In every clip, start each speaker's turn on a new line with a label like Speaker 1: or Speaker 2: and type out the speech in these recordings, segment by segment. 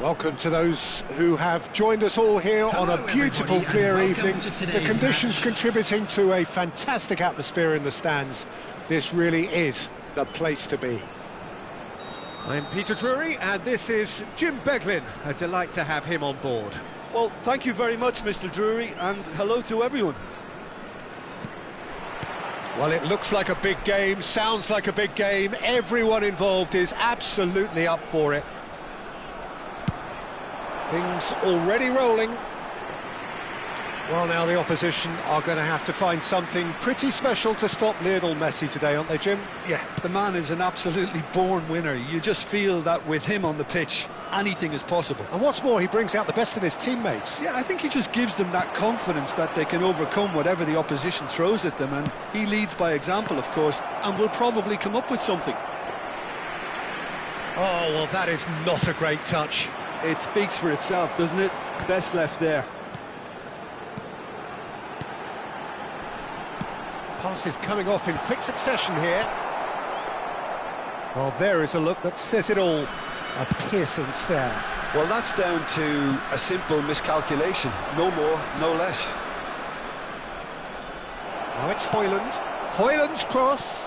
Speaker 1: Welcome to those who have joined us all here on a beautiful, clear evening. The conditions contributing to a fantastic atmosphere in the stands. This really is the place to be. I'm Peter Drury, and this is Jim Beglin. A delight to have him on board.
Speaker 2: Well, thank you very much, Mr. Drury, and hello to everyone.
Speaker 1: Well, it looks like a big game, sounds like a big game. Everyone involved is absolutely up for it. Things already rolling. Well, now the opposition are going to have to find something pretty special to stop Lionel Messi today, aren't they, Jim?
Speaker 2: Yeah, the man is an absolutely born winner. You just feel that with him on the pitch, anything is possible.
Speaker 1: And what's more, he brings out the best in his teammates.
Speaker 2: Yeah, I think he just gives them that confidence that they can overcome whatever the opposition throws at them, and he leads by example, of course, and will probably come up with something.
Speaker 1: Oh, well, that is not a great touch.
Speaker 2: It speaks for itself, doesn't it? Best left there.
Speaker 1: Passes coming off in quick succession here. Well, there is a look that says it all. A piercing stare.
Speaker 2: Well, that's down to a simple miscalculation. No more, no less.
Speaker 1: Now it's Højlund. Højlund's cross.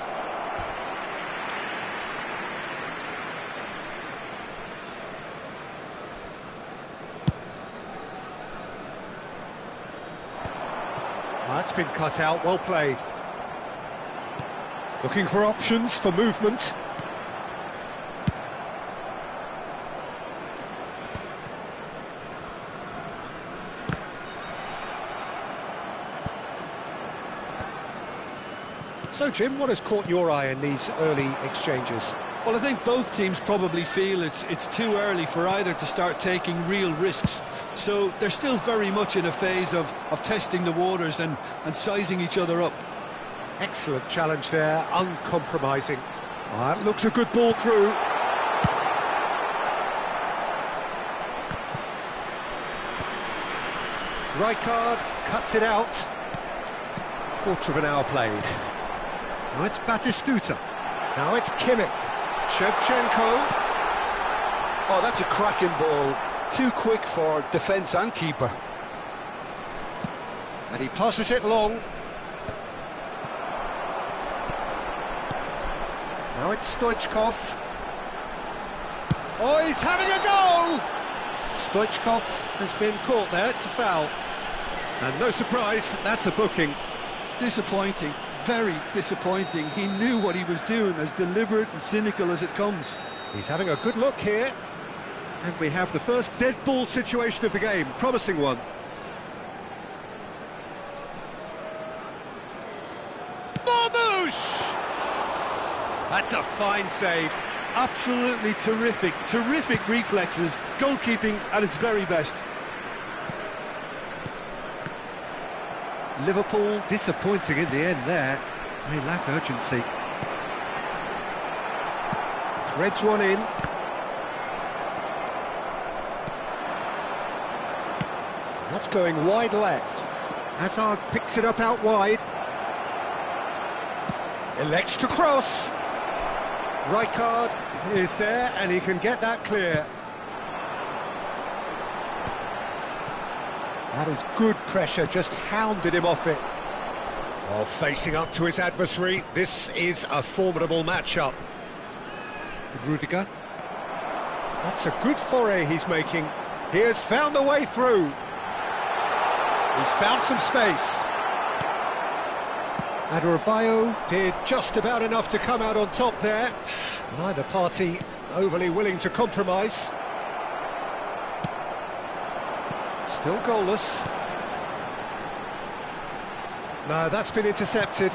Speaker 1: That's been cut out, well played. Looking for options for movement. So, Jim, what has caught your eye in these early exchanges?
Speaker 2: Well, I think both teams probably feel it's too early for either to start taking real risks. So they're still very much in a phase of testing the waters and sizing each other up.
Speaker 1: Excellent challenge there, uncompromising. That looks a good ball through. Rijkaard cuts it out. Quarter of an hour played. Now it's Batistuta. Now it's Kimmich. Shevchenko.
Speaker 2: Oh, that's a cracking ball. Too quick for defence and keeper.
Speaker 1: And he passes it long. Now it's Stoichkov. Oh, he's having a go! Stoichkov has been caught there, it's a foul. And no surprise, that's a booking.
Speaker 2: Disappointing, very disappointing. He knew what he was doing, as deliberate and cynical as it comes.
Speaker 1: He's having a good look here. And we have the first dead ball situation of the game, promising one. Marmoush! That's a fine save.
Speaker 2: Absolutely terrific, terrific reflexes. Goalkeeping at its very best.
Speaker 1: Liverpool disappointing in the end there. They lack urgency. Threads one in. That's going wide left. Hazard picks it up out wide. Elects to cross. Rijkaard is there and he can get that clear. That is good pressure, just hounded him off it. Oh, facing up to his adversary, this is a formidable matchup. Rudiger. That's a good foray he's making. He has found a way through. He's found some space. Adebayo did just about enough to come out on top there. Neither party overly willing to compromise. Still goalless. No, that's been intercepted.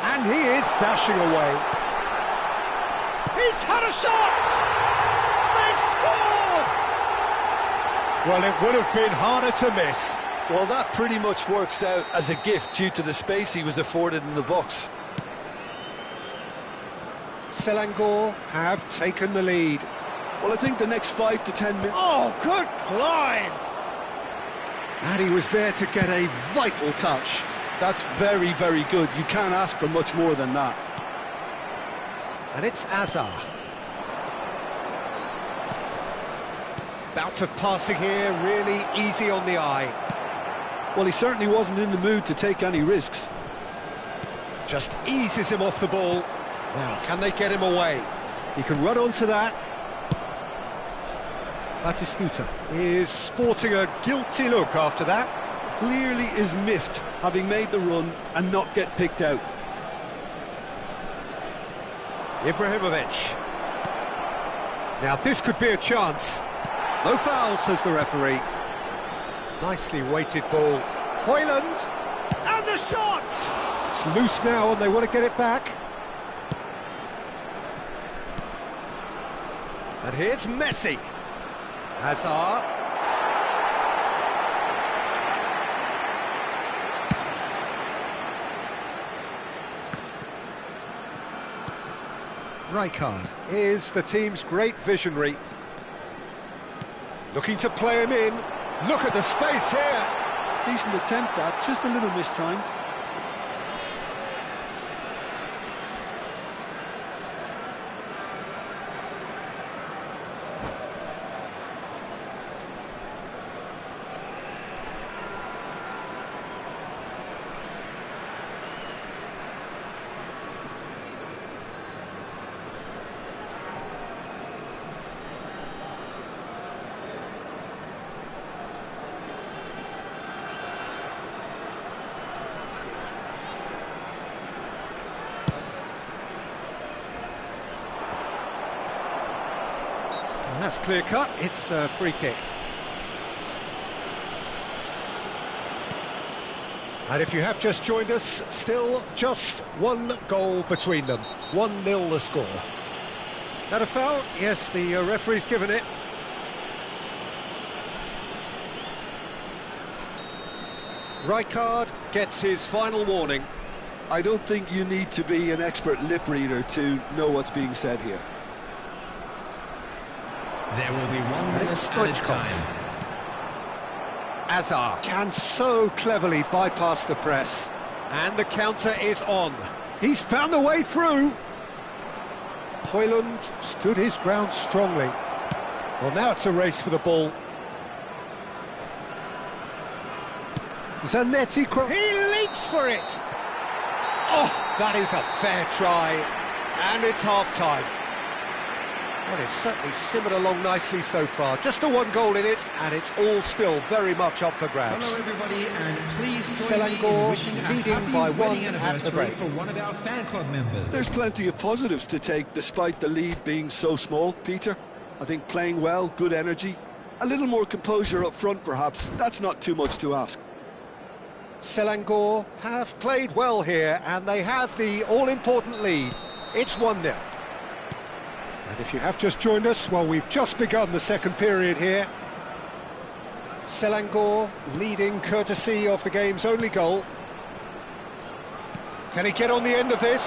Speaker 1: And he is dashing away. He's had a shot! They've scored! Well, it would have been harder to miss.
Speaker 2: Well, that pretty much works out as a gift due to the space he was afforded in the box.
Speaker 1: Selangor have taken the lead.
Speaker 2: Well, I think the next 5 to 10 minutes...
Speaker 1: Oh, good climb! And he was there to get a vital touch.
Speaker 2: That's very, very good. You can't ask for much more than that.
Speaker 1: And it's Azar. Bout of passing here, really easy on the eye.
Speaker 2: Well, he certainly wasn't in the mood to take any risks.
Speaker 1: Just eases him off the ball. Now, can they get him away? He can run onto that. Batistuta is sporting a guilty look after that.
Speaker 2: Clearly is miffed, having made the run and not get picked out.
Speaker 1: Ibrahimovic. Now, this could be a chance. No foul, says the referee. Nicely weighted ball. Højlund, and the shot! It's loose now and they want to get it back. And here's Messi. Hazard. Rijkaard is the team's great visionary. Looking to play him in. Look at the space here.
Speaker 2: Decent attempt at, just a little mistimed.
Speaker 1: That's clear cut, it's a free kick. And if you have just joined us, still just one goal between them. 1-0 the score. That a foul? Yes, the referee's given it. Rijkaard gets his final warning.
Speaker 2: I don't think you need to be an expert lip reader to know what's being said here.
Speaker 3: There will be 1 minute added time.
Speaker 1: Azar can so cleverly bypass the press. And the counter is on. He's found a way through. Højlund stood his ground strongly. Well, now it's a race for the ball. Zanetti, he leaps for it. Oh, that is a fair try. And it's half-time. Well, it's certainly simmered along nicely so far. Just the one goal in it, and it's all still very much up for grabs.
Speaker 3: Hello, everybody, and please join me in
Speaker 1: Selangor
Speaker 3: wishing a
Speaker 1: leading
Speaker 3: happy
Speaker 1: by
Speaker 3: wedding
Speaker 1: 1 at the break.
Speaker 3: anniversary for one of our fan club members.
Speaker 2: There's plenty of positives to take despite the lead being so small, Peter. I think playing well, good energy, a little more composure up front perhaps, that's not too much to ask.
Speaker 1: Selangor have played well here, and they have the all-important lead. It's 1-0. And if you have just joined us, well, we've just begun the second period here. Selangor leading courtesy of the game's only goal. Can he get on the end of this?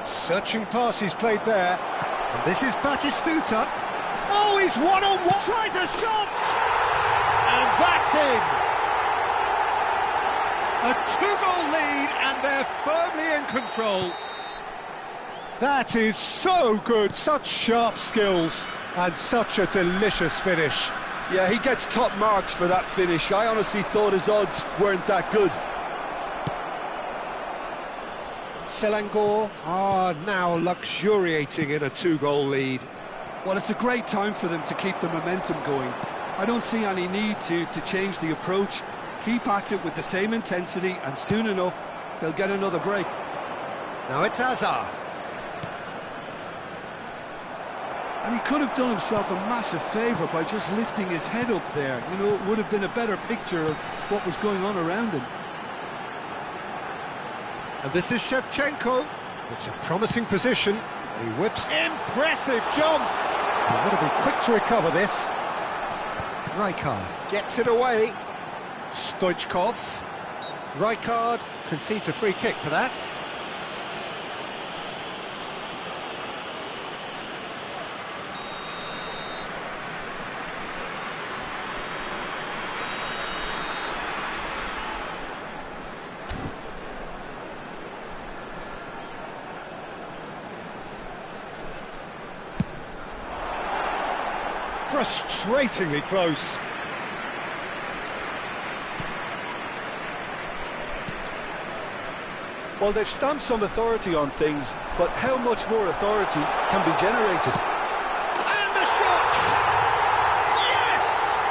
Speaker 1: Searching pass he's played there. And this is Batistuta. Oh, he's one-on-one, tries a shot! And that's in! A 2-goal lead, and they're firmly in control. That is so good, such sharp skills, and such a delicious finish.
Speaker 2: Yeah, he gets top marks for that finish. I honestly thought his odds weren't that good.
Speaker 1: Selangor are now luxuriating in a 2-goal lead.
Speaker 2: Well, it's a great time for them to keep the momentum going. I don't see any need to change the approach. Keep at it with the same intensity, and soon enough, they'll get another break.
Speaker 1: Now it's Hazard.
Speaker 2: And he could have done himself a massive favour by just lifting his head up there. You know, it would have been a better picture of what was going on around him.
Speaker 1: And this is Shevchenko. It's a promising position. He whips. Impressive jump! He's got to be quick to recover this. Rijkaard gets it away. Stoichkov. Rijkaard concedes a free kick for that. Frustratingly close.
Speaker 2: Well, they've stamped some authority on things, but how much more authority can be generated?
Speaker 1: And the shot! Yes!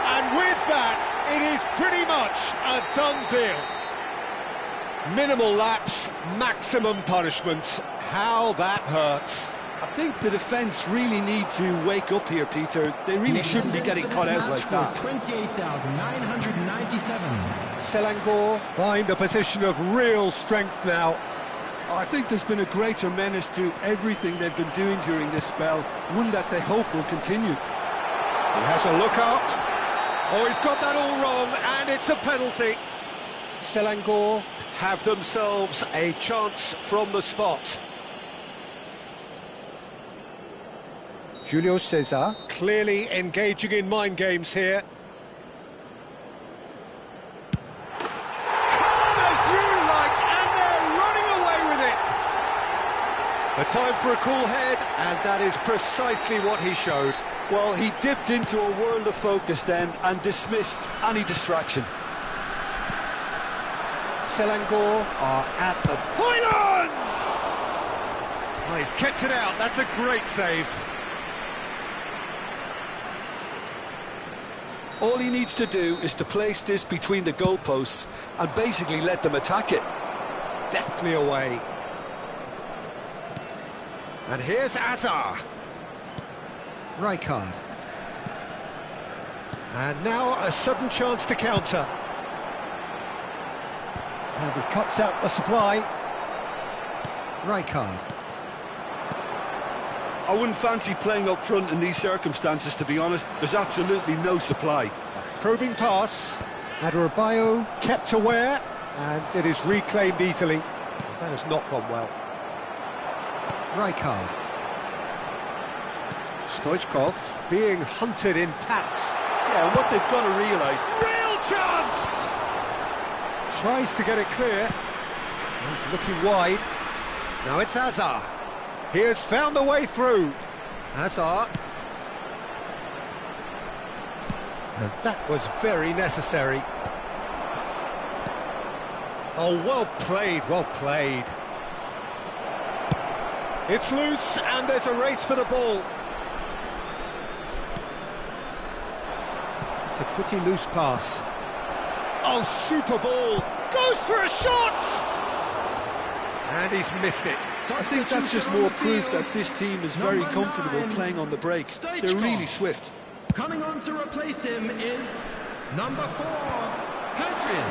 Speaker 1: And with that, it is pretty much a done deal. Minimal lapse, maximum punishment. How that hurts.
Speaker 2: I think the defence really need to wake up here, Peter. They really shouldn't be getting caught out like that.
Speaker 3: 28,997.
Speaker 1: Selangor find a position of real strength now.
Speaker 2: I think there's been a greater menace to everything they've been doing during this spell, one that they hope will continue.
Speaker 1: He has a look up. Oh, he's got that all wrong, and it's a penalty. Selangor have themselves a chance from the spot. Julio Cesar clearly engaging in mind games here. Calm as you like, and they're running away with it. A time for a cool head, and that is precisely what he showed.
Speaker 2: Well, he dipped into a world of focus then and dismissed any distraction.
Speaker 1: Selangor are at the Hoyland! Oh, he's kept it out, that's a great save.
Speaker 2: All he needs to do is to place this between the goalposts and basically let them attack it.
Speaker 1: Deftly away. And here's Azar. Rijkaard. And now a sudden chance to counter. And he cuts out the supply. Rijkaard.
Speaker 2: I wouldn't fancy playing up front in these circumstances, to be honest. There's absolutely no supply.
Speaker 1: Probing pass. Adarabioyo kept aware, and it is reclaimed easily. That has not gone well. Rijkaard. Stoichkov being hunted in packs.
Speaker 2: Yeah, what they've got to realise...
Speaker 1: Real chance! Tries to get it clear. He's looking wide. Now it's Azar. He has found the way through. Azar. And that was very necessary. Oh, well played, well played. It's loose, and there's a race for the ball. It's a pretty loose pass. Oh, super ball. Goes for a shot! And he's missed it.
Speaker 2: I think that's just more proof that this team is very comfortable playing on the break. They're really swift.
Speaker 3: Coming on to replace him is number 4, Hadrian.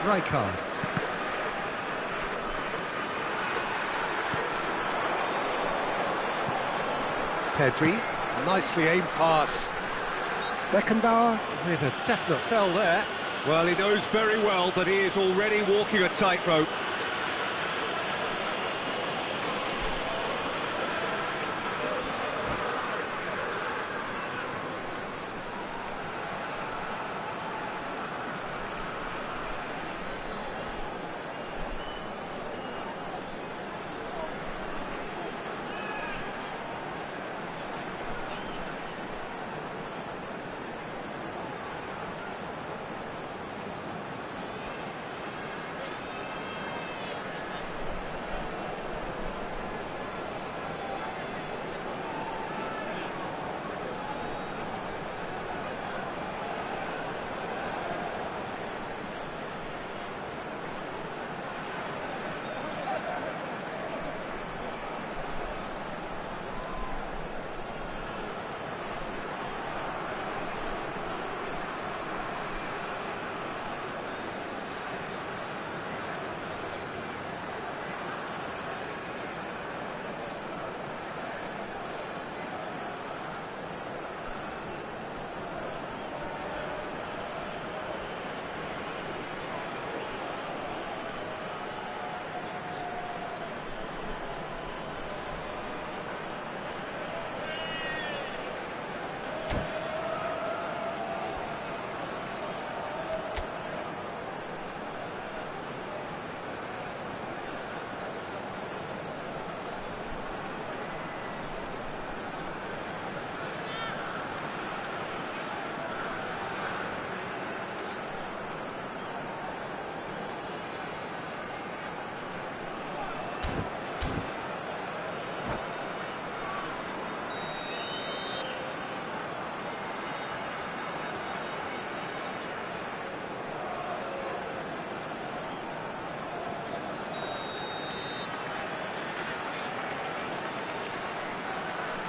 Speaker 1: Rijkaard. Pedri, nicely aimed pass. Beckenbauer with a definite fell there. Well, he knows very well that he is already walking a tightrope.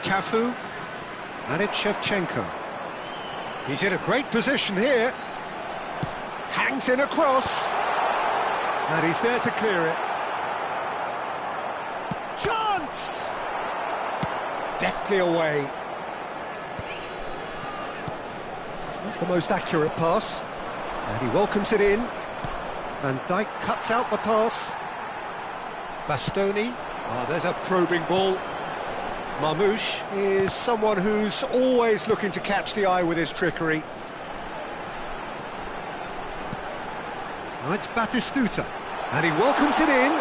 Speaker 1: Cafu, and it's Shevchenko. He's in a great position here. Hangs in a cross. And he's there to clear it. Chance! Deftly away. Not the most accurate pass. And he welcomes it in. Van Dijk cuts out the pass. Bastoni. Oh, there's a probing ball. Marmoush is someone who's always looking to catch the eye with his trickery. Now it's Batistuta, and he welcomes it in.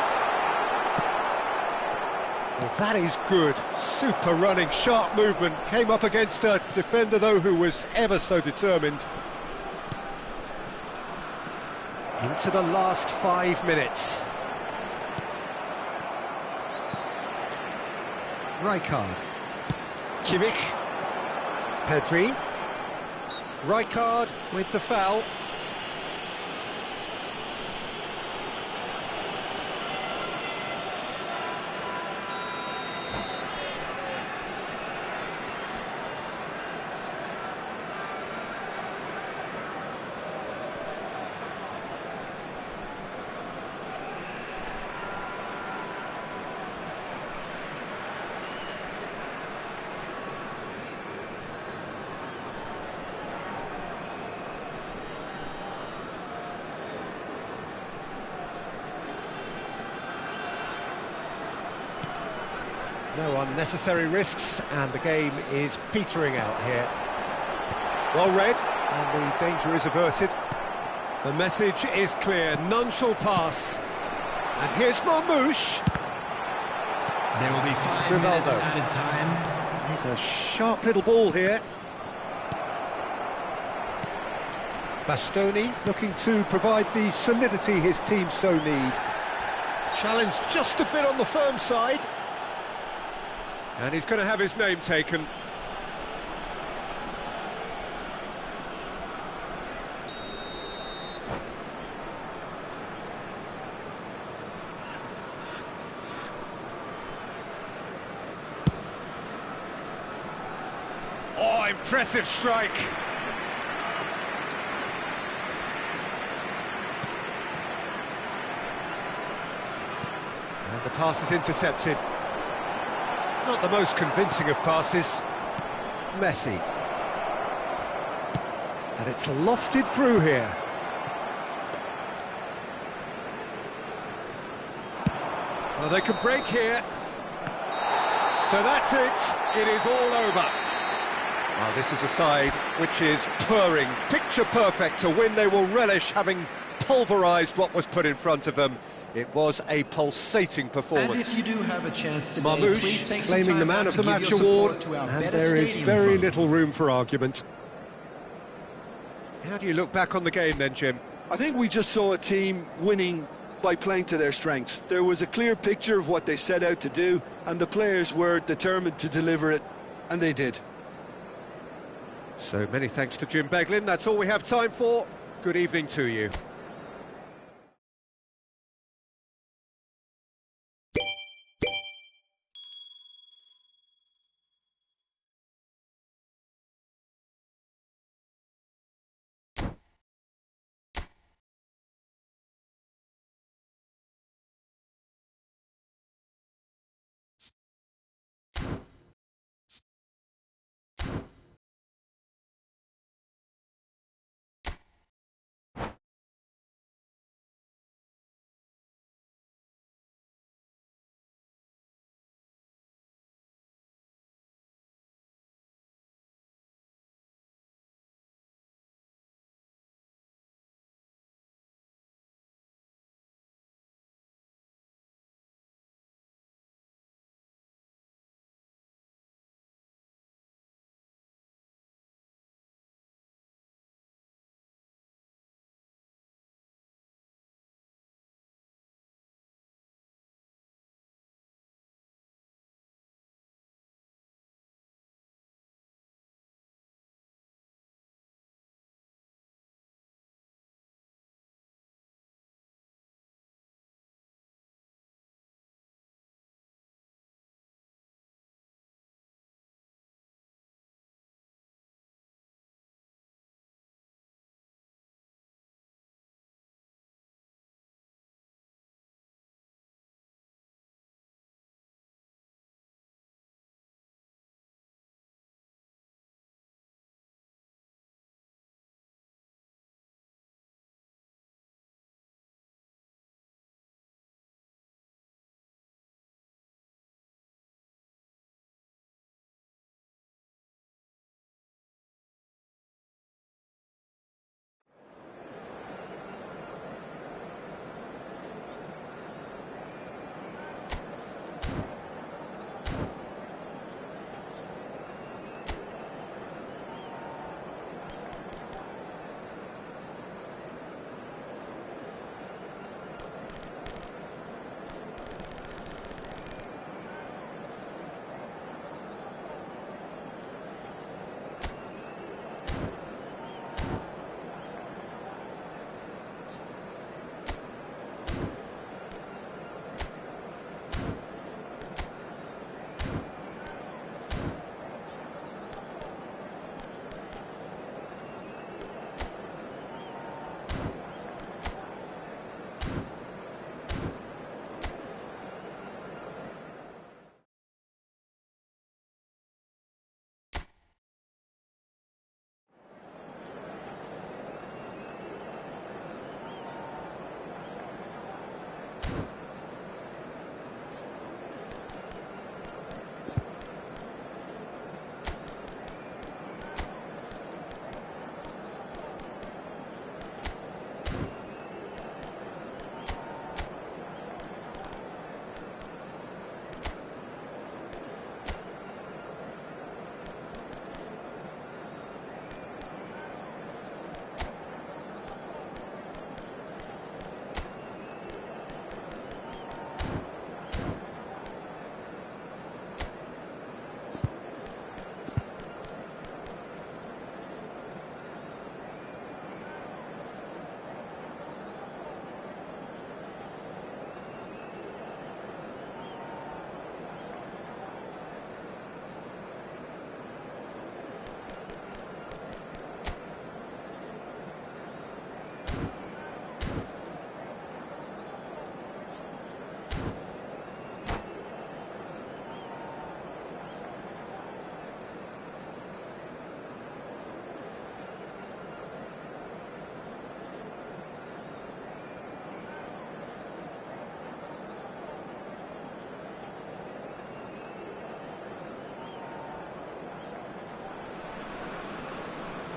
Speaker 1: Well, that is good. Super running, sharp movement. Came up against a defender, though, who was ever so determined. Into the last 5 minutes. Rijkaard. Kimmich. Pedri. Rijkaard with the foul. No unnecessary risks, and the game is petering out here. Well read, and the danger is averted. The message is clear, none shall pass. And here's Marmoush.
Speaker 3: There will be 5 minutes added time.
Speaker 1: He's a sharp little ball here. Bastoni looking to provide the solidity his team so need. Challenge just a bit on the firm side. And he's going to have his name taken. Oh, impressive strike. And the pass is intercepted. Not the most convincing of passes. Messi. And it's lofted through here. Well, they can break here. So that's it. It is all over. Well, this is a side which is purring, picture perfect. To win, they will relish having pulverised what was put in front of them. It was a pulsating performance.
Speaker 3: And if you do have a chance today,
Speaker 1: Marmoush claiming the Man of the Match award, and there is very little room for argument. How do you look back on the game then, Jim?
Speaker 2: I think we just saw a team winning by playing to their strengths. There was a clear picture of what they set out to do, and the players were determined to deliver it, and they did.
Speaker 1: So many thanks to Jim Beglin. That's all we have time for. Good evening to you.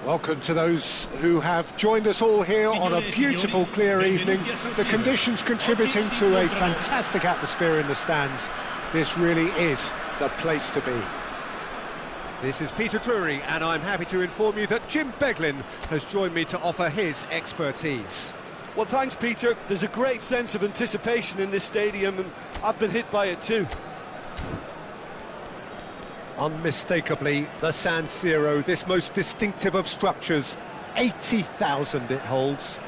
Speaker 1: Welcome to those who have joined us all here on a beautiful, clear evening. The conditions contributing to a fantastic atmosphere in the stands. This really is the place to be. This is Peter Drury, and I'm happy to inform you that Jim Beglin has joined me to offer his expertise.
Speaker 4: Well, thanks, Peter. There's a great sense of anticipation in this stadium, and I've been hit by it too.
Speaker 1: Unmistakably, the San Siro, this most distinctive of structures, 80,000 it holds.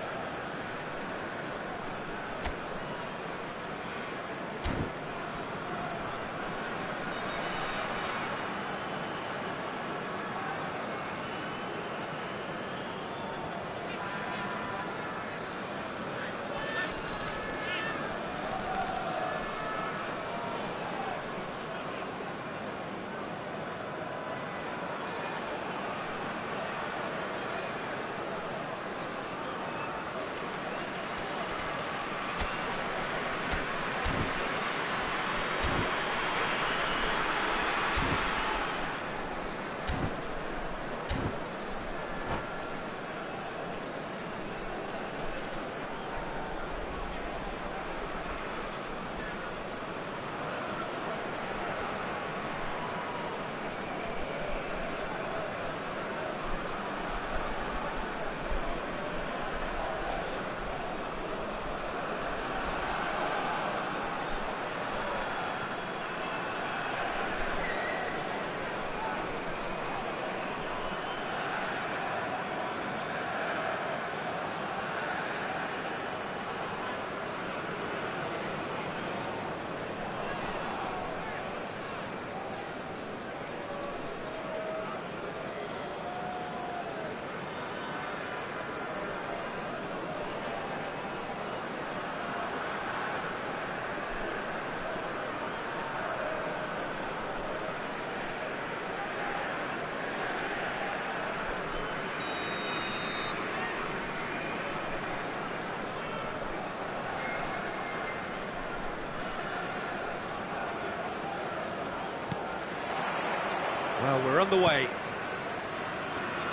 Speaker 1: Well, we're on the way.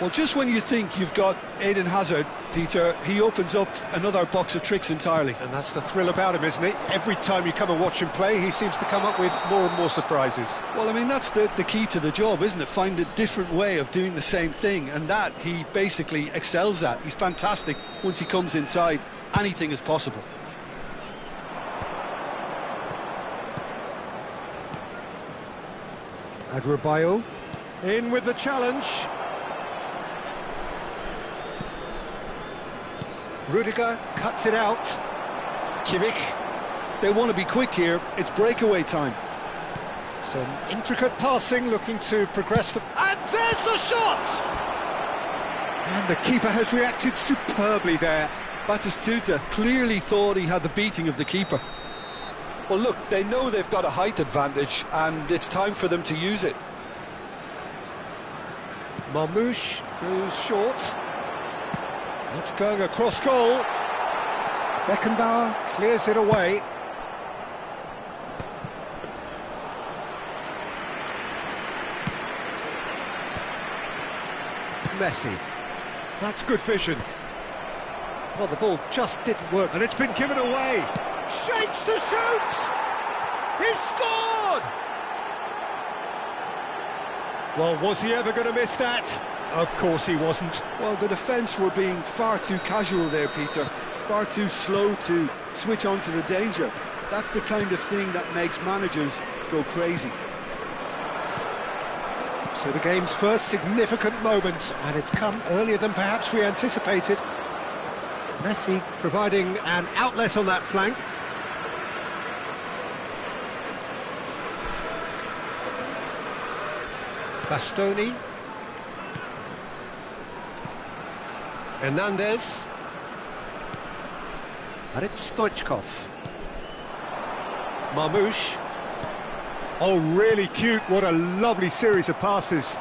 Speaker 2: Well, just when you think you've got Eden Hazard, Peter, he opens up another box of tricks entirely.
Speaker 1: And that's the thrill about him, isn't it? Every time you come and watch him play, he seems to come up with more and more surprises.
Speaker 2: Well, I mean, that's the key to the job, isn't it? Find a different way of doing the same thing, and that he basically excels at. He's fantastic. Once he comes inside, anything is possible.
Speaker 1: Adrabayo in with the challenge. Rudiger cuts it out. Kimmich.
Speaker 2: They want to be quick here. It's breakaway time.
Speaker 1: Some intricate passing, looking to progress the... And there's the shot! And the keeper has reacted superbly there.
Speaker 2: Batistuta clearly thought he had the beating of the keeper. Well, look, they know they've got a height advantage, and it's time for them to use it.
Speaker 1: Marmoush goes short. It's going across goal. Beckenbauer clears it away. Messi. That's good vision. Well, the ball just didn't work, and it's been given away. Shapes to shoot! He's scored! Well, was he ever going to miss that? Of course he wasn't.
Speaker 2: Well, the defence were being far too casual there, Peter. Far too slow to switch on to the danger. That's the kind of thing that makes managers go crazy.
Speaker 1: So the game's first significant moment, and it's come earlier than perhaps we anticipated. Messi providing an outlet on that flank. Bastoni. Hernandez. And it's Stoichkov. Marmoush. Oh, really cute. What a lovely series of passes.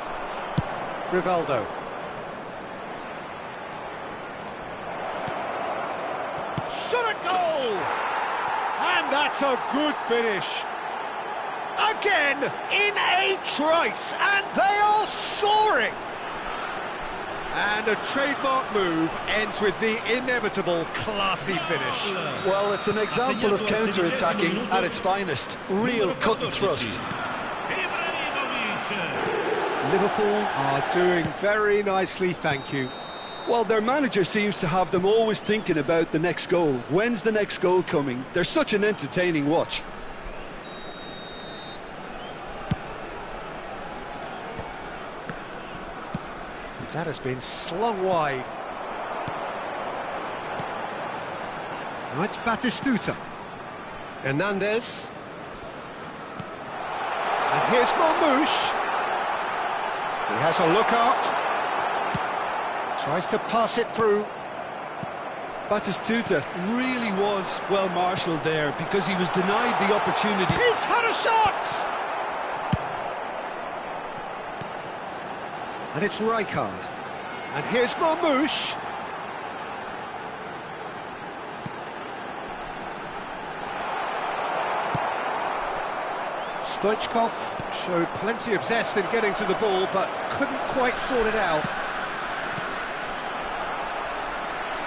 Speaker 1: Rivaldo. Shot at goal! And that's a good finish. Again, in a trice, and they are soaring. And a trademark move ends with the inevitable classy finish.
Speaker 2: Well, it's an example of counter-attacking at its finest. Real cut and thrust.
Speaker 1: Liverpool are doing very nicely, thank you.
Speaker 2: Well, their manager seems to have them always thinking about the next goal. When's the next goal coming? They're such an entertaining watch.
Speaker 1: That has been slung wide. Now it's Batistuta. Hernandez. And here's Marmoush. He has a look out. Tries to pass it through.
Speaker 2: Batistuta really was well marshalled there because he was denied the opportunity.
Speaker 1: He's had a shot! And it's Rijkaard. And here's Marmoush. Stoichkov showed plenty of zest in getting to the ball, but couldn't quite sort it out.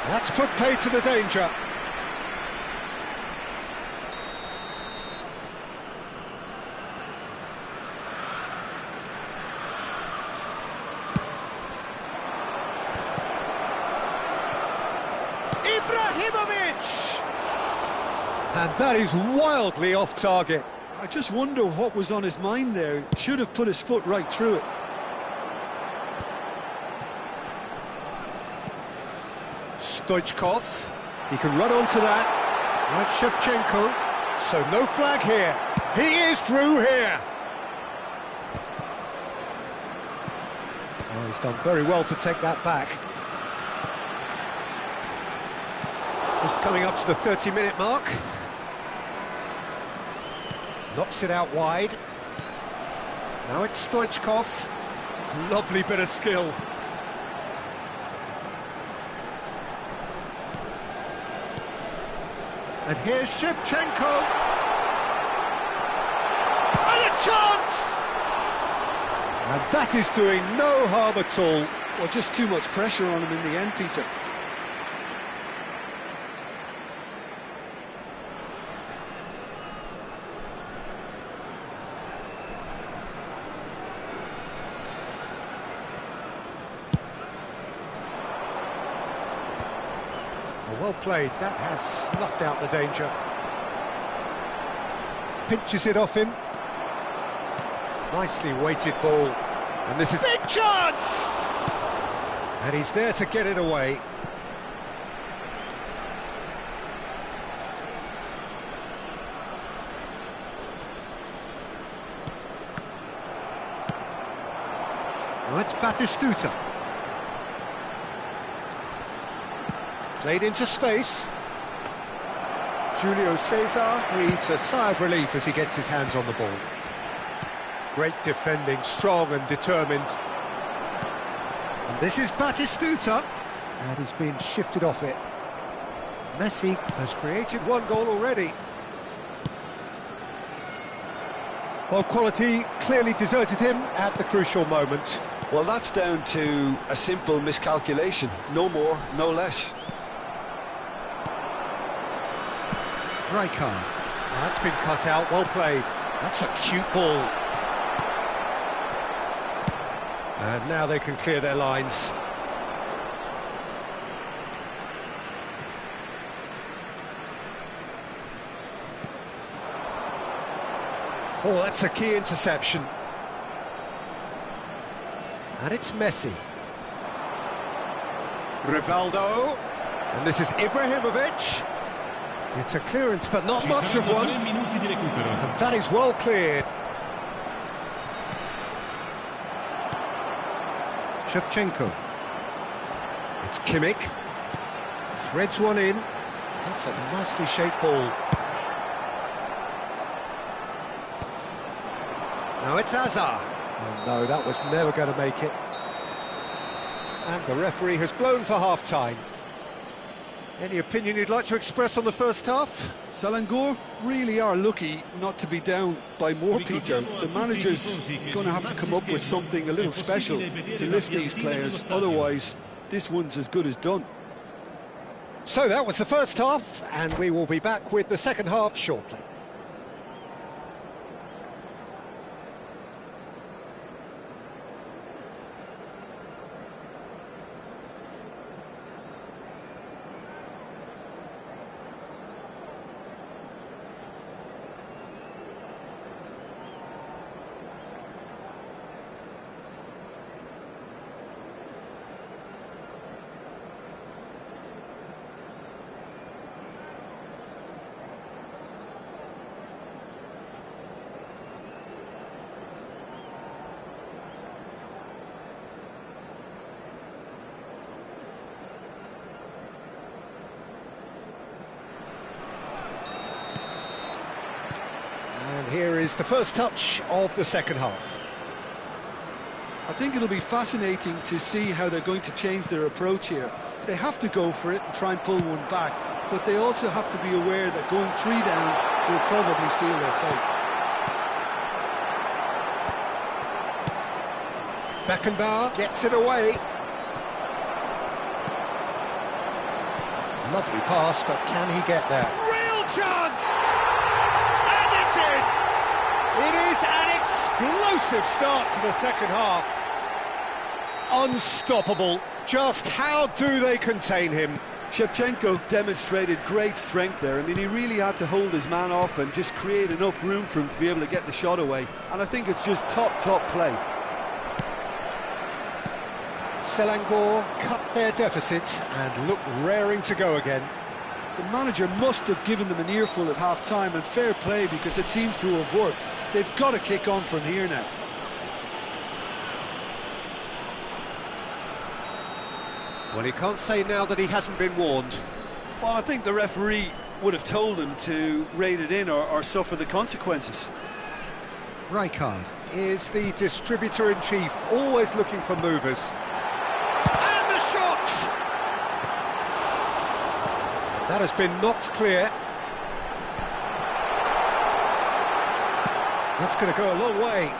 Speaker 1: That's put paid to the danger. Ibrahimovic! And that is wildly off target.
Speaker 2: I just wonder what was on his mind there. Should have put his foot right through it.
Speaker 1: Stoichkov, he can run onto that. Right, Shevchenko, so no flag here. He is through here. Oh, he's done very well to take that back. Just coming up to the 30-minute mark. Knocks it out wide. Now it's Stoichkov. Lovely bit of skill. And here's Shevchenko. And a chance! And that is doing no harm at all.
Speaker 2: Well, just too much pressure on him in the end, Peter.
Speaker 1: Well played, that has snuffed out the danger. Pinches it off him. Nicely weighted ball. And this is big chance! And he's there to get it away. Now it's Batistuta. Played into space. Julio Cesar breathes a sigh of relief as he gets his hands on the ball. Great defending, strong and determined. And this is Batistuta. And he's been shifted off it. Messi has created one goal already. Well, quality clearly deserted him at the crucial moment.
Speaker 2: Well, that's down to a simple miscalculation. No more, no less.
Speaker 1: Rijkaard. That's been cut out, well played. That's a cute ball. And now they can clear their lines. Oh, that's a key interception. And it's Messi. Rivaldo. And this is Ibrahimovic. It's a clearance, but not much of one. And that is well cleared. Shevchenko. It's Kimmich. Threads one in. That's a nicely shaped ball. Now it's Hazard. Oh no, that was never going to make it. And the referee has blown for half-time. Any opinion you'd like to express on the first half?
Speaker 2: Selangor really are lucky not to be down by more, Peter. The manager's going to have to come up with something a little special to lift these players, otherwise this one's as good as done.
Speaker 1: So that was the first half, and we will be back with the second half shortly. And here is the first touch of the second half.
Speaker 2: I think it'll be fascinating to see how they're going to change their approach here. They have to go for it and try and pull one back, but they also have to be aware that going 3 down will probably seal their fate.
Speaker 1: Beckenbauer gets it away. Lovely pass, but can he get there? Real chance! And it's in! It is an explosive start to the second half. Unstoppable. Just how do they contain him?
Speaker 4: Shevchenko demonstrated great strength there. I mean, he really had to hold his man off and just create enough room for him to be able to get the shot away. And I think it's just top play.
Speaker 1: Selangor cut their deficit and look raring to go again.
Speaker 2: The manager must have given them an earful at half-time, and fair play because it seems to have worked. They've got to kick on from here now.
Speaker 1: Well, he can't say now that he hasn't been warned.
Speaker 4: Well, I think the referee would have told him to rein it in or suffer the consequences.
Speaker 1: Rijkaard is the distributor-in-chief, always looking for movers. And the shot! That has been knocked clear. That's going to go a long way.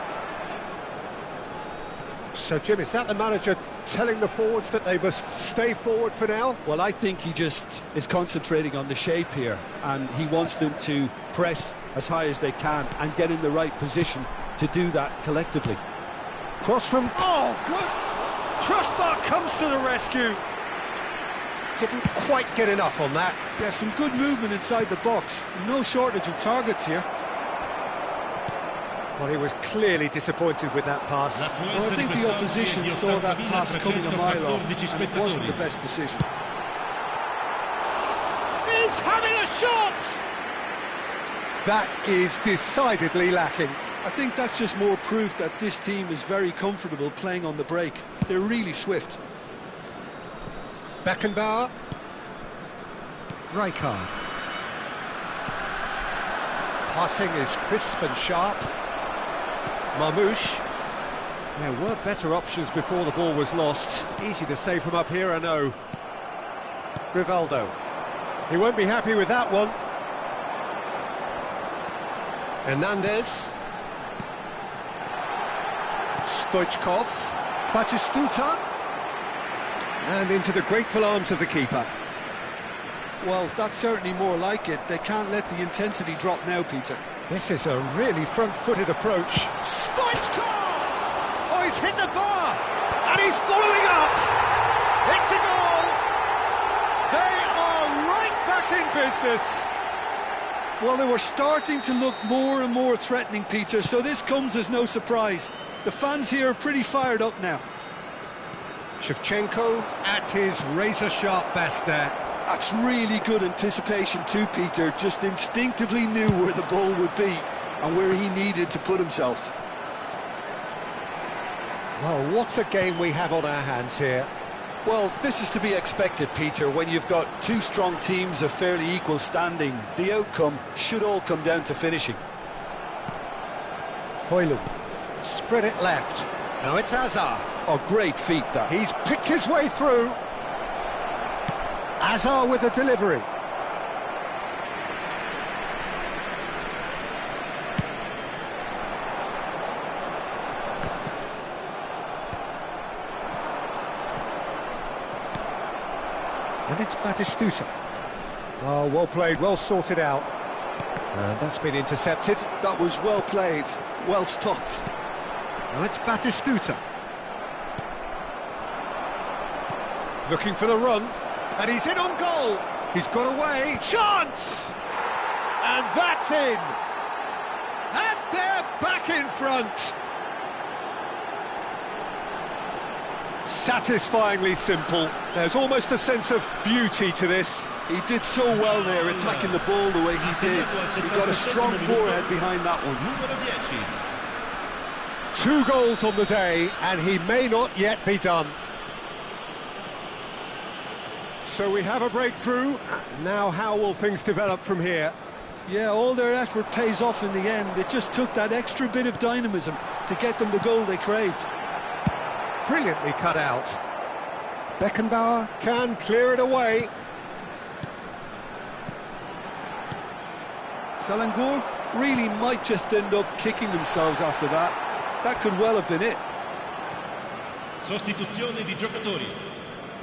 Speaker 1: So, Jim, is that the manager telling the forwards that they must stay forward for now?
Speaker 4: Well, I think he just is concentrating on the shape here, and he wants them to press as high as they can and get in the right position to do that collectively.
Speaker 1: Cross from... Oh, good! Crossbar comes to the rescue. Didn't quite get enough on that.
Speaker 2: Yeah, some good movement inside the box. No shortage of targets here.
Speaker 1: Well, he was clearly disappointed with that pass.
Speaker 2: Well, I think the opposition saw that pass coming a mile off, and it wasn't the best decision.
Speaker 1: He's having a shot! That is decidedly lacking.
Speaker 2: I think that's just more proof that this team is very comfortable playing on the break. They're really swift.
Speaker 1: Beckenbauer. Rijkaard. Passing is crisp and sharp. Marmoush. There were better options before the ball was lost. Easy to say from up here, I know. Grivaldo. He won't be happy with that one. Hernandez. Stoichkov. Batistuta. And into the grateful arms of the keeper.
Speaker 2: Well, that's certainly more like it. They can't let the intensity drop now, Peter.
Speaker 1: This is a really front-footed approach. Stoichkov! Oh, he's hit the bar! And he's following up! It's a goal! They are right back in business!
Speaker 2: Well, they were starting to look more and more threatening, Peter, so this comes as no surprise. The fans here are pretty fired up now.
Speaker 1: Shevchenko at his razor-sharp best there.
Speaker 2: That's really good anticipation too, Peter. Just instinctively knew where the ball would be and where he needed to put himself.
Speaker 1: Well, what a game we have on our hands here.
Speaker 4: Well, this is to be expected, Peter, when you've got two strong teams of fairly equal standing. The outcome should all come down to finishing.
Speaker 1: Højlund. Spread it left. Now it's Hazard.
Speaker 2: Oh, great feat that.
Speaker 1: He's picked his way through. Azar with the delivery. And it's Batistuta. Oh, well played, well sorted out. And that's been intercepted.
Speaker 2: That was well played, well stopped.
Speaker 1: Now it's Batistuta. Looking for the run, and he's in on goal. He's got away. Chance! And that's in. And they're back in front. Satisfyingly simple. There's almost a sense of beauty to this.
Speaker 2: He did so well there, attacking the ball the way he did. He got a strong forehead behind that one.
Speaker 1: 2 goals on the day, and he may not yet be done. So we have a breakthrough. Now how will things develop from here?
Speaker 2: Yeah, all their effort pays off in the end. It just took that extra bit of dynamism to get them the goal they craved.
Speaker 1: Brilliantly cut out. Beckenbauer can clear it away.
Speaker 2: Selangor really might just end up kicking themselves after that. That could well have been it.
Speaker 3: Sostituzione di giocatori.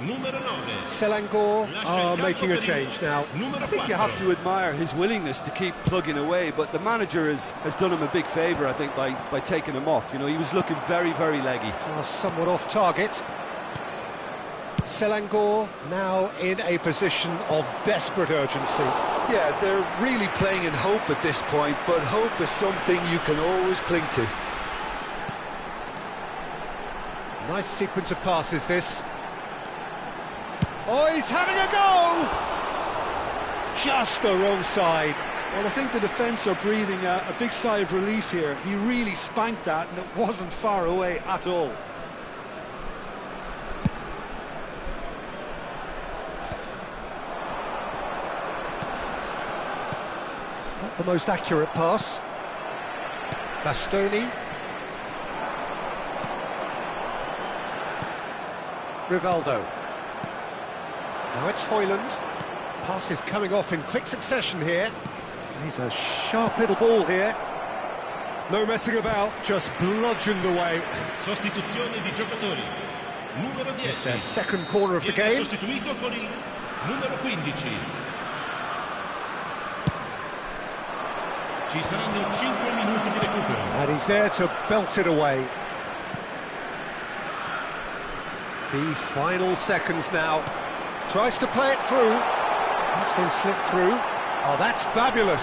Speaker 3: Numero 9.
Speaker 1: Selangor are making a change now.
Speaker 2: I think you have to admire his willingness to keep plugging away, but the manager has done him a big favour, I think, by taking him off. You know, he was looking very, very leggy.
Speaker 1: Somewhat off target. Selangor now in a position of desperate urgency.
Speaker 2: Yeah, they're really playing in hope at this point, but hope is something you can always cling to.
Speaker 1: Nice sequence of passes, this. Oh, he's having a go! Just the wrong side.
Speaker 2: Well, I think the defence are breathing a big sigh of relief here. He really spanked that, and it wasn't far away at all.
Speaker 1: Not the most accurate pass. Bastoni. Rivaldo. Now it's Højlund. Pass is coming off in quick succession here. He's a sharp little ball here. No messing about, just bludgeoned away.
Speaker 3: Sostituzione di giocatori. Numero 10.
Speaker 1: It's their second corner of the game.
Speaker 3: Sostituito con il numero 15. Ci saranno 5 minuti di recupero.
Speaker 1: And he's there to belt it away. The final seconds now. Tries to play it through. That's been slipped through. Oh, that's fabulous.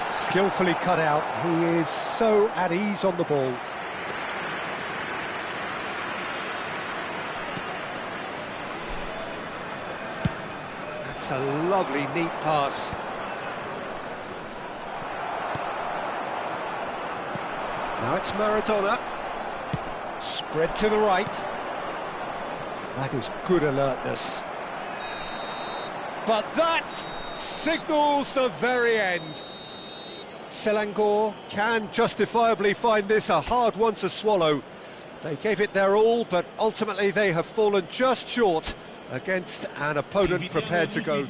Speaker 1: Skillfully cut out. He is so at ease on the ball. That's a lovely, neat pass. Now it's Maradona. Spread to the right. That is good alertness. But that signals the very end. Selangor can justifiably find this a hard one to swallow. They gave it their all, but ultimately they have fallen just short against an opponent prepared to go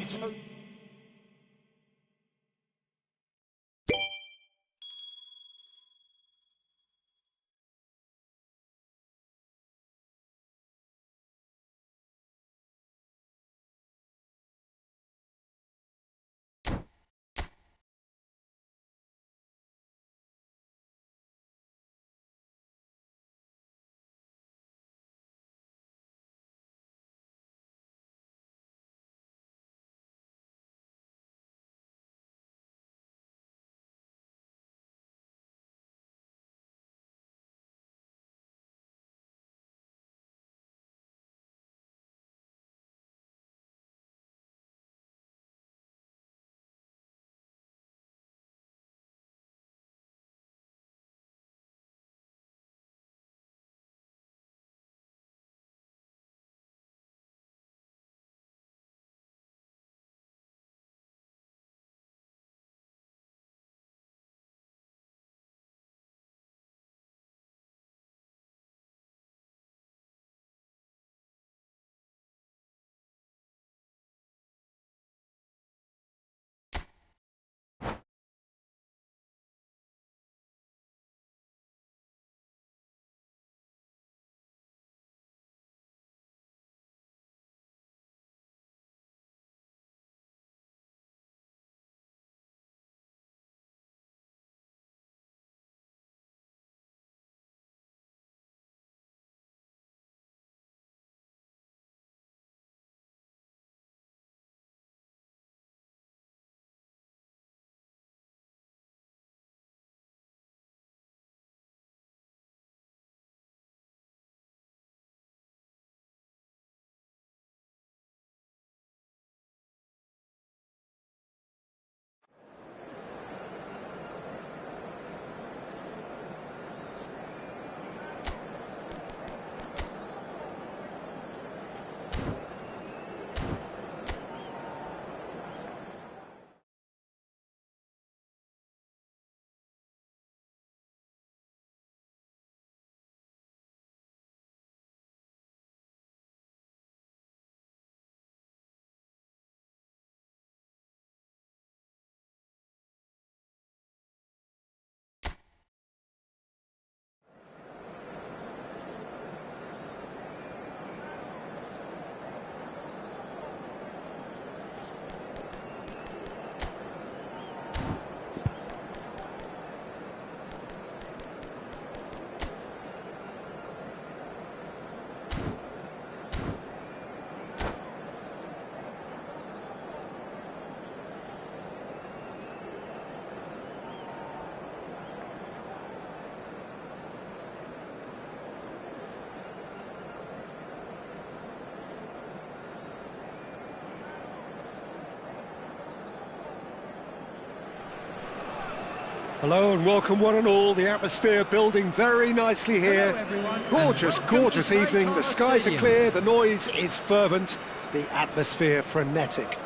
Speaker 1: Hello and welcome one and all. The atmosphere building very nicely here.
Speaker 3: Hello, everyone,
Speaker 1: Gorgeous,
Speaker 3: and welcome
Speaker 1: gorgeous
Speaker 3: to
Speaker 1: evening. The
Speaker 3: Tynecastle
Speaker 1: skies are
Speaker 3: Stadium.
Speaker 1: clear, the noise is fervent, the atmosphere frenetic.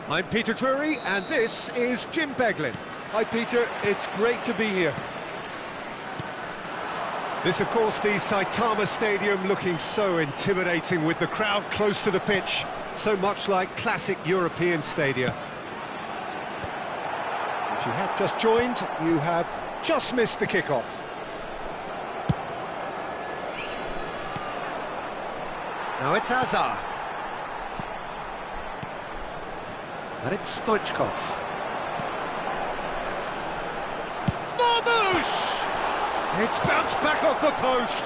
Speaker 1: I'm Peter Drury and this is Jim Beglin.
Speaker 4: Hi, Peter. It's great to be here.
Speaker 1: This, of course, the Saitama Stadium looking so intimidating with the crowd close to the pitch, so much like classic European stadia. If you have just joined, you have just missed the kickoff. Now it's Hazard. And it's Stoichkov. Marmoush! It's bounced back off the post.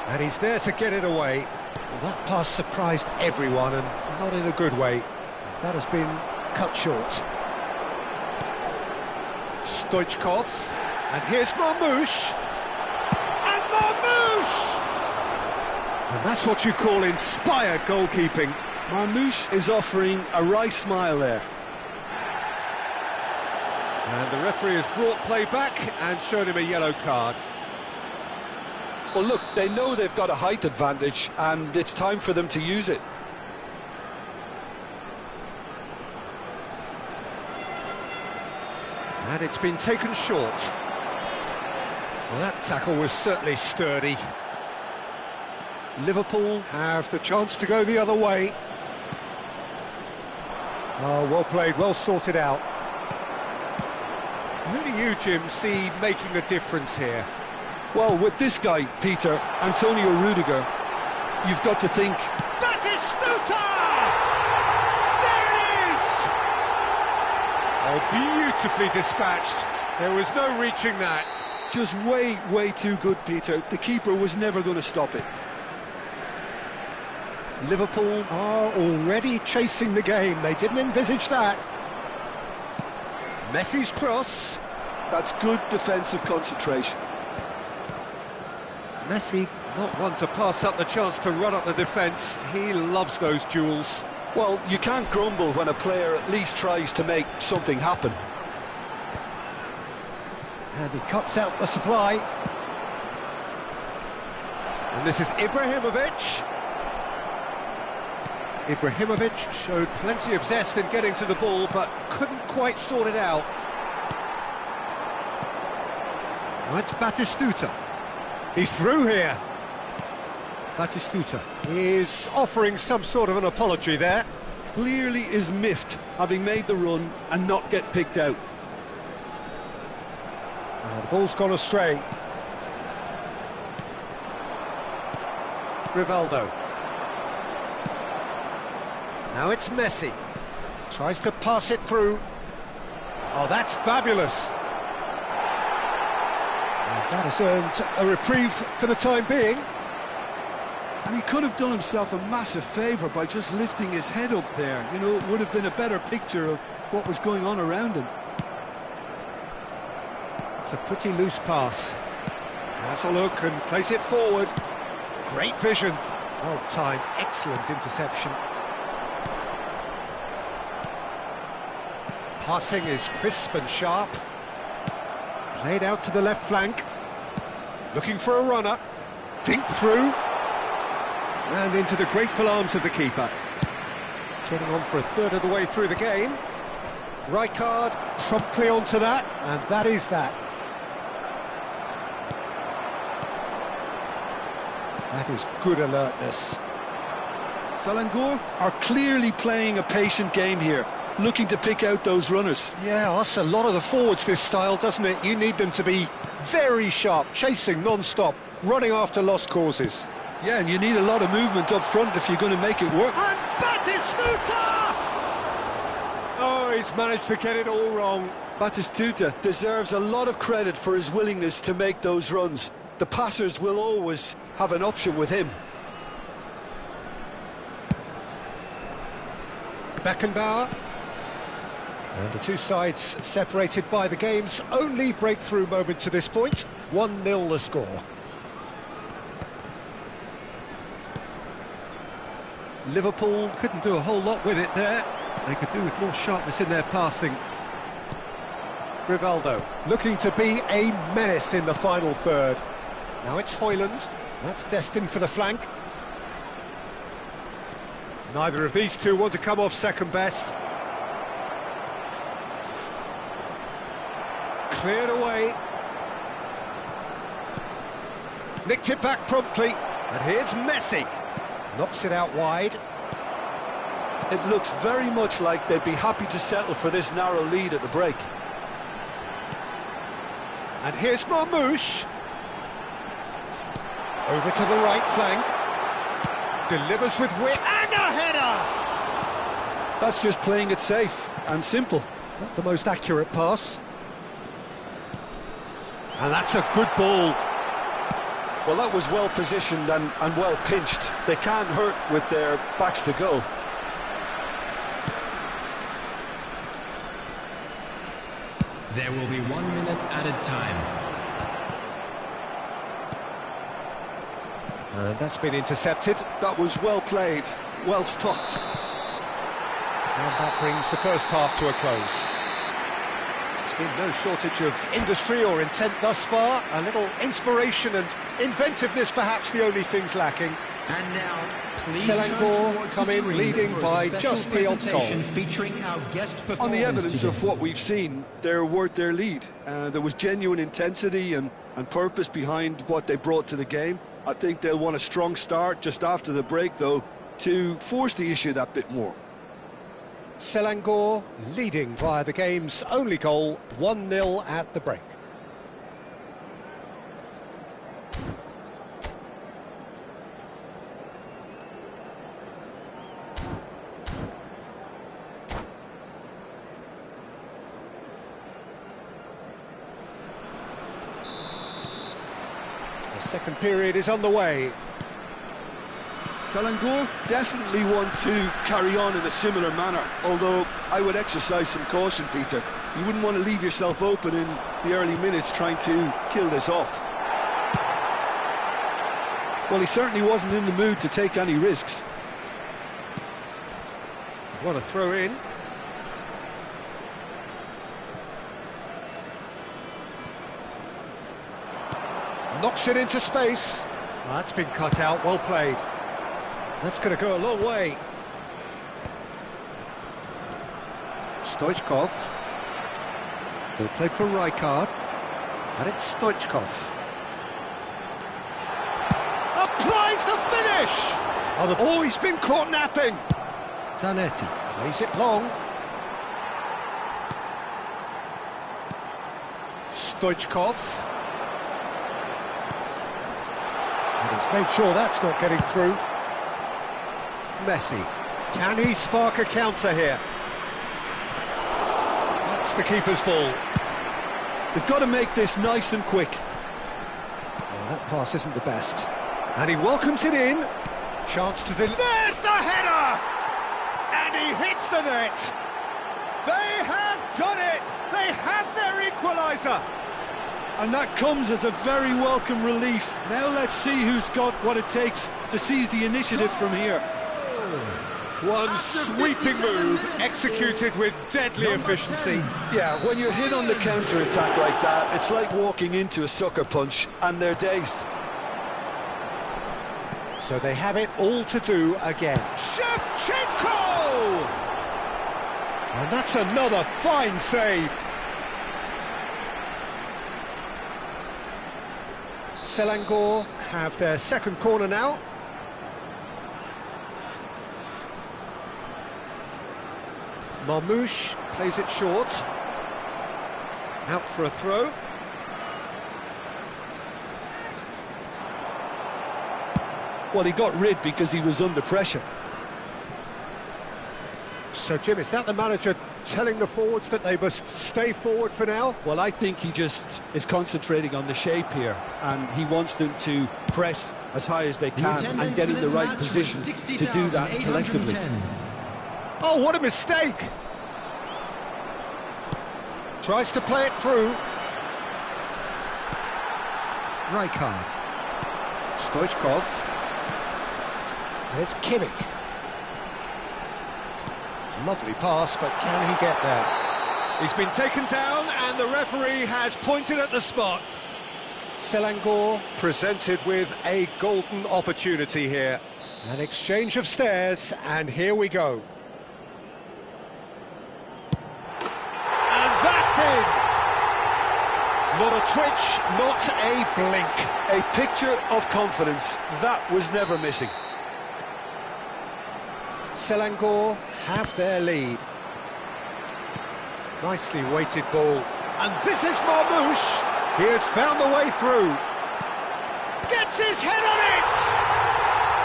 Speaker 1: And he's there to get it away. Well, that pass surprised everyone, and not in a good way. That has been cut short. Stoichkov, and here's Marmoush, and Marmoush! And that's what you call inspired goalkeeping.
Speaker 2: Marmoush is offering a right smile there.
Speaker 1: And the referee has brought play back and shown him a yellow card.
Speaker 4: Well, look, they know they've got a height advantage, and it's time for them to use it.
Speaker 1: And it's been taken short. Well, that tackle was certainly sturdy. Liverpool have the chance to go the other way. Oh, well played, well sorted out. Who do you, Jim, see making the difference here?
Speaker 2: Well, with this guy, Peter, Antonio Rudiger, you've got to think...
Speaker 1: Batistuta! There it is! Oh, beautifully dispatched. There was no reaching that.
Speaker 2: Just way, way too good, Peter. The keeper was never going to stop it.
Speaker 1: Liverpool are already chasing the game. They didn't envisage that. Messi's cross.
Speaker 2: That's good defensive concentration.
Speaker 1: Messi, not one to pass up the chance to run up the defence. He loves those duels.
Speaker 2: Well, you can't grumble when a player at least tries to make something happen.
Speaker 1: And he cuts out the supply. And this is Ibrahimovic. Ibrahimovic showed plenty of zest in getting to the ball, but couldn't quite sort it out. Now it's Batistuta. He's through here. Batistuta is offering some sort of an apology there.
Speaker 2: Clearly is miffed, having made the run and not get picked out.
Speaker 1: The ball's gone astray. Rivaldo. Now it's Messi. Tries to pass it through. Oh, that's fabulous. And that has earned a reprieve for the time being.
Speaker 2: And he could have done himself a massive favour by just lifting his head up there. You know, it would have been a better picture of what was going on around him.
Speaker 1: It's a pretty loose pass. Has a look and plays it forward. Great vision. Well timed, excellent interception. Passing is crisp and sharp. Played out to the left flank. Looking for a runner. Dink through. And into the grateful arms of the keeper. Getting on for a third of the way through the game. Rijkaard promptly onto that, and that is that. That is good alertness.
Speaker 2: Selangor are clearly playing a patient game here, looking to pick out those runners.
Speaker 1: Yeah, that's a lot of the forwards, this style, doesn't it? You need them to be very sharp, chasing non-stop, running after lost causes.
Speaker 2: Yeah, and you need a lot of movement up front if you're going to make it work.
Speaker 1: And Batistuta! Oh, he's managed to get it all wrong.
Speaker 2: Batistuta deserves a lot of credit for his willingness to make those runs. The passers will always have an option with him.
Speaker 1: Beckenbauer. And the two sides separated by the game's only breakthrough moment to this point. 1-0 the score. Liverpool couldn't do a whole lot with it there. They could do with more sharpness in their passing. Rivaldo looking to be a menace in the final third. Now it's Højlund. That's destined for the flank. Neither of these two want to come off second best. Cleared away. Nicked it back promptly. And here's Messi. Knocks it out wide.
Speaker 4: It looks very much like they'd be happy to settle for this narrow lead at the break.
Speaker 1: And here's Marmoush. Over to the right flank. Delivers with wit and a header!
Speaker 4: That's just playing it safe and simple.
Speaker 1: Not the most accurate pass. And that's a good ball.
Speaker 4: Well, that was well positioned and well pinched. They can't hurt with their backs to goal.
Speaker 3: There will be 1 minute added time.
Speaker 1: And that's been intercepted.
Speaker 4: That was well played, well stopped.
Speaker 1: And that brings the first half to a close. There's been no shortage of industry or intent thus far. A little inspiration and inventiveness, perhaps the only things lacking.
Speaker 3: And now, please
Speaker 1: Selangor come in leading by just the odd goal.
Speaker 3: Featuring our guest
Speaker 4: On the evidence
Speaker 3: today.
Speaker 4: of what we've seen, they're worth their lead. There was genuine intensity and purpose behind what they brought to the game. I think they'll want a strong start just after the break, though, to force the issue that bit more.
Speaker 1: Selangor leading via the game's only goal, 1-0 at the break. The second period is on the way.
Speaker 4: Selangor definitely want to carry on in a similar manner, although I would exercise some caution, Peter. You wouldn't want to leave yourself open in the early minutes trying to kill this off. Well, he certainly wasn't in the mood to take any risks.
Speaker 1: Want to throw in. Knocks it into space. That's been cut out, well played. That's going to go a long way. Stoichkov. Well played for Rijkaard. And it's Stoichkov. Applies the finish! Oh, he's been caught napping. Zanetti plays it long. Stoichkov. And he's made sure that's not getting through. Messi. Can he spark a counter here? That's the keeper's ball.
Speaker 4: They've got to make this nice and quick.
Speaker 1: Well, that pass isn't the best. And he welcomes it in. Chance to deliver. There's the header! And he hits the net. They have done it! They have their equaliser!
Speaker 4: And that comes as a very welcome relief. Now let's see who's got what it takes to seize the initiative from here.
Speaker 1: One sweeping move, executed with deadly efficiency.
Speaker 4: Yeah, when you're hit on the counter-attack like that, it's like walking into a sucker punch, and they're dazed.
Speaker 1: So they have it all to do again. Shevchenko! And that's another fine save. Selangor have their second corner now. Marmoush plays it short. Out for a throw.
Speaker 4: Well, he got rid because he was under pressure.
Speaker 1: So, Jim, is that the manager telling the forwards that they must stay forward for now?
Speaker 4: Well, I think he just is concentrating on the shape here, and he wants them to press as high as they can and get in the right position to do that collectively.
Speaker 1: Oh, what a mistake! Tries to play it through. Rijkaard. Stoichkov. And it's Kimmich. Lovely pass, but can he get there? He's been taken down, and And the referee has pointed at the spot. Selangor presented with a golden opportunity here. An exchange of stares, and here we go. And that's in! Not a twitch, not a blink.
Speaker 4: A picture of confidence. That was never missing.
Speaker 1: Selangor have their lead. Nicely weighted ball. And this is Marmoush. He has found the way through. Gets his head on it!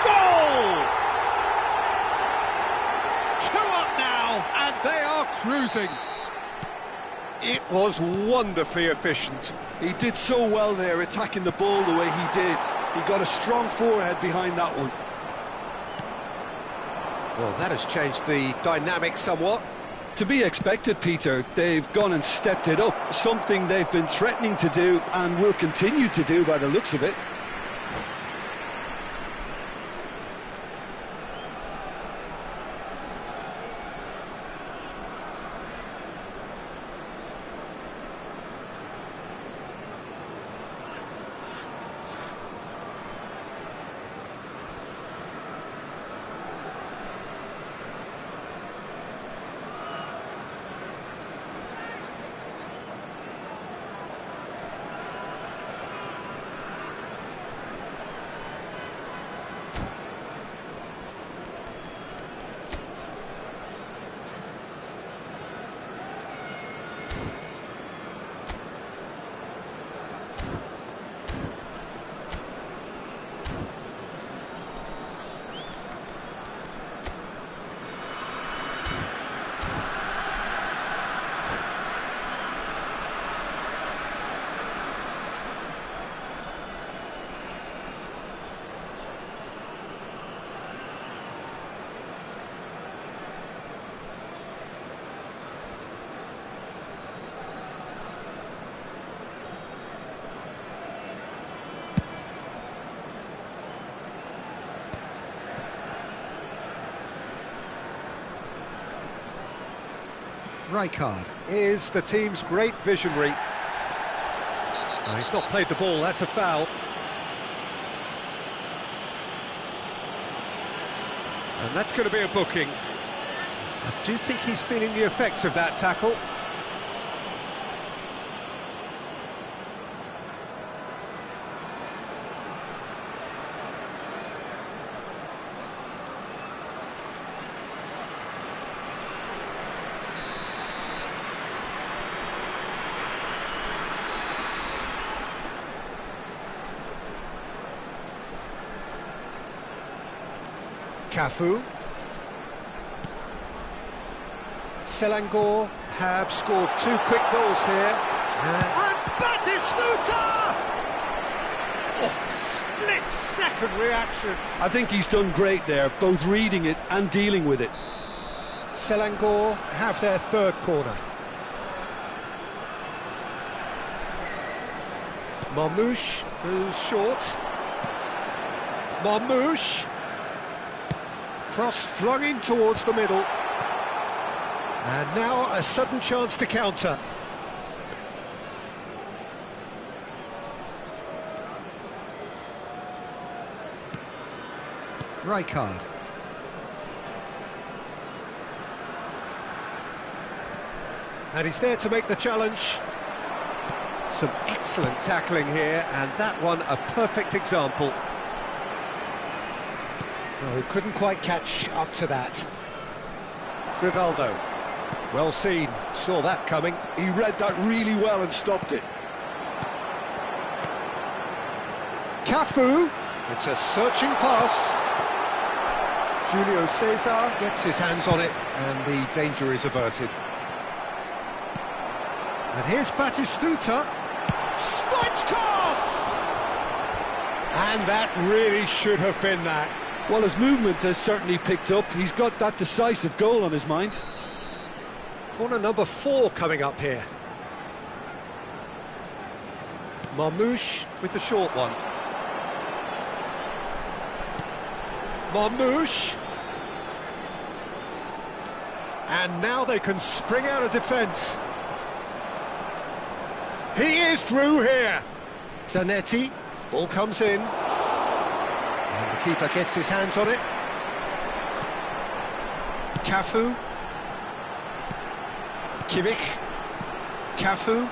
Speaker 1: Goal! 2 up now, and they are cruising. It was wonderfully efficient.
Speaker 4: He did so well there, attacking the ball the way he did. He got a strong forehead behind that one.
Speaker 1: Well, that has changed the dynamic somewhat.
Speaker 4: To be expected, Peter. They've gone and stepped it up, something they've been threatening to do and will continue to do by the looks of it.
Speaker 1: Rijkaard is the team's great visionary. Oh, he's not played the ball, that's a foul. And that's going to be a booking. I do think he's feeling the effects of that tackle. Cafu. Selangor have scored 2 quick goals here. And Batistuta! Oh, split-second reaction.
Speaker 4: I think he's done great there, both reading it and dealing with it.
Speaker 1: Selangor have their 3rd corner. Marmoush goes short. Marmoush. Cross flung in towards the middle. And now a sudden chance to counter. Rijkaard. And he's there to make the challenge. Some excellent tackling here, and that one a perfect example. Oh, he couldn't quite catch up to that. Rivaldo. Well seen, saw that coming.
Speaker 4: He read that really well and stopped it.
Speaker 1: Cafu. It's a searching pass. Julio Cesar gets his hands on it, and the danger is averted. And here's Batistuta. Stoichkov! And that really should have been that.
Speaker 4: Well, his movement has certainly picked up. He's got that decisive goal on his mind.
Speaker 1: Corner number 4 coming up here. Marmoush with the short one. Marmoush. And now they can spring out of defence. He is through here. Zanetti, ball comes in. And the keeper gets his hands on it. Cafu. Kimmich. Cafu.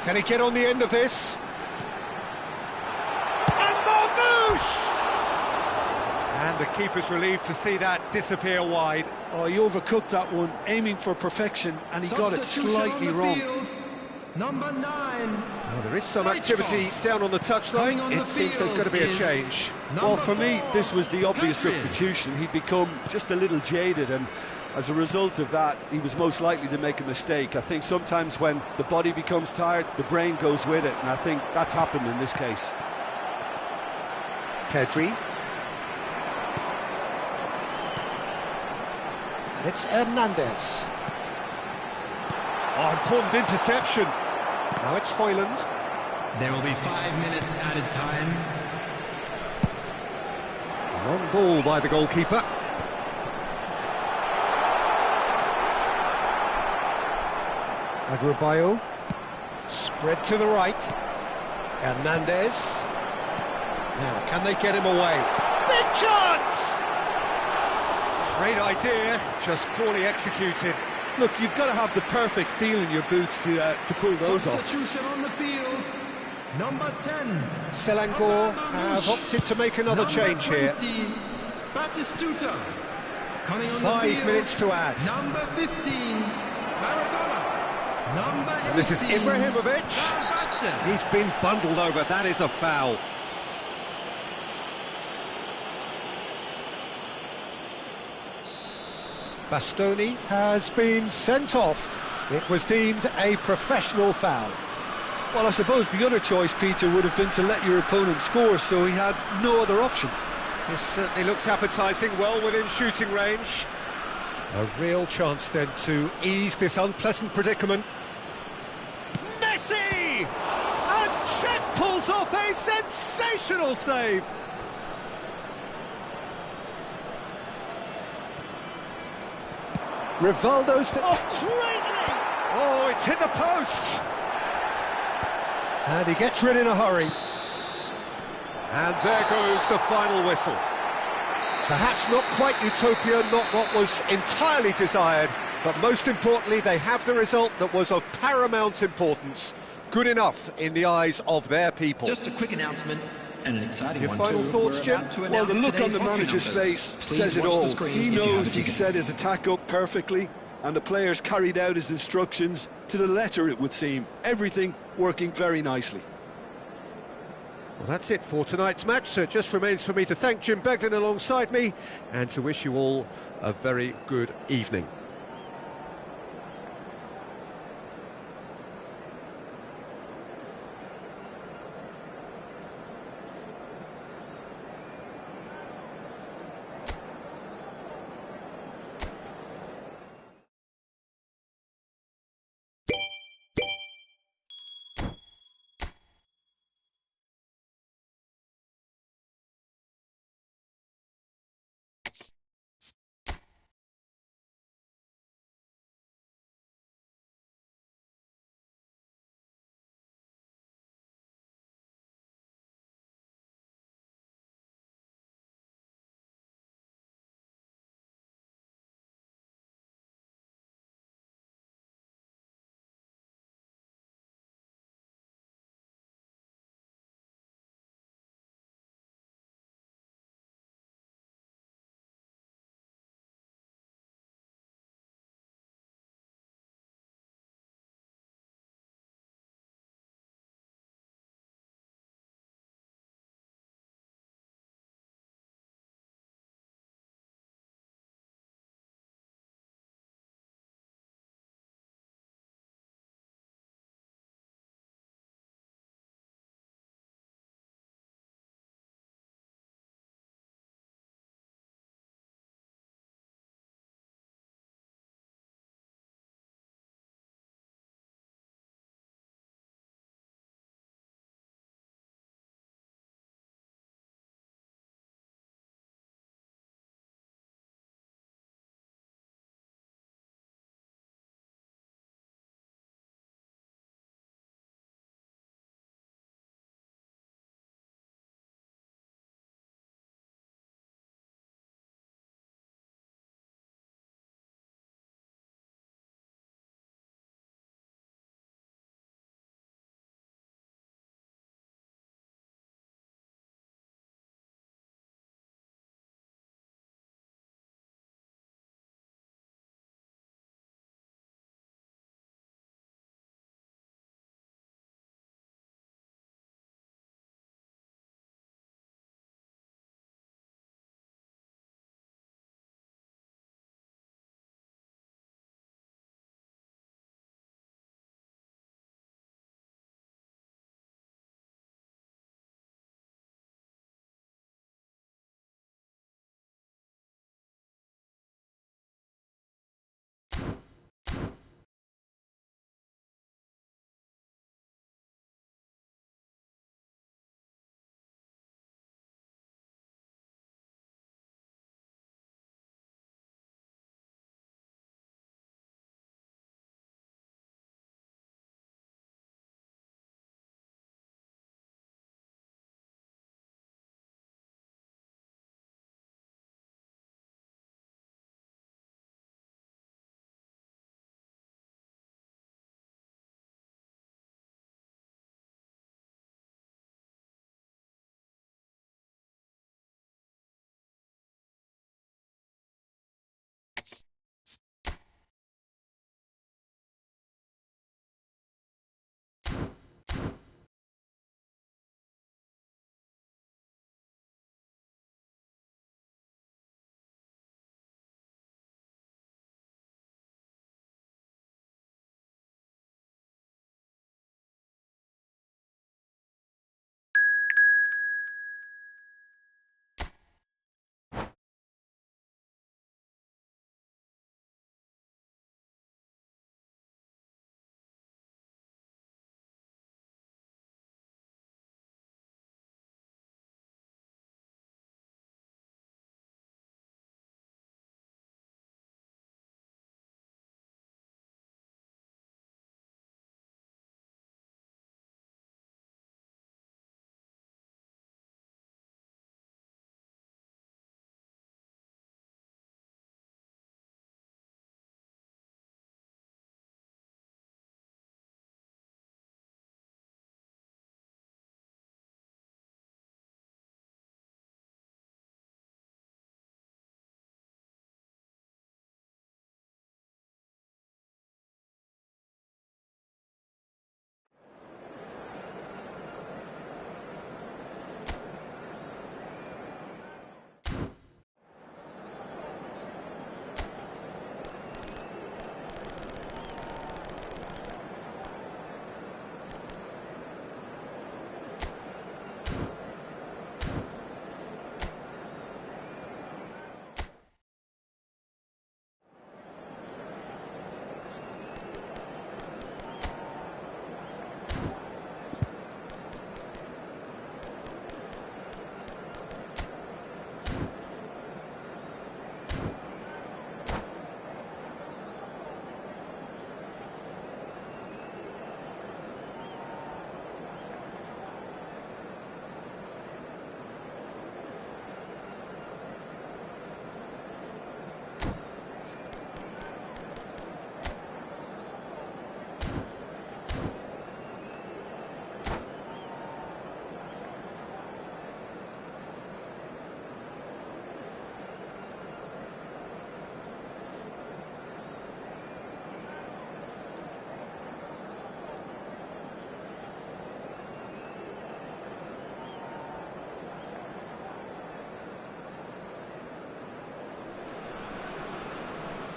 Speaker 1: Can he get on the end of this? And Marmoush! And the keeper's relieved to see that disappear wide.
Speaker 2: Oh, he overcooked that one, aiming for perfection, and he got it slightly wrong.
Speaker 3: Field, number 9.
Speaker 1: Well, there is some activity down on the touchline. It seems there's going to be a change.
Speaker 4: Well, for me, this was the obvious substitution. He'd become just a little jaded, and as a result of that, he was most likely to make a mistake. I think sometimes when the body becomes tired, the brain goes with it, and I think that's happened in this case.
Speaker 1: Pedri. And it's Hernandez. Oh, important interception. Now it's Højlund.
Speaker 3: There will be 5 minutes added time.
Speaker 1: Long ball by the goalkeeper. Adrabayo. Spread to the right. Hernandez. Now, can they get him away? Big chance! Great idea, just poorly executed.
Speaker 4: Look, you've got to have the perfect feel in your boots to pull those off.
Speaker 3: Substitution on the field, number 10.
Speaker 1: Selangor have opted to make another change here.
Speaker 3: 20, Batistuta. Coming on
Speaker 1: 5
Speaker 3: the field,
Speaker 1: minutes to add.
Speaker 3: number 15, Maradona. Number 18,
Speaker 1: And this is Ibrahimovic.
Speaker 3: Van Basten.
Speaker 1: He's been bundled over, that is a foul. Bastoni has been sent off. It was deemed a professional foul.
Speaker 2: Well, I suppose the other choice, Peter, would have been to let your opponent score, so he had no other option.
Speaker 1: This certainly looks appetising, well within shooting range. A real chance then to ease this unpleasant predicament. Messi! And Cech pulls off a sensational save. Rivaldo's... Oh, greatly! Oh, it's hit the post! And he gets rid in a hurry. And there goes the final whistle. Perhaps not quite utopia, not what was entirely desired, but most importantly, they have the result that was of paramount importance. Good enough in the eyes of their people.
Speaker 3: Just a quick announcement and an exciting
Speaker 1: Your
Speaker 3: one
Speaker 1: final
Speaker 3: too.
Speaker 1: thoughts,
Speaker 3: We're
Speaker 1: Jim?
Speaker 3: about to
Speaker 4: Well,
Speaker 3: announce
Speaker 4: the look on
Speaker 3: today's
Speaker 4: the
Speaker 3: hockey
Speaker 4: manager's
Speaker 3: numbers.
Speaker 4: face
Speaker 3: Please
Speaker 4: says it
Speaker 3: watch the
Speaker 4: all.
Speaker 3: screen
Speaker 4: He
Speaker 3: if you have a
Speaker 4: knows he
Speaker 3: ticket.
Speaker 4: set his attack up perfectly, and the players carried out his instructions to the letter, it would seem. Everything working very nicely.
Speaker 1: Well, that's it for tonight's match, so it just remains for me to thank Jim Beglin alongside me and to wish you all a very good evening.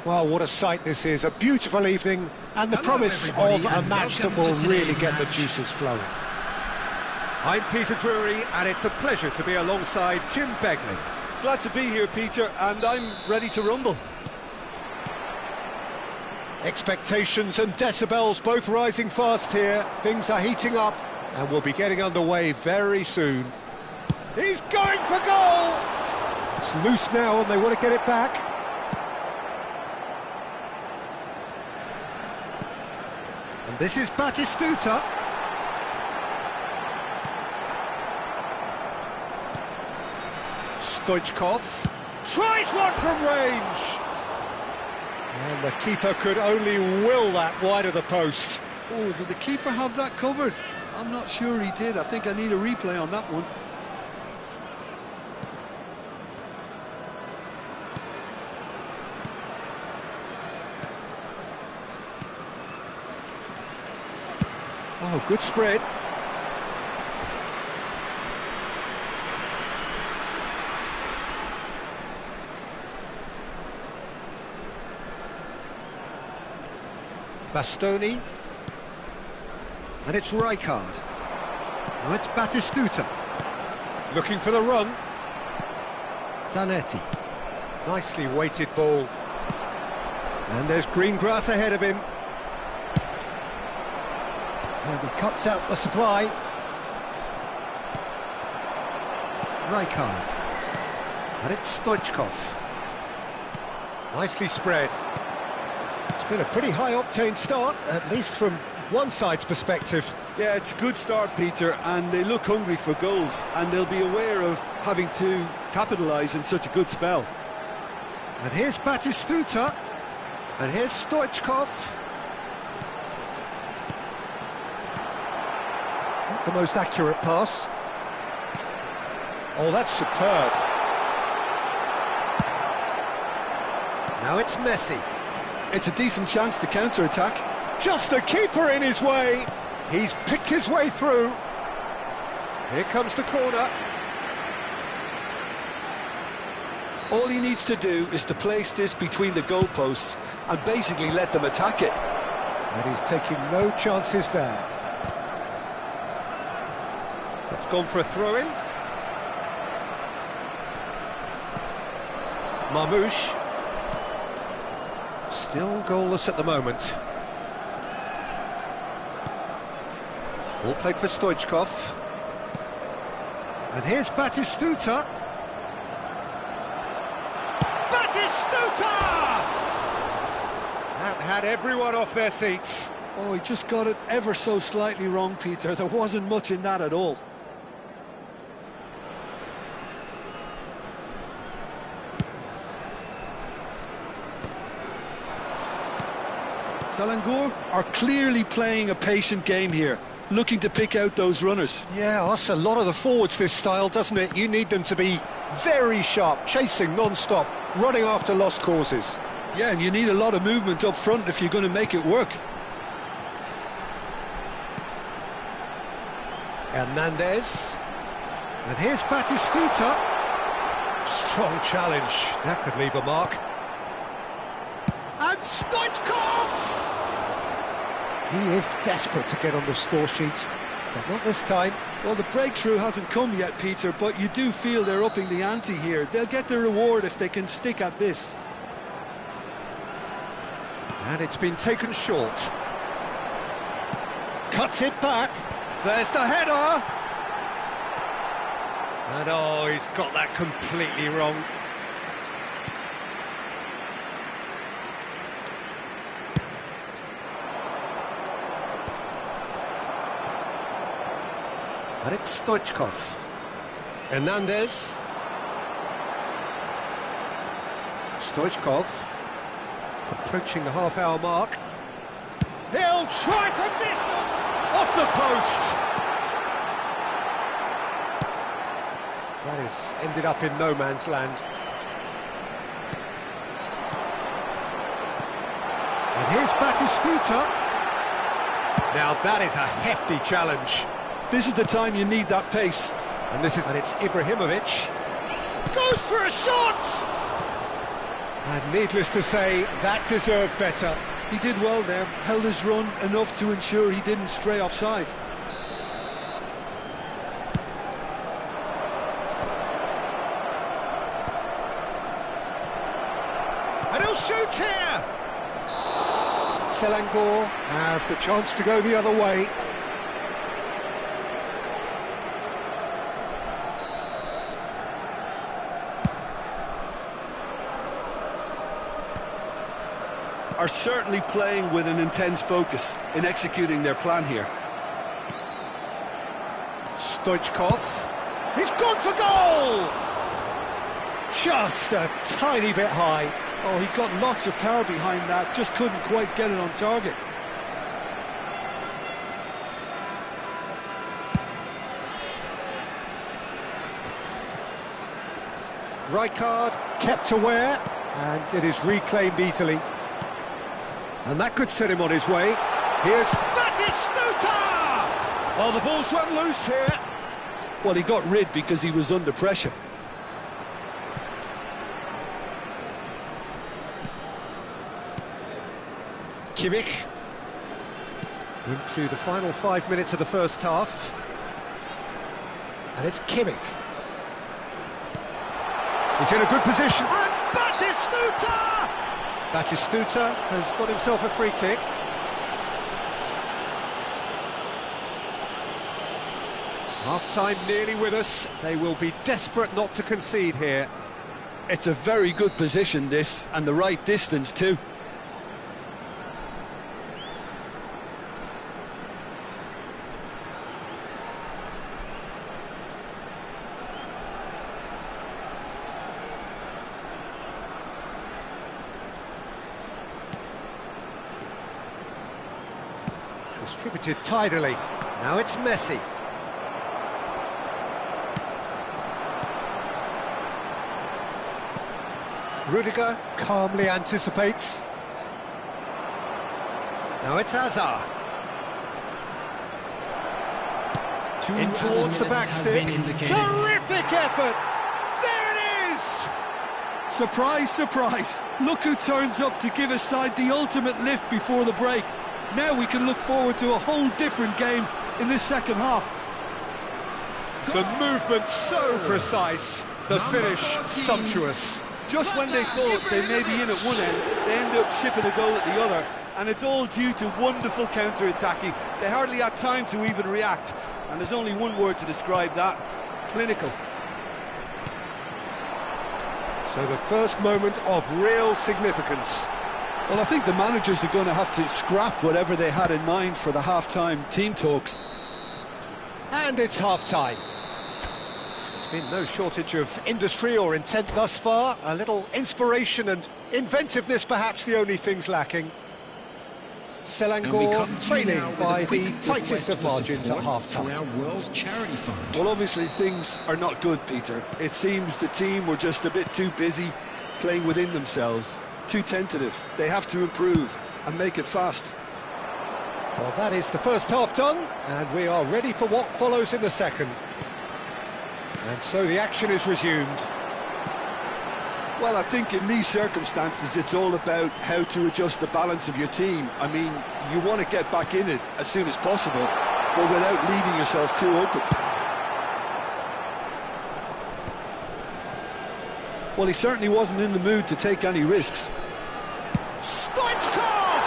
Speaker 1: Well, what a sight this is. A beautiful evening and the
Speaker 3: Hello,
Speaker 1: promise of
Speaker 3: everybody,
Speaker 1: a
Speaker 3: and
Speaker 1: match that
Speaker 3: welcome
Speaker 1: will
Speaker 3: to
Speaker 1: really
Speaker 3: today's
Speaker 1: get the
Speaker 3: match.
Speaker 1: juices flowing. I'm Peter Drury, and it's a pleasure to be alongside Jim Begley.
Speaker 4: Glad to be here, Peter, and I'm ready to rumble.
Speaker 1: Expectations and decibels both rising fast here. Things are heating up, and we'll be getting underway very soon. He's going for goal! It's loose now, and they want to get it back. And this is Batistuta. Stoichkov tries one from range. And the keeper could only will that wide of the post.
Speaker 2: Oh, did the keeper have that covered? I'm not sure he did. I think I need a replay on that one.
Speaker 1: Oh, good spread. Bastoni. And it's Rijkaard. Now it's Batistuta. Looking for the run. Zanetti. Nicely weighted ball. And there's green grass ahead of him. And he cuts out the supply. Rijkaard. And it's Stoichkov. Nicely spread. It's been a pretty high-octane start, at least from one side's perspective.
Speaker 4: Yeah, it's a good start, Peter, and they look hungry for goals, and they'll be aware of having to capitalise in such a good spell.
Speaker 1: And here's Batistuta. And here's Stoichkov. Not the most accurate pass. Oh, that's superb. Now it's Messi.
Speaker 4: It's a decent chance to counter-attack.
Speaker 1: Just the keeper in his way. He's picked his way through. Here comes the corner.
Speaker 4: All he needs to do is to place this between the goalposts and basically let them attack it.
Speaker 1: And he's taking no chances there. That's gone for a throw-in. Marmoush. Still goalless at the moment. All played for Stoichkov. And here's Batistuta. Batistuta! That had everyone off their seats.
Speaker 2: Oh, he just got it ever so slightly wrong, Peter. There wasn't much in that at all. Selangor are clearly playing a patient game here, looking to pick out those runners.
Speaker 1: Yeah, that's a lot of the forwards, this style, doesn't it? You need them to be very sharp, chasing non-stop, running after lost causes.
Speaker 2: Yeah, and you need a lot of movement up front if you're going to make it work.
Speaker 1: Hernandez. And here's Batistuta. Strong challenge. That could leave a mark. And Stoichkov! He is desperate to get on the score sheet, but not this time.
Speaker 2: Well, the breakthrough hasn't come yet, Peter, but you do feel they're upping the ante here. They'll get the reward if they can stick at this.
Speaker 1: And it's been taken short. Cuts it back. There's the header. And oh, he's got that completely wrong. And it's Stoichkov. Hernandez. Stoichkov. Approaching the half-hour mark. He'll try from distance! Off the post! That has ended up in no man's land. And here's Batistuta. Now that is a hefty challenge.
Speaker 4: This is the time you need that pace.
Speaker 1: And it's Ibrahimovic. Goes for a shot! And needless to say, that deserved better.
Speaker 2: He did well there, held his run enough to ensure he didn't stray offside.
Speaker 1: And he'll shoot here! Selangor have the chance to go the other way.
Speaker 4: Are certainly playing with an intense focus in executing their plan here.
Speaker 1: Stoichkov, he's gone for goal! Just a tiny bit high.
Speaker 2: Oh, he got lots of power behind that, just couldn't quite get it on target.
Speaker 1: Rijkaard kept aware, and it is reclaimed easily. And that could set him on his way. Here's Batistuta! Oh, the ball's run loose here.
Speaker 4: Well, he got rid because he was under pressure.
Speaker 1: Kimmich. Into the final 5 minutes of the first half. And it's Kimmich. He's in a good position. And Batistuta! Batistuta has got himself a free kick. Half-time nearly with us. They will be desperate not to concede here.
Speaker 4: It's a very good position, this, and the right distance too.
Speaker 1: Distributed tidily. Now it's Messi. Rudiger calmly anticipates. Now it's Hazard. In towards the back stick. Terrific effort! There it is!
Speaker 2: Surprise, surprise! Look who turns up to give his side the ultimate lift before the break. Now we can look forward to a whole different game in this second half.
Speaker 1: The movement so precise, the finish sumptuous.
Speaker 2: Just when they thought they may be in at one end, they end up shipping a goal at the other, and it's all due to wonderful counter-attacking. They hardly had time to even react, and there's only one word to describe that: clinical.
Speaker 1: So the first moment of real significance.
Speaker 4: Well, I think the managers are going to have to scrap whatever they had in mind for the half-time team talks.
Speaker 1: And it's half-time. There's been no shortage of industry or intent thus far. A little inspiration and inventiveness, perhaps the only things lacking. Selangor trailing by the tightest of margins at half-time.
Speaker 4: Well, obviously things are not good, Peter. It seems the team were just a bit too busy playing within themselves. Too tentative. They have to improve and make it fast.
Speaker 1: Well, that is the first half done, and we are ready for what follows in the second. And so the action is resumed.
Speaker 4: Well, I think in these circumstances it's all about how to adjust the balance of your team. I mean, you want to get back in it as soon as possible, but without leaving yourself too open. Well, he certainly wasn't in the mood to take any risks.
Speaker 1: Stoichkov!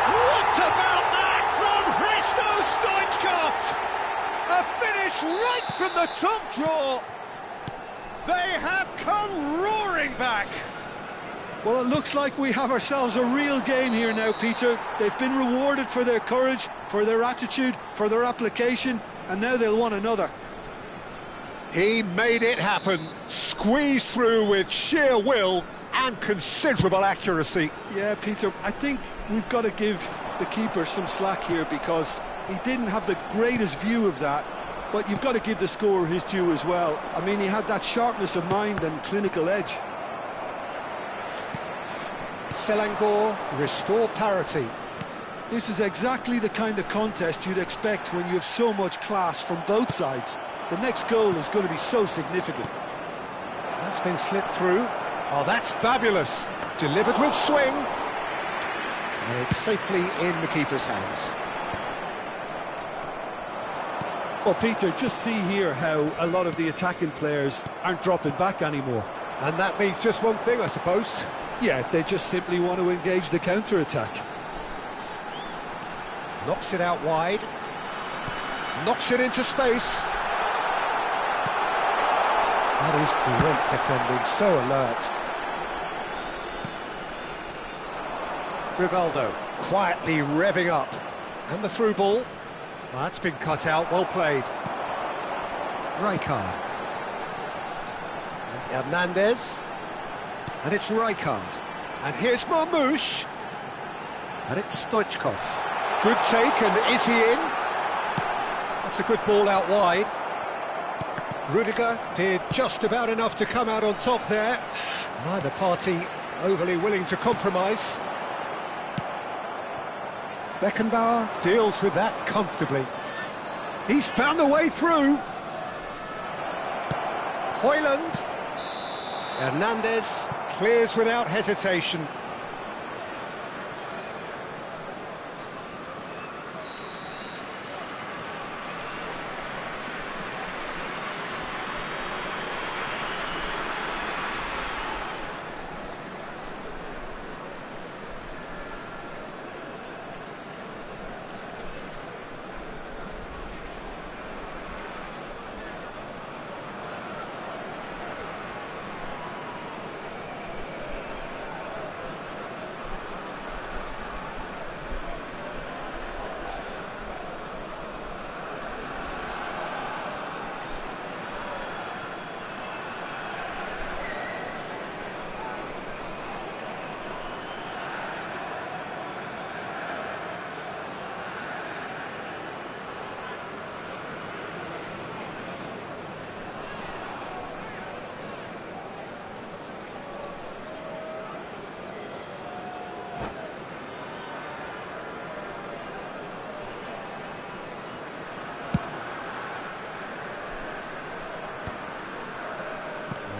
Speaker 1: What about that from Hristo Stoichkov? A finish right from the top draw. They have come roaring back.
Speaker 2: Well, it looks like we have ourselves a real game here now, Peter. They've been rewarded for their courage, for their attitude, for their application, and now they'll want another.
Speaker 1: He made it happen, squeezed through with sheer will and considerable accuracy.
Speaker 2: Yeah, Peter, I think we've got to give the keeper some slack here because he didn't have the greatest view of that, but you've got to give the scorer his due as well. I mean, he had that sharpness of mind and clinical edge.
Speaker 1: Selangor restore parity.
Speaker 2: This is exactly the kind of contest you'd expect when you have so much class from both sides. The next goal is going to be so significant.
Speaker 1: That's been slipped through. Oh, that's fabulous. Delivered with swing. And it's safely in the keeper's hands.
Speaker 2: Well, Peter, just see here how a lot of the attacking players aren't dropping back anymore.
Speaker 1: And that means just one thing, I suppose.
Speaker 2: Yeah, they just simply want to engage the counter-attack.
Speaker 1: Knocks it out wide. Knocks it into space. That is great defending, so alert. Rivaldo quietly revving up. And the through ball. Well, that's been cut out, well played. Rijkaard. Hernandez. And it's Rijkaard. And here's Marmoush. And it's Stoichkov. Good take, and is he in? That's a good ball out wide. Rudiger did just about enough to come out on top there. Neither party overly willing to compromise. Beckenbauer deals with that comfortably. He's found the way through. Højlund. Hernandez clears without hesitation.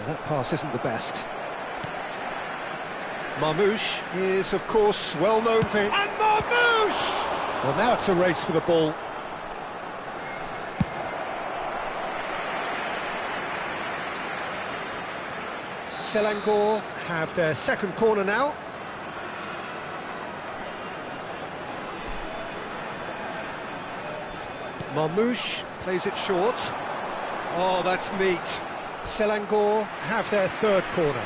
Speaker 1: That pass isn't the best. Marmoush is, of course, well known for him. And Marmoush! Well, now it's a race for the ball. Selangor have their second corner now. Marmoush plays it short. Oh, that's neat. Selangor have their third corner.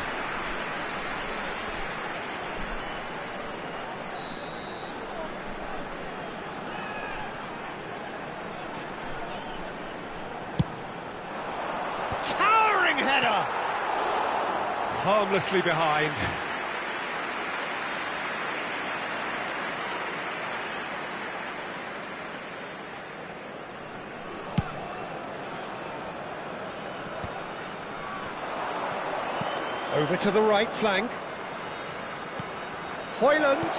Speaker 1: Towering header! Harmlessly behind. Over to the right flank. Højlund. And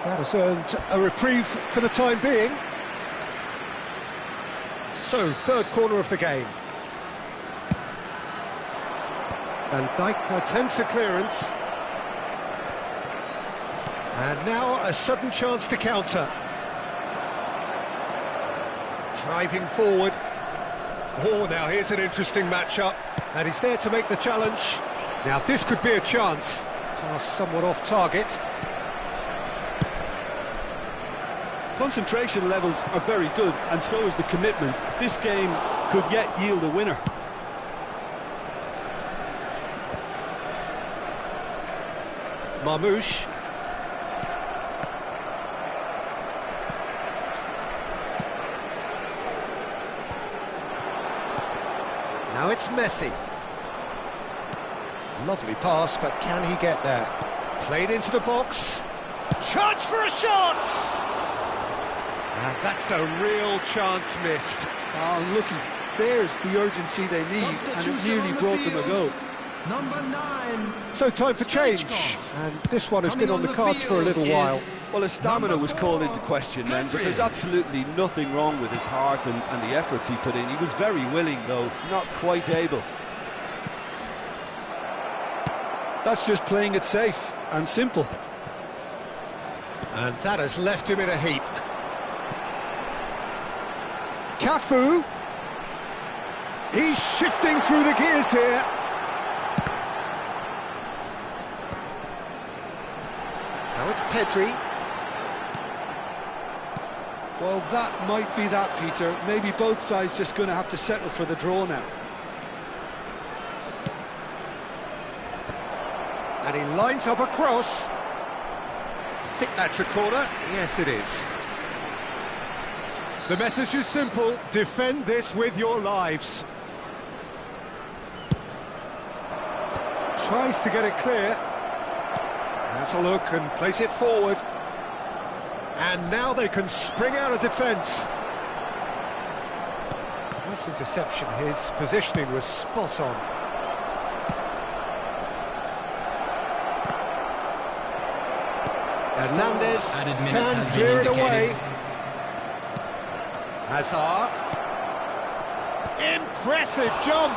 Speaker 1: that has earned a reprieve for the time being. So, third corner of the game. Van Dijk attempts a clearance. And now a sudden chance to counter. Driving forward. Oh, now here's an interesting matchup. And he's there to make the challenge. Now this could be a chance. Pass somewhat off target.
Speaker 2: Concentration levels are very good, and so is the commitment. This game could yet yield a winner.
Speaker 1: Marmoush. Now it's Messi. Lovely pass, but can he get there? Played into the box. Chance for a shot! And that's a real chance missed.
Speaker 2: Oh, looky, there's the urgency they need, and it nearly brought them a goal.
Speaker 3: Number 9.
Speaker 1: So time for change, and this one has been on the cards for a little while.
Speaker 4: Well, his stamina was called into question then, but there's absolutely nothing wrong with his heart and the efforts he put in. He was very willing, though, not quite able. That's just playing it safe and simple.
Speaker 1: And that has left him in a heap. Cafu. He's shifting through the gears here. Now it's Pedri.
Speaker 2: Well, that might be that, Peter. Maybe both sides just going to have to settle for the draw now.
Speaker 1: And he lines up a cross. I think that's a corner. Yes, it is. The message is simple. Defend this with your lives. Tries to get it clear. Has a look and place it forward. And now they can spring out of defence. Nice interception. His positioning was spot on. Hernandez can clear it away. Hazard. Impressive jump.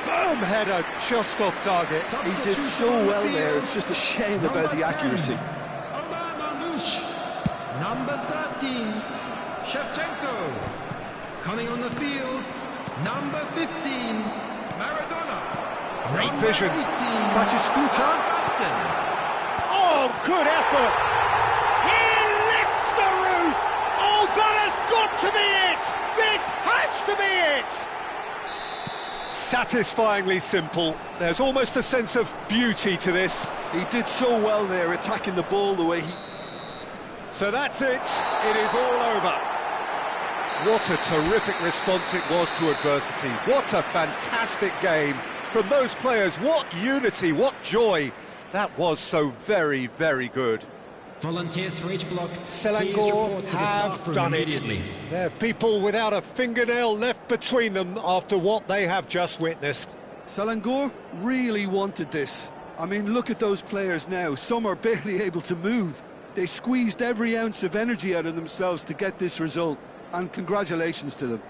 Speaker 1: Firm header just off target.
Speaker 4: He did so well there, it's just a shame about the accuracy.
Speaker 3: Omar Mamouche. Number 13, Shevchenko. Coming on the field, number 15, Maradona.
Speaker 1: Great
Speaker 3: Number
Speaker 1: vision.
Speaker 3: 18,
Speaker 1: Batistuta.
Speaker 3: Upton.
Speaker 1: Oh, good effort! He lifts the roof! Oh, that has got to be it! This has to be it! Satisfyingly simple. There's almost a sense of beauty to this.
Speaker 4: He did so well there, attacking the ball the way he...
Speaker 1: So that's it. It is all over. What a terrific response it was to adversity. What a fantastic game from those players. What unity, what joy. That was so very, very good.
Speaker 3: Volunteers for each block.
Speaker 1: Selangor have done it. There are people without a fingernail left between them after what they have just witnessed.
Speaker 2: Selangor really wanted this. I mean, look at those players now. Some are barely able to move. They squeezed every ounce of energy out of themselves to get this result. And congratulations to them.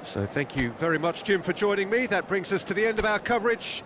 Speaker 1: So thank you very much, Jim, for joining me. That brings us to the end of our coverage.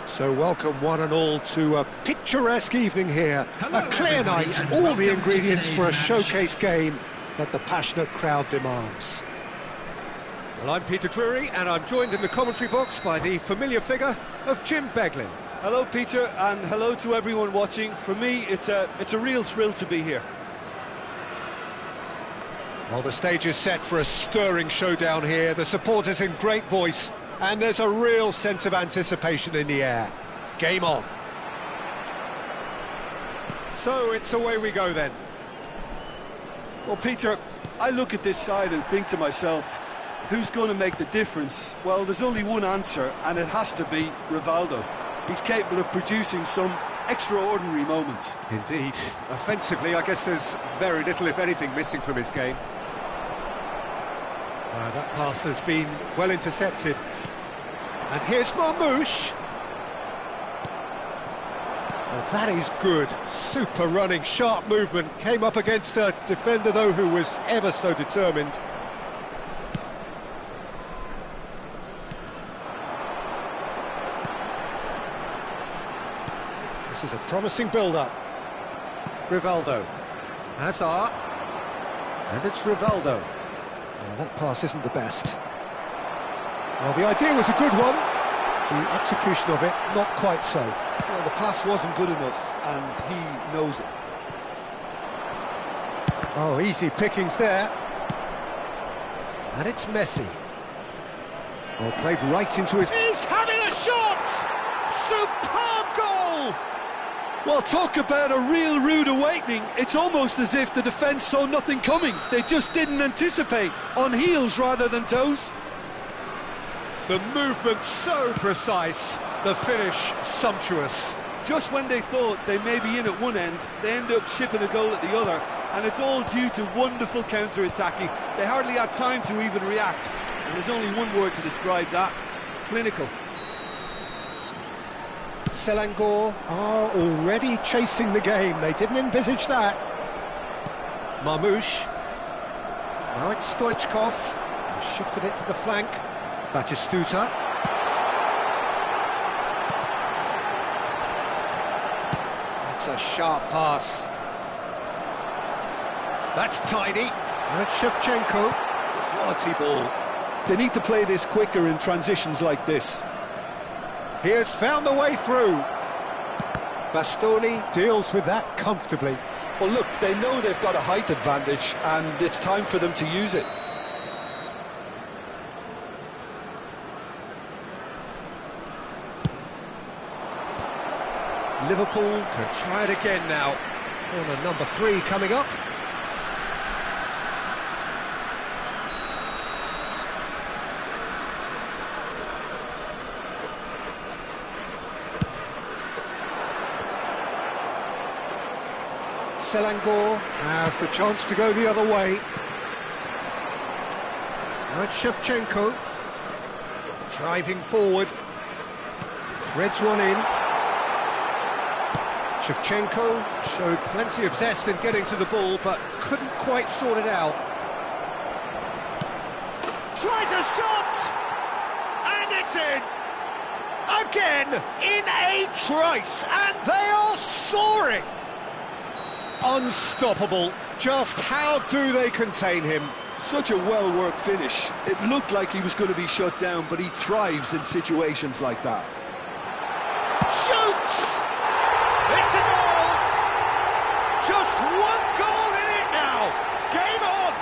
Speaker 1: So welcome one and all to a picturesque evening here.
Speaker 3: Hello,
Speaker 1: A clear
Speaker 3: everybody,
Speaker 1: night,
Speaker 3: and
Speaker 1: all
Speaker 3: welcome
Speaker 1: the
Speaker 3: to
Speaker 1: ingredients
Speaker 3: today's
Speaker 1: for a
Speaker 3: match.
Speaker 1: showcase game that the passionate crowd demands. Well, I'm Peter Drury, and I'm joined in the commentary box by the familiar figure of Jim Beglin.
Speaker 4: Hello, Peter, and hello to everyone watching. For me, it's a real thrill to be here.
Speaker 1: Well, the stage is set for a stirring showdown here. The supporters in great voice, and there's a real sense of anticipation in the air. Game on. So it's away we go then.
Speaker 4: Well, Peter, I look at this side and think to myself, who's going to make the difference? Well, there's only one answer, and it has to be Rivaldo. He's capable of producing some extraordinary moments.
Speaker 1: Indeed. Offensively, I guess there's very little, if anything, missing from his game. That pass has been well intercepted. And here's Marmoush. Well, that is good. Super running, sharp movement. Came up against a defender, though, who was ever so determined. This is a promising build-up. Rivaldo. Hazard. And it's Rivaldo. Well, that pass isn't the best. Well, the idea was a good one. The execution of it, not quite so.
Speaker 4: Well, the pass wasn't good enough, and he knows it.
Speaker 1: Oh, easy pickings there. And it's Messi. Oh, played right into his... He's having a shot! Superb goal!
Speaker 4: Well, talk about a real rude awakening. It's almost as if the defence saw nothing coming. They just didn't anticipate, on heels rather than toes.
Speaker 1: The movement so precise, the finish sumptuous.
Speaker 4: Just when they thought they may be in at one end, they end up shipping a goal at the other, and it's all due to wonderful counter-attacking. They hardly had time to even react, and there's only one word to describe that: clinical.
Speaker 1: Selangor are already chasing the game. They didn't envisage that. Marmoush. Now it's Stoichkov. He shifted it to the flank. Batistuta. That's a sharp pass. That's tidy. And it's Shevchenko. Quality ball.
Speaker 4: They need to play this quicker in transitions like this.
Speaker 1: He has found the way through. Bastoni deals with that comfortably.
Speaker 4: Well, look, they know they've got a height advantage, and it's time for them to use it.
Speaker 1: Liverpool can try it again now. Corner number 3 coming up. Selangor have the chance to go the other way. Now it's Shevchenko driving forward. Threads one in. Shevchenko showed plenty of zest in getting to the ball, but couldn't quite sort it out. Tries a shot! And it's in! Again, in a trice, and they are soaring! Unstoppable. Just how do they contain him?
Speaker 4: Such a well-worked finish. It looked like he was going to be shut down, but he thrives in situations like that.
Speaker 1: Shoots! It's a goal! Just one goal in it now! Game on!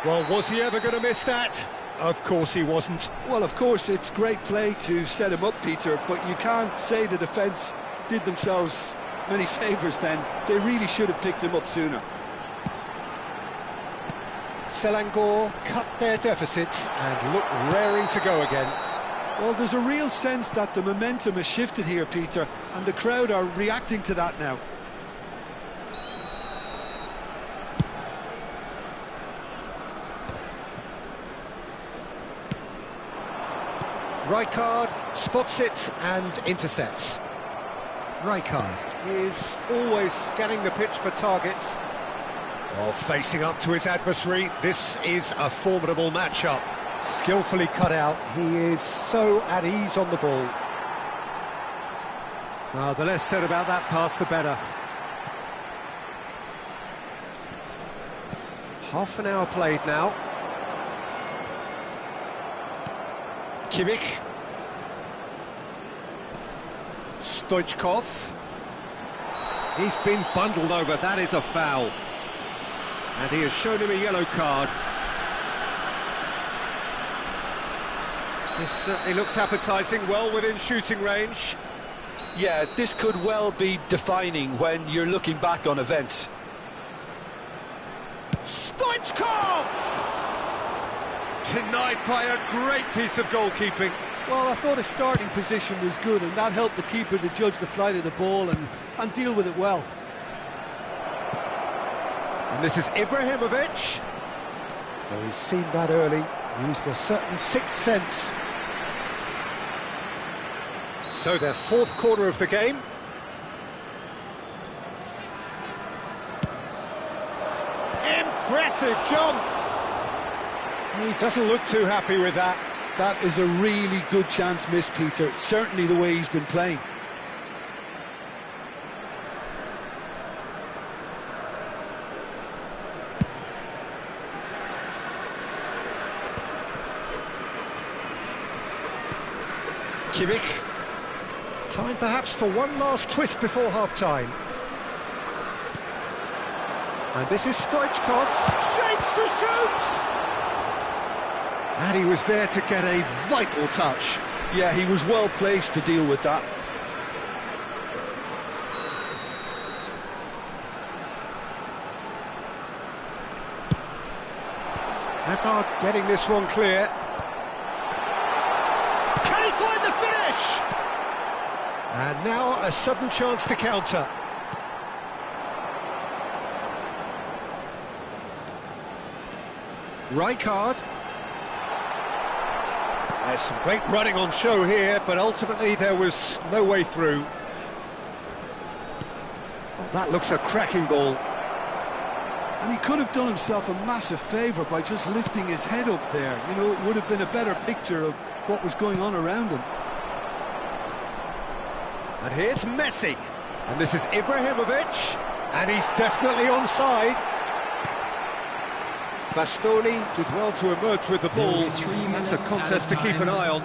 Speaker 1: Well, was he ever going to miss that? Of course he wasn't.
Speaker 4: Well, of course, it's great play to set him up, Peter, but you can't say the defence did themselves many favours then. They really should have picked him up sooner.
Speaker 1: Selangor cut their deficits and look raring to go again.
Speaker 4: Well, there's a real sense that the momentum has shifted here, Peter, and the crowd are reacting to that now.
Speaker 1: Rijkaard spots it and intercepts. Rijkaard is always scanning the pitch for targets. Oh, facing up to his adversary, this is a formidable matchup. Skillfully cut out, he is so at ease on the ball. Well, the less said about that pass, the better. Half an hour played now. Kimmich. Stoichkov. He's been bundled over, that is a foul. And he has shown him a yellow card. This certainly looks appetising, well within shooting range.
Speaker 4: Yeah, this could well be defining when you're looking back on events.
Speaker 1: Stoichkov! Denied by a great piece of goalkeeping.
Speaker 2: Well, I thought his starting position was good, and that helped the keeper to judge the flight of the ball and deal with it well.
Speaker 1: And this is Ibrahimovic. Well, he's seen that early, used a certain sixth sense. So their fourth corner of the game. Impressive jump! He doesn't look too happy with that.
Speaker 2: That is a really good chance missed, Peter. Certainly the way he's been playing.
Speaker 1: Kimmich. Time perhaps for one last twist before half-time. And this is Stoichkov. Shapes to shoot! And he was there to get a vital touch.
Speaker 4: Yeah, he was well placed to deal with that.
Speaker 1: Hazard getting this one clear. Can he find the finish? And now a sudden chance to counter. Rijkaard. There's some great running on show here, but ultimately there was no way through. Oh, that looks a cracking ball.
Speaker 2: And he could have done himself a massive favour by just lifting his head up there. You know, it would have been a better picture of what was going on around him.
Speaker 1: And here's Messi. And this is Ibrahimovic. And he's definitely onside. Bastoni did well to emerge with the ball. That's a contest to keep an eye on.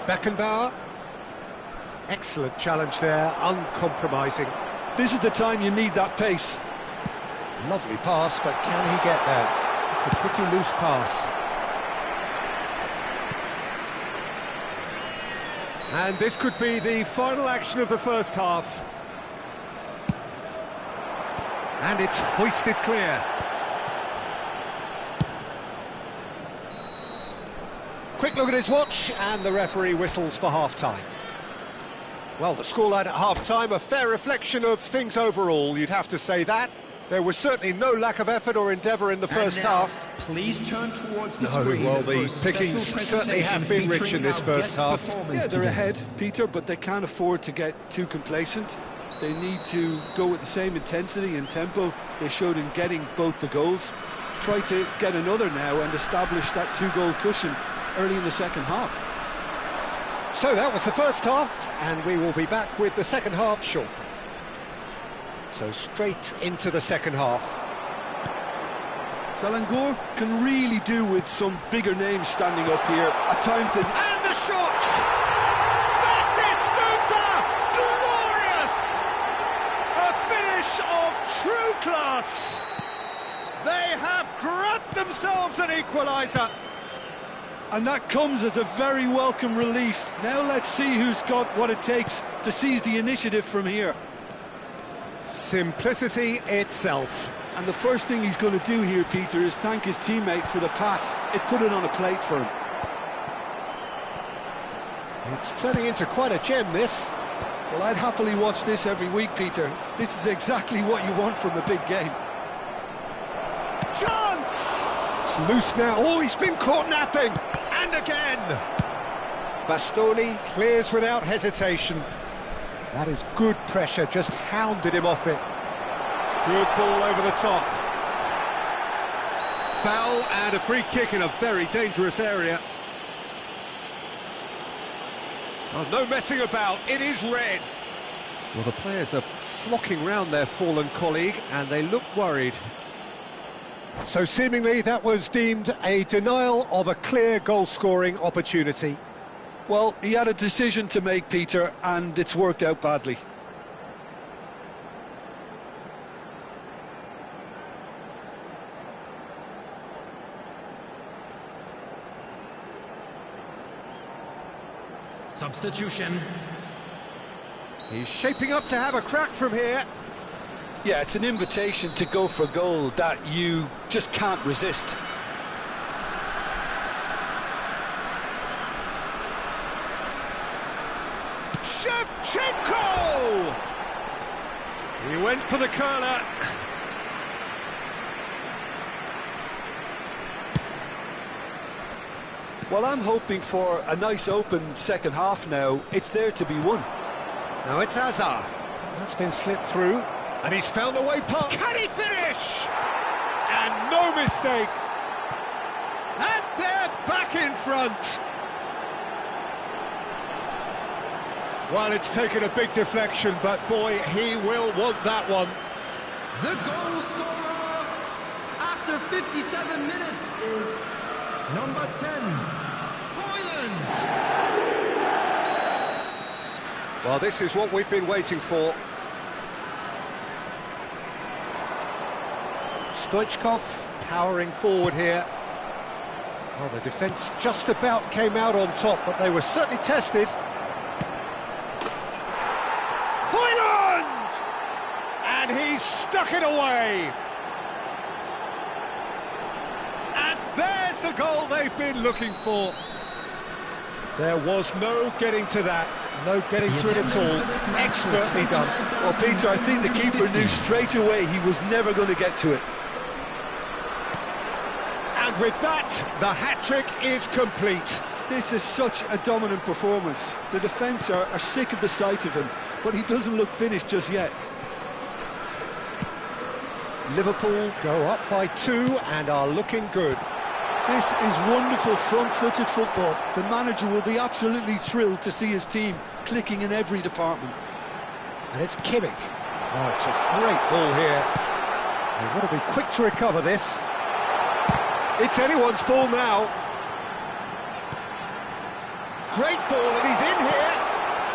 Speaker 1: Beckenbauer. Excellent challenge there, uncompromising.
Speaker 4: This is the time you need that pace.
Speaker 1: Lovely pass, but can he get there? It's a pretty loose pass. And this could be the final action of the first half. And it's hoisted clear. Quick look at his watch, and the referee whistles for half-time. Well, the scoreline at half-time, a fair reflection of things overall, you'd have to say that. There was certainly no lack of effort or endeavour in the first half.
Speaker 3: Please turn towards the
Speaker 1: No,
Speaker 3: screen
Speaker 1: well,
Speaker 3: for
Speaker 1: the
Speaker 3: a special
Speaker 1: pickings certainly have been rich in this
Speaker 3: featuring
Speaker 1: first
Speaker 3: our
Speaker 1: half.
Speaker 3: guest performance
Speaker 2: Yeah, they're
Speaker 3: today.
Speaker 2: ahead, Peter, but they can't afford to get too complacent. They need to go with the same intensity and tempo they showed in getting both the goals. Try to get another now and establish that two-goal cushion early in the second half.
Speaker 1: So that was the first half, and we will be back with the second half shortly. So straight into the second half.
Speaker 2: Selangor can really do with some bigger names standing up here. At times they...
Speaker 1: And the shot! Batistuta! Glorious! A finish of true class! They have grabbed themselves an equaliser.
Speaker 2: And that comes as a very welcome relief. Now let's see who's got what it takes to seize the initiative from here.
Speaker 1: Simplicity itself.
Speaker 2: And the first thing he's going to do here, Peter, is thank his teammate for the pass. It put it on a plate for him.
Speaker 1: It's turning into quite a gem, this.
Speaker 2: Well, I'd happily watch this every week, Peter. This is exactly what you want from a big game.
Speaker 1: Chance! It's loose now. Oh, he's been caught napping. And again. Bastoni clears without hesitation. That is good pressure, just hounded him off it. Good ball over the top. Foul and a free kick in a very dangerous area. Oh, no messing about, it is red. Well, the players are flocking round their fallen colleague, and they look worried. So seemingly that was deemed a denial of a clear goal-scoring opportunity.
Speaker 4: Well, he had a decision to make, Peter, and it's worked out badly.
Speaker 3: Substitution.
Speaker 1: He's shaping up to have a crack from here.
Speaker 4: Yeah, it's an invitation to go for goal that you just can't resist.
Speaker 1: Shevchenko! He went for the curler.
Speaker 4: Well, I'm hoping for a nice open second half now. It's there to be won.
Speaker 1: Now it's Hazard. That's been slipped through, and he's found a way past. Can he finish? And no mistake. And they're back in front. Well, it's taken a big deflection, but boy, he will want that one.
Speaker 3: The goal scorer after 57 minutes is number 10, Højlund.
Speaker 1: Well, this is what we've been waiting for. Stoichkov powering forward here. Well, the defence just about came out on top, but they were certainly tested. Højlund! And he's stuck it away. And there's the goal they've been looking for. There was no getting to that. No getting to it at all. Expertly done.
Speaker 4: Well, Peter, I think the keeper knew straight away he was never going to get to it.
Speaker 1: And with that, the hat-trick is complete.
Speaker 4: This is such a dominant performance. The defence are sick of the sight of him, but he doesn't look finished just yet.
Speaker 1: Liverpool go up by 2 and are looking good.
Speaker 4: This is wonderful front-footed football. The manager will be absolutely thrilled to see his team clicking in every department.
Speaker 1: And it's Kimmich. Oh, it's a great ball here. They've got to be quick to recover this. It's anyone's ball now. Great ball, and he's in here.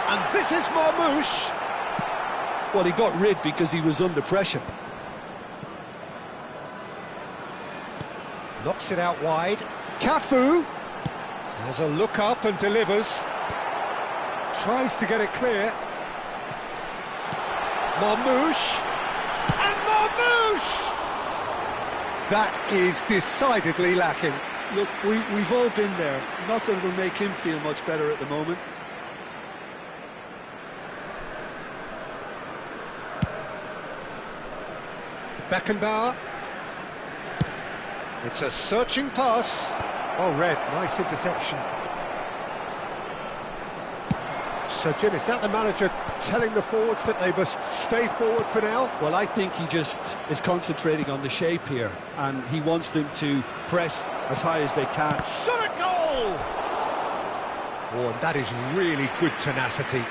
Speaker 1: And this is Marmoush.
Speaker 4: Well, he got rid because he was under pressure.
Speaker 1: Knocks it out wide. Cafu has a look up and delivers. Tries to get it clear. Marmoush. And Marmoush! That is decidedly lacking.
Speaker 4: Look, we've all been there. Not that it'll make him feel much better at the moment.
Speaker 1: Beckenbauer. It's a searching pass. Oh, Red, nice interception. So, Jim, is that the manager telling the forwards that they must stay forward for now?
Speaker 4: Well, I think he just is concentrating on the shape here, and he wants them to press as high as they can.
Speaker 1: Shot a goal! Oh, and that is really good tenacity.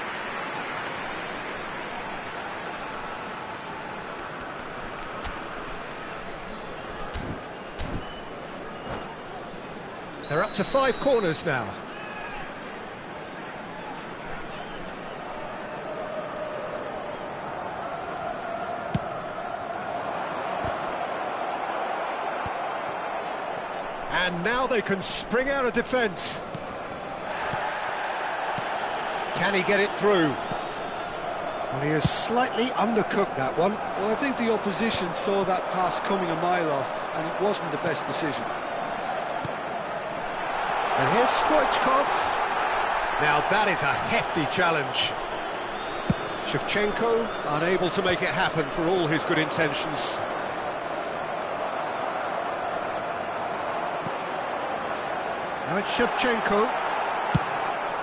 Speaker 1: They're up to 5 corners now. And now they can spring out of defence. Can he get it through? Well, he has slightly undercooked that one.
Speaker 4: Well, I think the opposition saw that pass coming a mile off, and it wasn't the best decision.
Speaker 1: And here's Stoichkov. Now that is a hefty challenge. Shevchenko unable to make it happen for all his good intentions. Now it's Shevchenko.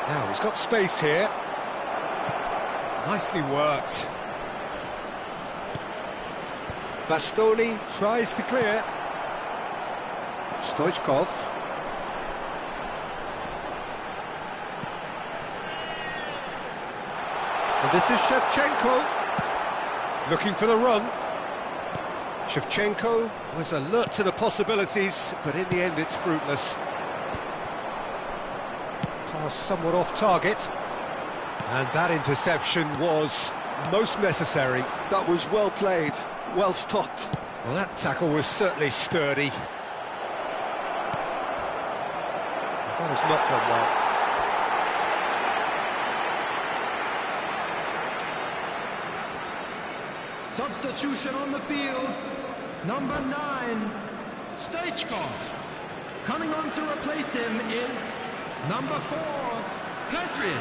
Speaker 1: Now he's got space here. Nicely worked. Bastoni tries to clear. Stoichkov. And this is Shevchenko, looking for the run. Shevchenko was alert to the possibilities, but in the end it's fruitless. Pass somewhat off target, and that interception was most necessary.
Speaker 4: That was well played, well stopped.
Speaker 1: Well, that tackle was certainly sturdy. That has not gone well.
Speaker 3: Substitution on the field, number 9, Stoichkov. Coming on to replace him is number 4, Petrin.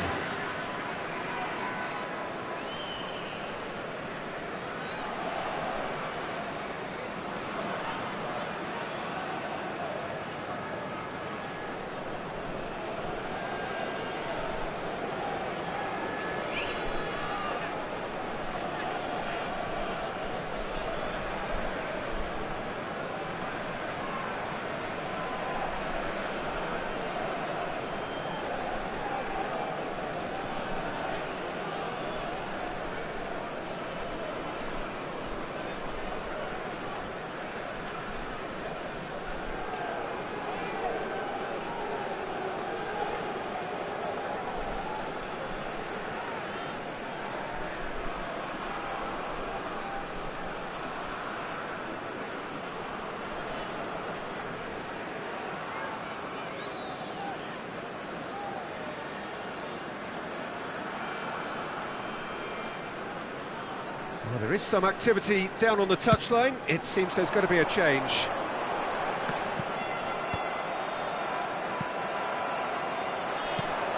Speaker 1: Well, there is some activity down on the touchline. It seems there's going to be a change.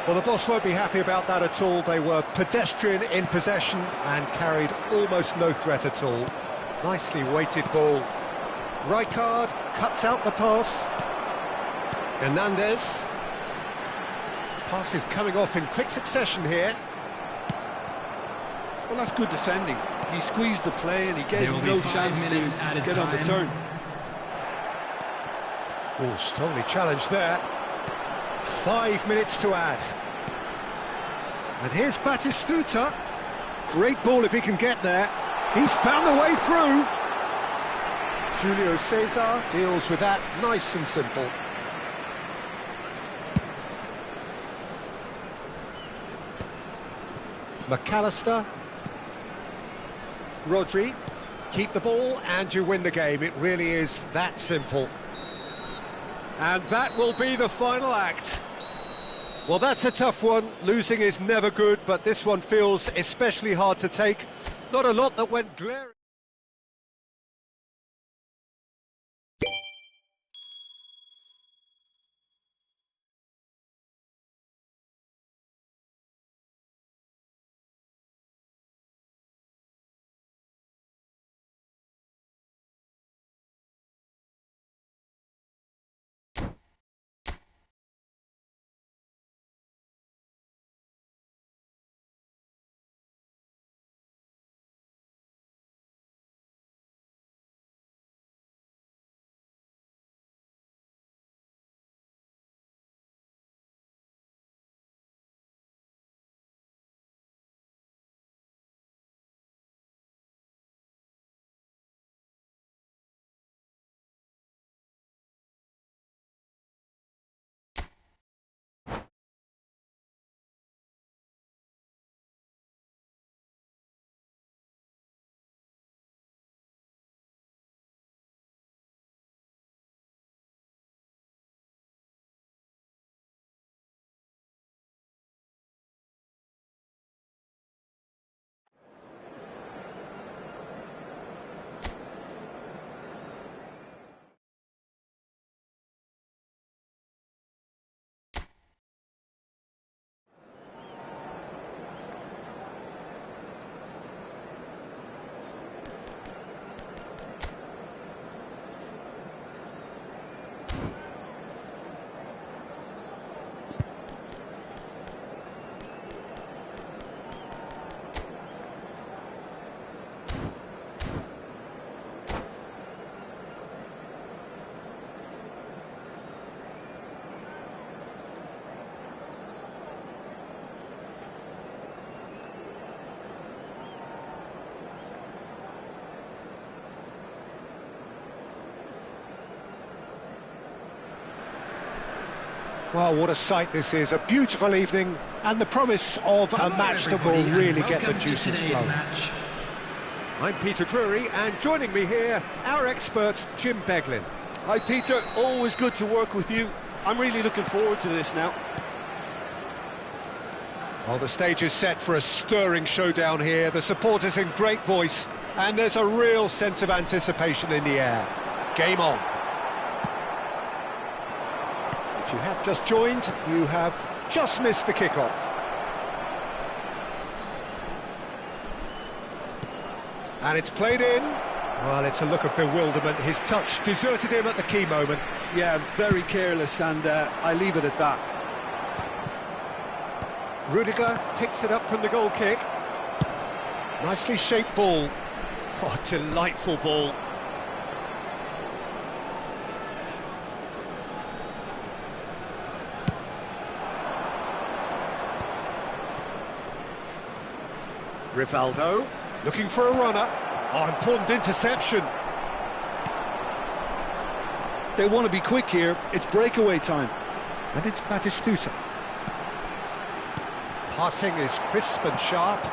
Speaker 1: Well, the boss won't be happy about that at all. They were pedestrian in possession and carried almost no threat at all. Nicely weighted ball. Rijkaard cuts out the pass. Hernandez. Pass is coming off in quick succession here.
Speaker 2: Well, that's good defending. He squeezed the play and he gave him no chance to get on the turn.
Speaker 1: Oh, strongly challenged there. 5 minutes to add. And here's Batistuta. Great ball if he can get there. He's found the way through. Julio Cesar deals with that nice and simple. McAllister. Rodri. Keep the ball and you win the game. It really is that simple. And that will be the final act. Well, that's a tough one. Losing is never good, but this one feels especially hard to take. Not a lot that went glaring. Well, what a sight this is. A beautiful evening and the promise of a match that will really get the juices flowing. I'm Peter Drury, and joining me here, our expert, Jim Beglin.
Speaker 4: Hi Peter, always good to work with you. I'm really looking forward to this now.
Speaker 1: Well, the stage is set for a stirring showdown here. The supporters in great voice, and there's a real sense of anticipation in the air. Game on. If you have just joined, you have just missed the kickoff. And it's played in. Well, it's a look of bewilderment. His touch deserted him at the key moment.
Speaker 2: Yeah, very careless, and I leave it at that.
Speaker 1: Rudiger picks it up from the goal kick. Nicely shaped ball. Oh, delightful ball. Rivaldo, looking for a runner. Oh, important interception.
Speaker 2: They want to be quick here. It's breakaway time.
Speaker 1: And it's Batistuta. Passing is crisp and sharp.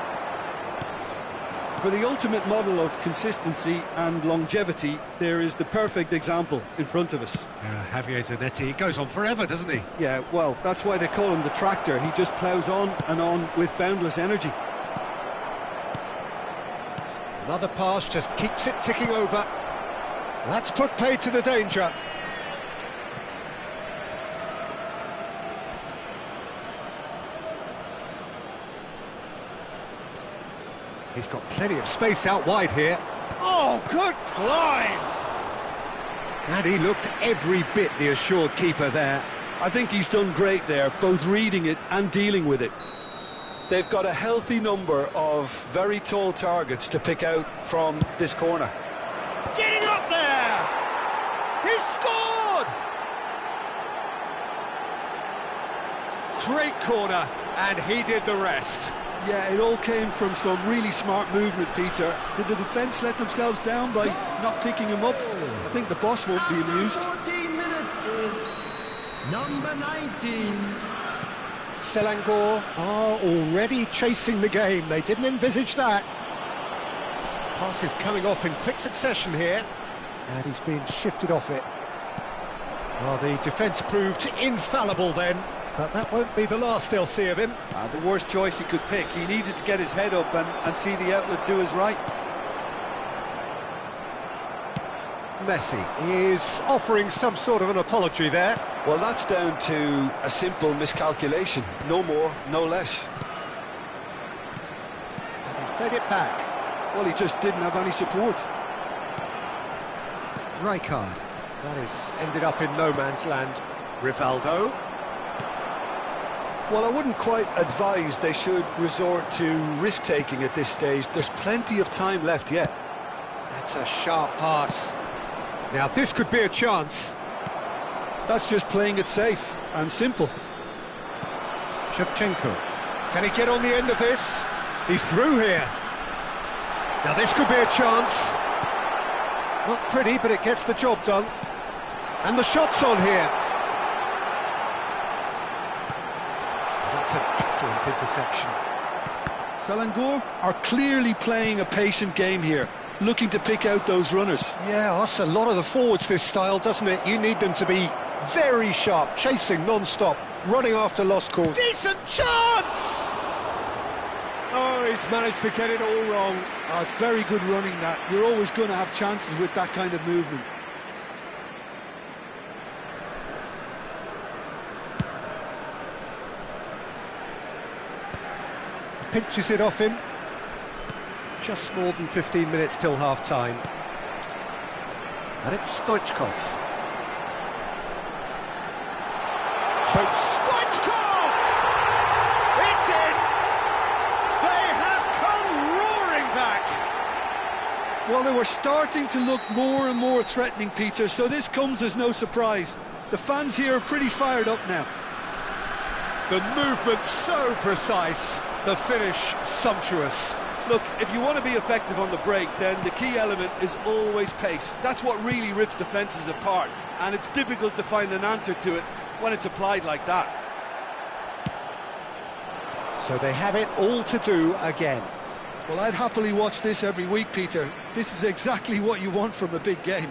Speaker 2: For the ultimate model of consistency and longevity, there is the perfect example in front of us.
Speaker 1: Javier Zanetti goes on forever, doesn't he?
Speaker 2: Yeah, well, that's why they call him the tractor. He just ploughs on and on with boundless energy.
Speaker 1: Another pass just keeps it ticking over. That's put paid to the danger. He's got plenty of space out wide here. Oh, good climb! And he looked every bit the assured keeper there.
Speaker 2: I think he's done great there, both reading it and dealing with it. They've got a healthy number of very tall targets to pick out from this corner.
Speaker 1: Getting up there! He's scored! Great corner, and he did the rest.
Speaker 2: Yeah, it all came from some really smart movement, Peter. Did the defence let themselves down by not picking him up? I think the boss won't be amused.
Speaker 3: 14 minutes is number 19.
Speaker 1: Selangor are already chasing the game. They didn't envisage that. Pass is coming off in quick succession here, and he's being shifted off it. Well, the defence proved infallible then, but that won't be the last they'll see of him.
Speaker 2: The worst choice he could pick. He needed to get his head up and see the outlet to his right.
Speaker 1: Messi is offering some sort of an apology there.
Speaker 4: Well, that's down to a simple miscalculation. No more, no less.
Speaker 1: He's played it back.
Speaker 2: Well, he just didn't have any support.
Speaker 1: Rijkaard. That is ended up in no man's land. Rivaldo.
Speaker 4: Well, I wouldn't quite advise they should resort to risk-taking at this stage. There's plenty of time left yet.
Speaker 1: That's a sharp pass. Now, this could be a chance.
Speaker 2: That's just playing it safe and simple.
Speaker 1: Shevchenko. Can he get on the end of this? He's through here. Now, this could be a chance. Not pretty, but it gets the job done. And the shot's on here. That's an excellent interception.
Speaker 2: Selangor are clearly playing a patient game here, looking to pick out those runners.
Speaker 1: Yeah, that's a lot of the forwards, this style, doesn't it? You need them to be very sharp, chasing non-stop, running after lost cause. Decent chance! Oh, he's managed to get it all wrong.
Speaker 2: Oh, it's very good running, that. You're always going to have chances with that kind of movement.
Speaker 1: Pinches it off him. Just more than 15 minutes till half-time. And it's Stoichkov. Stoichkov! It's in! They have come roaring back!
Speaker 2: Well, they were starting to look more and more threatening, Peter, so this comes as no surprise. The fans here are pretty fired up now.
Speaker 1: The movement so precise, the finish sumptuous.
Speaker 4: Look, if you want to be effective on the break, then the key element is always pace. That's what really rips defences apart, and it's difficult to find an answer to it
Speaker 2: when it's applied like that.
Speaker 1: So they have it all to do again.
Speaker 2: Well, I'd happily watch this every week, Peter. This is exactly what you want from a big game.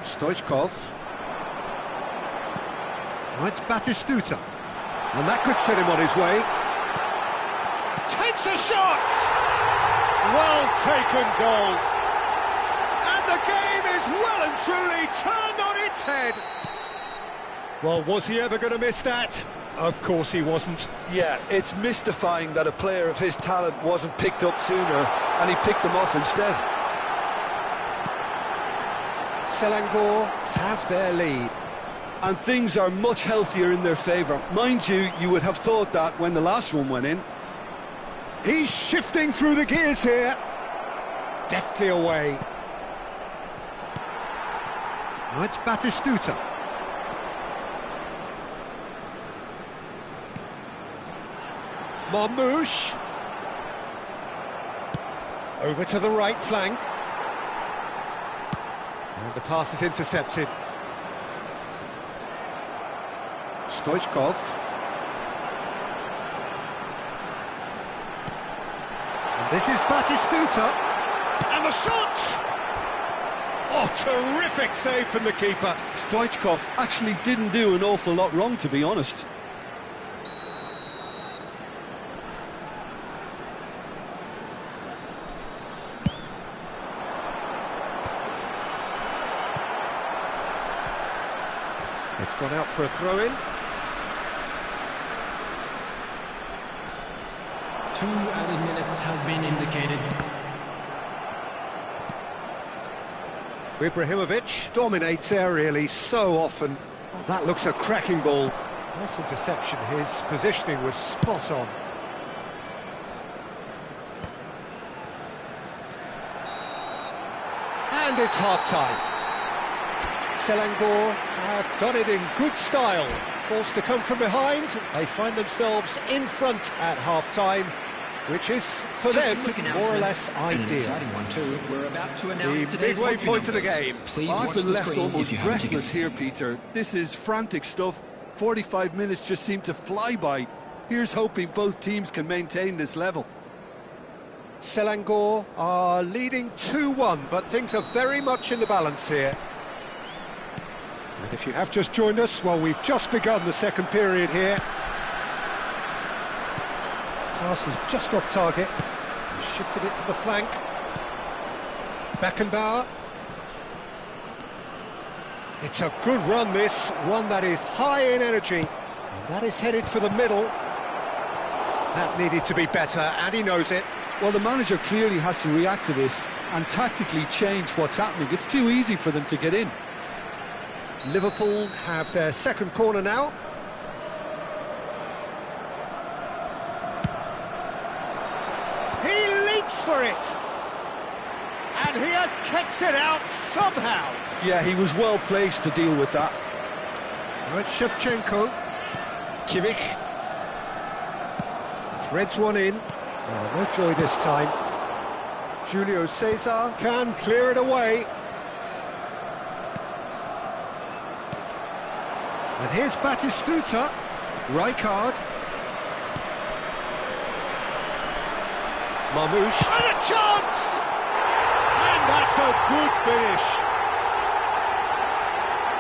Speaker 1: Stoichkov. Oh, it's Batistuta. And that could set him on his way. Takes a shot! Well taken goal. And the game is well and truly turned on its head. Well, was he ever going to miss that? Of course he wasn't.
Speaker 2: Yeah, it's mystifying that a player of his talent wasn't picked up sooner, and he picked them off instead.
Speaker 1: Selangor have their lead.
Speaker 4: And things are much healthier in their favour. Mind you, you would have thought that when the last one went in.
Speaker 1: He's shifting through the gears here. Deftly away. Now it's Batistuta. Marmoush. Over to the right flank. And the pass is intercepted. Stoichkov. And this is Batistuta. And the shot! Oh, terrific save from the keeper.
Speaker 4: Stoichkov actually didn't do an awful lot wrong, to be honest.
Speaker 1: It's gone out for a throw-in.
Speaker 3: 2 added minutes has been indicated.
Speaker 1: Ibrahimovic dominates aerially so often. Oh, that looks a cracking ball. Nice interception. His positioning was spot on. And it's half-time. Selangor have done it in good style. Forced to come from behind, they find themselves in front at half-time, which is, for them, more or less ideal.
Speaker 3: The
Speaker 1: midway point of the game.
Speaker 2: I've been left almost breathless here, Peter. This is frantic stuff. 45 minutes just seem to fly by. Here's hoping both teams can maintain this level.
Speaker 1: Selangor are leading 2-1, but things are very much in the balance here. And if you have just joined us, well, we've just begun the second period here. Pass is just off target. He's shifted it to the flank. Beckenbauer. It's a good run, this. One that is high in energy. And that is headed for the middle. That needed to be better, and he knows it.
Speaker 2: Well, the manager clearly has to react to this and tactically change what's happening. It's too easy for them to get in.
Speaker 1: Liverpool have their second corner now. He leaps for it! And he has kept it out somehow.
Speaker 2: Yeah, he was well placed to deal with that.
Speaker 1: Now it's Shevchenko. Kimmich. Threads one in. Oh, no joy this time. Julio Cesar can clear it away. And here's Batistuta. Rijkaard. Marmoush. And a chance! And that's a good finish.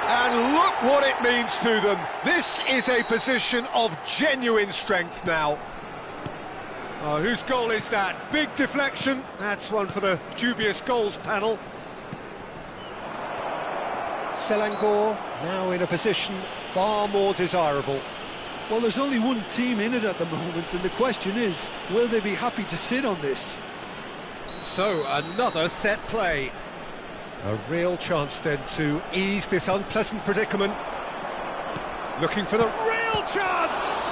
Speaker 1: And look what it means to them. This is a position of genuine strength now. Oh, whose goal is that? Big deflection. That's one for the dubious goals panel. Selangor now in a position far more desirable.
Speaker 2: Well, there's only one team in it at the moment, and the question is, will they be happy to sit on this?
Speaker 1: So, another set play. A real chance then to ease this unpleasant predicament. Looking for the real chance!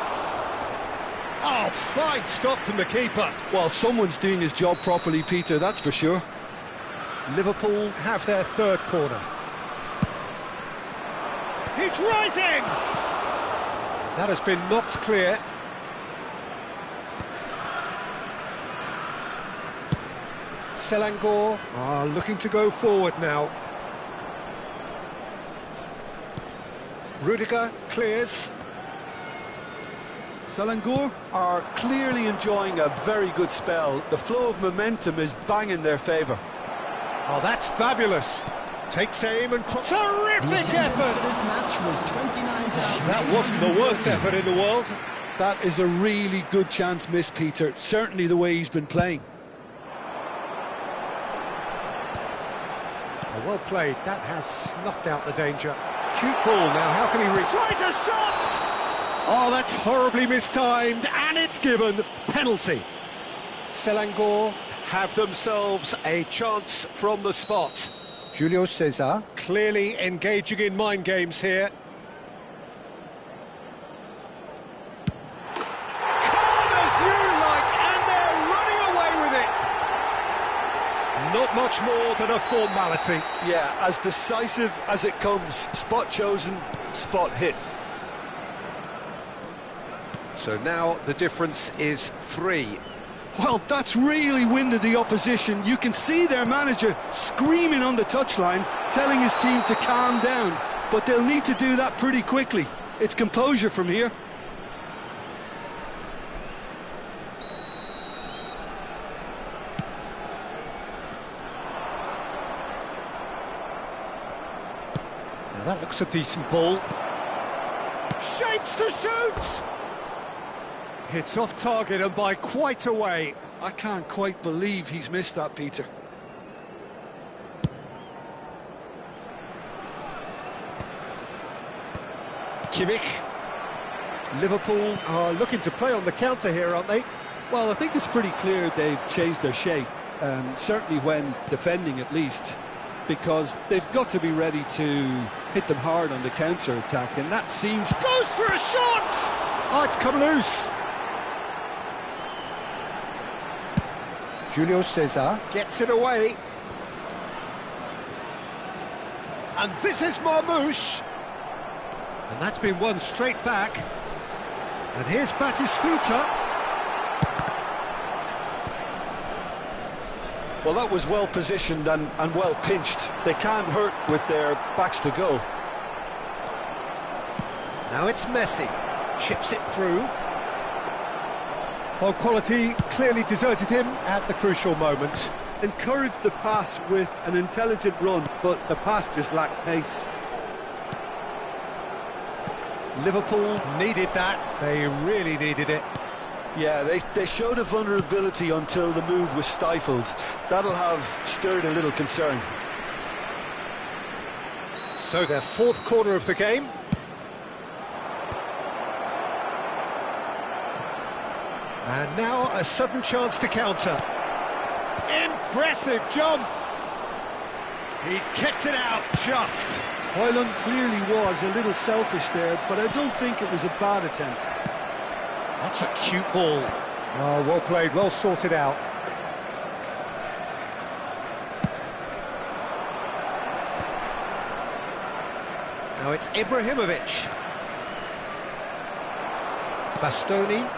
Speaker 1: Oh, fine stop from the keeper.
Speaker 2: Well, someone's doing his job properly, Peter, that's for sure.
Speaker 1: Liverpool have their third corner. He's rising! That has been knocked clear. Selangor are looking to go forward now. Rudiger clears.
Speaker 4: Selangor are clearly enjoying a very good spell. The flow of momentum is bang in their favour.
Speaker 1: Oh, that's fabulous. Takes aim and terrific effort.
Speaker 3: This match was 29,000.
Speaker 1: That wasn't the worst effort in the world.
Speaker 4: That is a really good chance missed, Peter. Certainly the way he's been playing.
Speaker 1: Oh, well played. That has snuffed out the danger. Cute ball now. How can he reach? Tries a shot! Oh, that's horribly mistimed, and it's given. Penalty. Selangor have themselves a chance from the spot. Julio Cesar clearly engaging in mind games here. Calm as you like, and they're running away with it. Not much more than a formality.
Speaker 4: Yeah, as decisive as it comes. Spot chosen, spot hit.
Speaker 1: So now the difference is 3.
Speaker 4: Well, that's really winded the opposition. You can see their manager screaming on the touchline, telling his team to calm down. But they'll need to do that pretty quickly. It's composure from here.
Speaker 1: Now that looks a decent ball. Shapes to shoot! It's off target and by quite a way.
Speaker 4: I can't quite believe he's missed that, Peter.
Speaker 1: Kimmich. Liverpool are looking to play on the counter here, aren't they?
Speaker 4: Well, I think it's pretty clear they've changed their shape, certainly when defending at least, because they've got to be ready to hit them hard on the counter-attack, and that seems to...
Speaker 1: Goes for a shot! Oh, it's come loose. Julio Cesar gets it away. And this is Marmoush. And that's been won straight back. And here's Batistuta.
Speaker 4: Well, that was well positioned and well pinched. They can't hurt with their backs to goal.
Speaker 1: Now it's Messi. Chips it through. Well, quality clearly deserted him at the crucial moment.
Speaker 4: Encouraged the pass with an intelligent run, but the pass just lacked pace.
Speaker 1: Liverpool needed that. They really needed it.
Speaker 4: Yeah, they showed a vulnerability until the move was stifled. That'll have stirred a little concern.
Speaker 1: So their 4th corner of the game. And now a sudden chance to counter. Impressive jump! He's kept it out just.
Speaker 4: Højlund clearly was a little selfish there, but I don't think it was a bad attempt.
Speaker 1: That's a cute ball. Oh, well played, well sorted out. Now it's Ibrahimovic. Bastoni.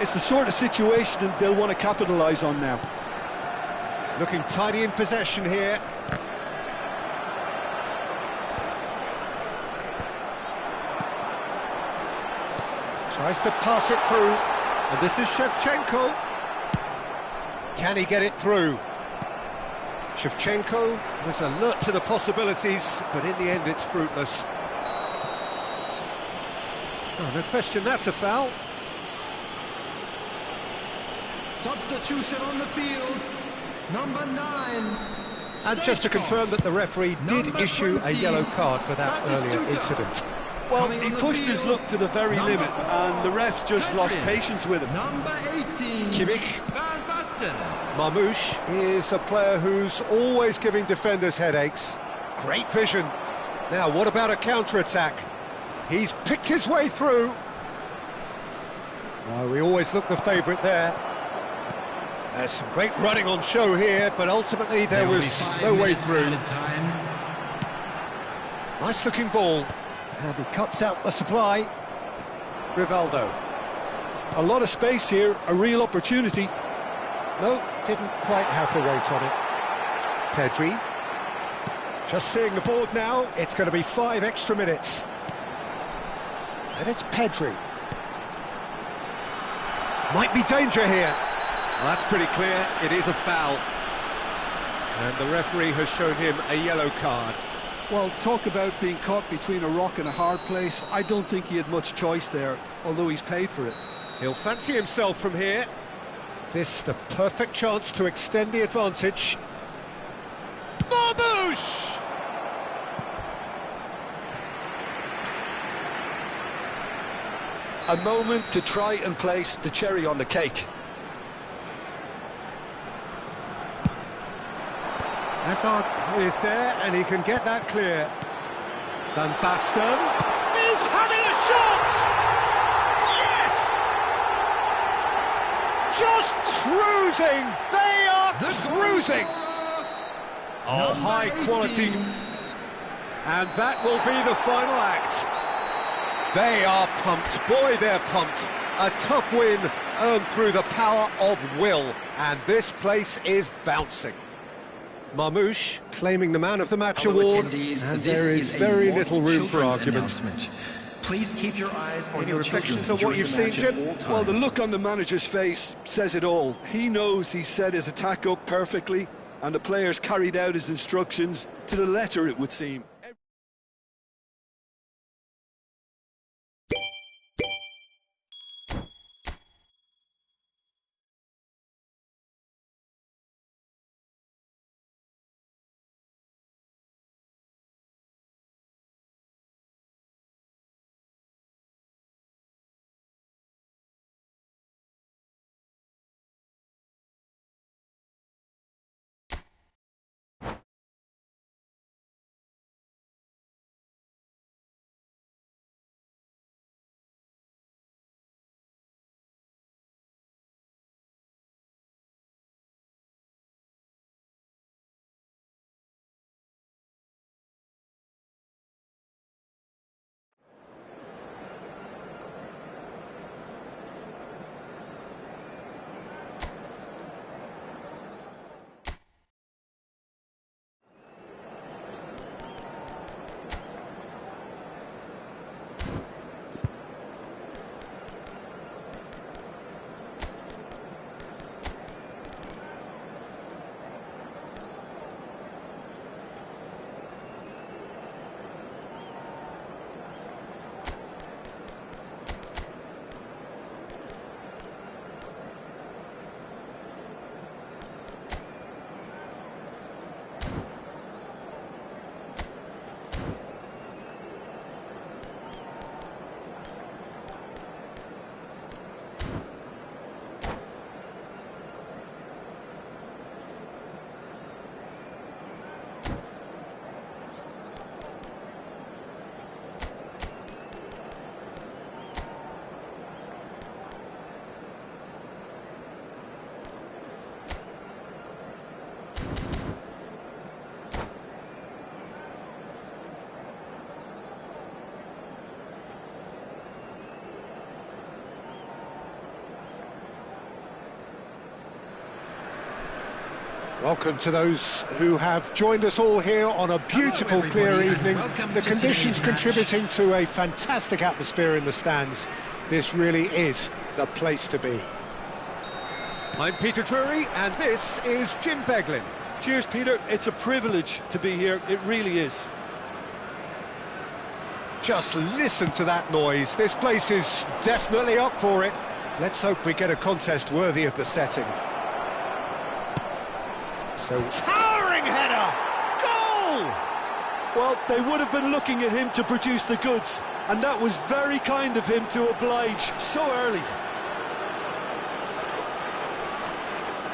Speaker 4: It's the sort of situation they'll want to capitalise on now.
Speaker 1: Looking tidy in possession here. Tries to pass it through. And this is Shevchenko. Can he get it through? Shevchenko was alert to the possibilities, but in the end it's fruitless. Oh, no question, that's a foul.
Speaker 3: Substitution on the field. Number 9.
Speaker 1: And just to confirm that the referee did
Speaker 3: Number
Speaker 1: issue a
Speaker 3: 20,
Speaker 1: yellow card for that earlier
Speaker 3: Batistuta.
Speaker 1: incident.
Speaker 4: Well,
Speaker 3: Coming
Speaker 4: he
Speaker 3: on the
Speaker 4: pushed his
Speaker 3: field,
Speaker 4: luck to the very
Speaker 3: number
Speaker 4: limit,
Speaker 3: 4,
Speaker 4: and the refs just lost
Speaker 3: Pedri.
Speaker 4: patience with him.
Speaker 3: Number 18.
Speaker 1: Kimmich.
Speaker 3: Van Basten.
Speaker 1: Marmoush is a player who's always giving defenders headaches. Great vision. Now, what about a counter-attack? He's picked his way through. Oh, we always look the favourite there. There's some great running on show here, but ultimately there was no way through. Nice looking ball. And he cuts out the supply. Rivaldo.
Speaker 4: A lot of space here, a real opportunity.
Speaker 1: No, didn't quite have the weight on it. Pedri. Just seeing the board now, it's going to be 5 extra minutes. And it's Pedri. Might be danger here. Well, that's pretty clear, it is a foul. And the referee has shown him a yellow card.
Speaker 2: Well, talk about being caught between a rock and a hard place. I don't think he had much choice there, although he's paid for it.
Speaker 1: He'll fancy himself from here. This the perfect chance to extend the advantage. Marmoush!
Speaker 4: A moment to try and place the cherry on the cake.
Speaker 1: Hazard is there, and he can get that clear. Van Basten is having a shot! Yes! Just cruising! They are cruising! Oh, high quality. And that will be the final act. They are pumped. Boy, they're pumped. A tough win earned through the power of will. And this place is bouncing. Marmoush claiming the Man of the Match award, and there is very little room for argument.
Speaker 3: Please keep your eyes on
Speaker 1: Any
Speaker 3: your
Speaker 1: reflections
Speaker 3: children
Speaker 1: on what you've
Speaker 3: during
Speaker 1: seen,
Speaker 3: the match
Speaker 1: Jim?
Speaker 3: at all
Speaker 4: Well, the
Speaker 3: times.
Speaker 4: look on the manager's face says it all. He knows he set his attack up perfectly, and the players carried out his instructions to the letter, it would seem.
Speaker 1: Welcome to those who have joined us all here on a beautiful, clear
Speaker 3: everybody, and
Speaker 1: evening.
Speaker 3: welcome
Speaker 1: The
Speaker 3: to
Speaker 1: conditions
Speaker 3: today's match.
Speaker 1: contributing to a fantastic atmosphere in the stands. This really is the place to be. I'm Peter Drury, and this is Jim Beglin.
Speaker 4: Cheers, Peter. It's a privilege to be here. It really is.
Speaker 1: Just listen to that noise. This place is definitely up for it. Let's hope we get a contest worthy of the setting. So, towering header! Goal!
Speaker 4: Well, they would have been looking at him to produce the goods, and that was very kind of him to oblige so early.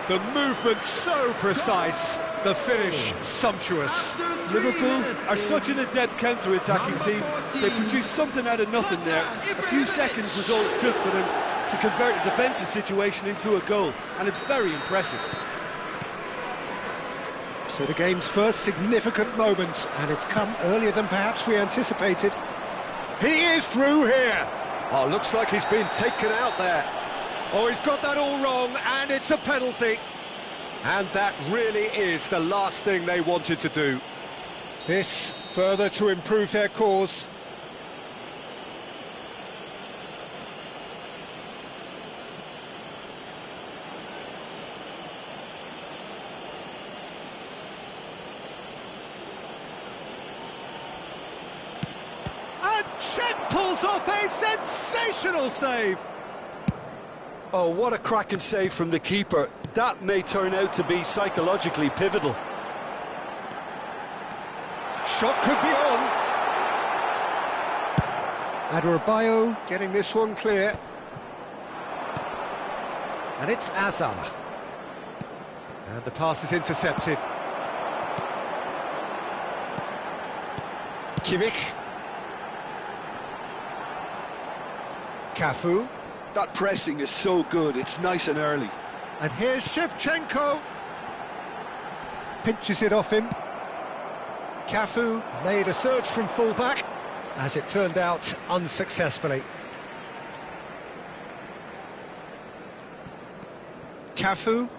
Speaker 1: The movement so precise, the finish sumptuous.
Speaker 4: Liverpool are such an adept counter-attacking team. They produced something out of nothing there. A few seconds was all it took for them to convert a defensive situation into a goal, and it's very impressive.
Speaker 1: So the game's first significant moment, and it's come earlier than perhaps we anticipated. He is through here. Oh, looks like he's been taken out there. Oh, he's got that all wrong, and it's a penalty. And that really is the last thing they wanted to do. This further to improve their cause. And Cech pulls off a sensational save.
Speaker 4: Oh, what a cracking save from the keeper. That may turn out to be psychologically pivotal.
Speaker 1: Shot could be on. Adebayo getting this one clear. And it's Azar. And the pass is intercepted. Kimmich. Cafu.
Speaker 4: That pressing is so good, it's nice and early.
Speaker 1: And here's Shevchenko. Pinches it off him. Cafu made a surge from full-back, as it turned out unsuccessfully. Cafu.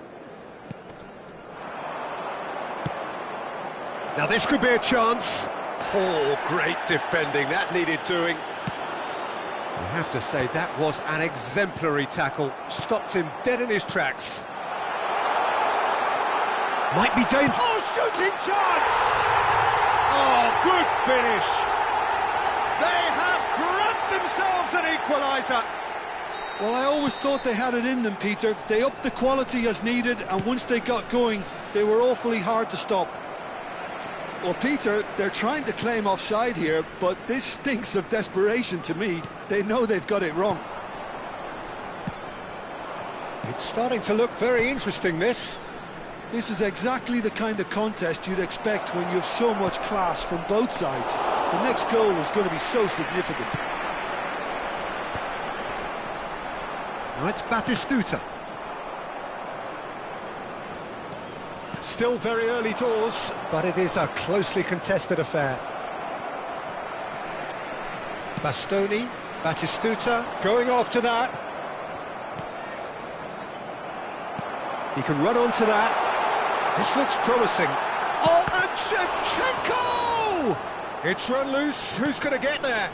Speaker 1: Now this could be a chance. Oh, great defending, that needed doing. You have to say that was an exemplary tackle. Stopped him dead in his tracks. Might be dangerous. Oh, shooting chance! Oh, good finish. They have grabbed themselves an equaliser.
Speaker 2: Well, I always thought they had it in them, Peter. They upped the quality as needed, and once they got going, they were awfully hard to stop. Well, Peter, they're trying to claim offside here, but this stinks of desperation to me. They know they've got it wrong.
Speaker 1: It's starting to look very interesting, this.
Speaker 2: This is exactly the kind of contest you'd expect when you have so much class from both sides. The next goal is going to be so significant.
Speaker 1: Now it's Batistuta. Still very early doors, but it is a closely contested affair. Bastoni, Batistuta, going after that. He can run onto that. This looks promising. Oh, and Shevchenko! It's run loose. Who's going to get there?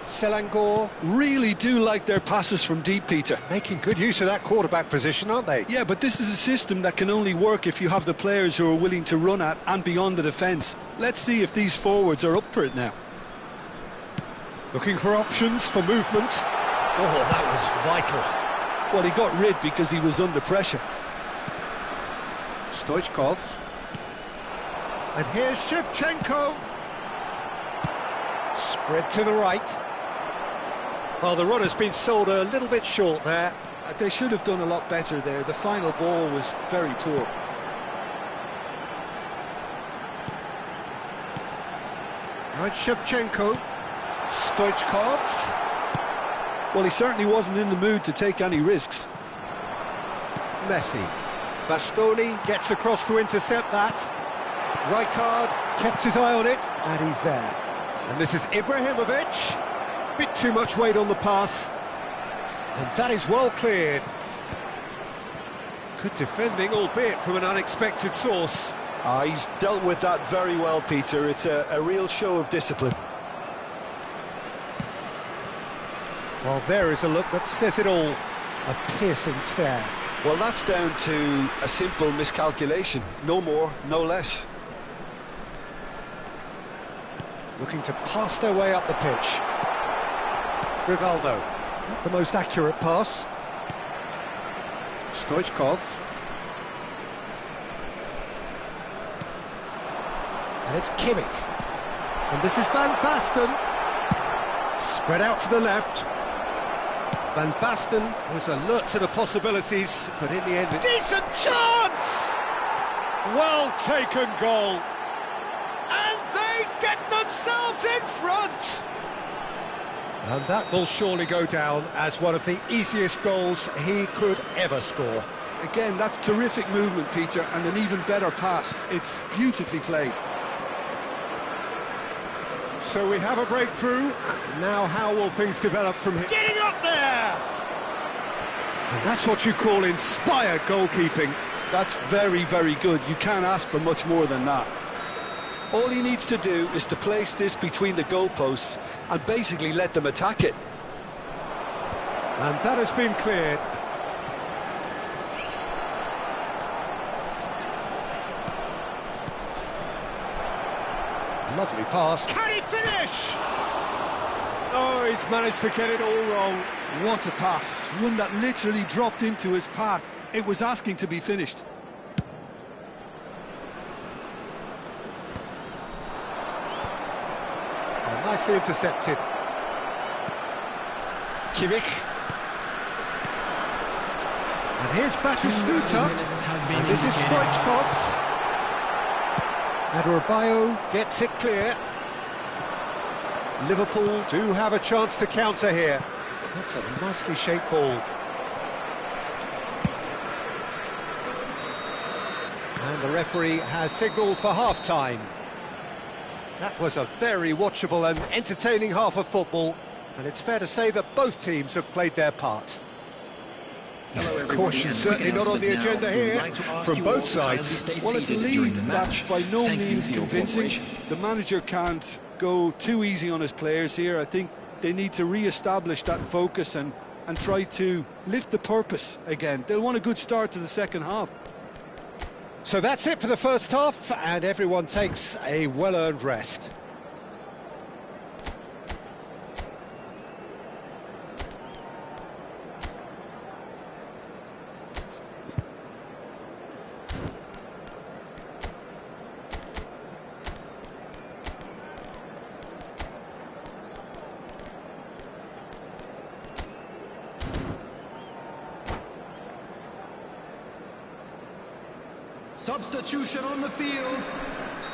Speaker 1: Selangor.
Speaker 2: Really do like their passes from deep, Peter.
Speaker 1: Making good use of that quarterback position, aren't they?
Speaker 2: Yeah, but this is a system that can only work if you have the players who are willing to run at and beyond the defence. Let's see if these forwards are up for it now.
Speaker 1: Looking for options for movement. Oh, that was vital.
Speaker 2: Well, he got rid because he was under pressure.
Speaker 1: Stoichkov. And here's Shevchenko. Spread to the right. Well, the runner's been sold a little bit short there.
Speaker 2: They should have done a lot better there. The final ball was very poor.
Speaker 1: Now it's Shevchenko. Stoichkov.
Speaker 2: Well, he certainly wasn't in the mood to take any risks.
Speaker 1: Messi. Bastoni gets across to intercept that. Rijkaard kept his eye on it, and he's there. And this is Ibrahimovic. Bit too much weight on the pass. And that is well cleared. Good defending, albeit from an unexpected source.
Speaker 4: He's dealt with that very well, Peter. It's a real show of discipline.
Speaker 1: Well, there is a look that says it all. A piercing stare.
Speaker 4: Well, that's down to a simple miscalculation. No more, no less.
Speaker 1: Looking to pass their way up the pitch. Rivaldo. Not the most accurate pass. Stoichkov. And it's Kimmich. And this is Van Basten. Spread out to the left. Van Basten was alert to the possibilities, but in the end... Decent chance! Well taken goal. And they get themselves in front! And that will surely go down as one of the easiest goals he could ever score.
Speaker 2: Again, that's terrific movement, Peter, and an even better pass. It's beautifully played.
Speaker 1: So we have a breakthrough. Now how will things develop from here? Getting up there! And that's what you call inspired goalkeeping.
Speaker 2: That's very, very good. You can't ask for much more than that.
Speaker 4: All he needs to do is to place this between the goalposts and basically let them attack it.
Speaker 1: And that has been cleared. Lovely pass. Can he finish? Oh, he's managed to get it all wrong.
Speaker 2: What a pass, one that literally dropped into his path. It was asking to be finished.
Speaker 1: Nicely intercepted. Kimmich. And here's Batistuta. And this is Stoichkov. Adebayo gets it clear. Liverpool do have a chance to counter here. That's a nicely shaped ball. And the referee has signalled for half-time. That was a very watchable and entertaining half of football, and it's fair to say that both teams have played their part. Caution certainly not on the agenda here from both sides.
Speaker 2: Well, it's a lead that's by no means convincing. The manager can't go too easy on his players here. I think they need to re-establish that focus and try to lift the purpose again. They'll want a good start to the second half.
Speaker 1: So that's it for the first half, and everyone takes a well-earned rest.
Speaker 3: Substitution on the field.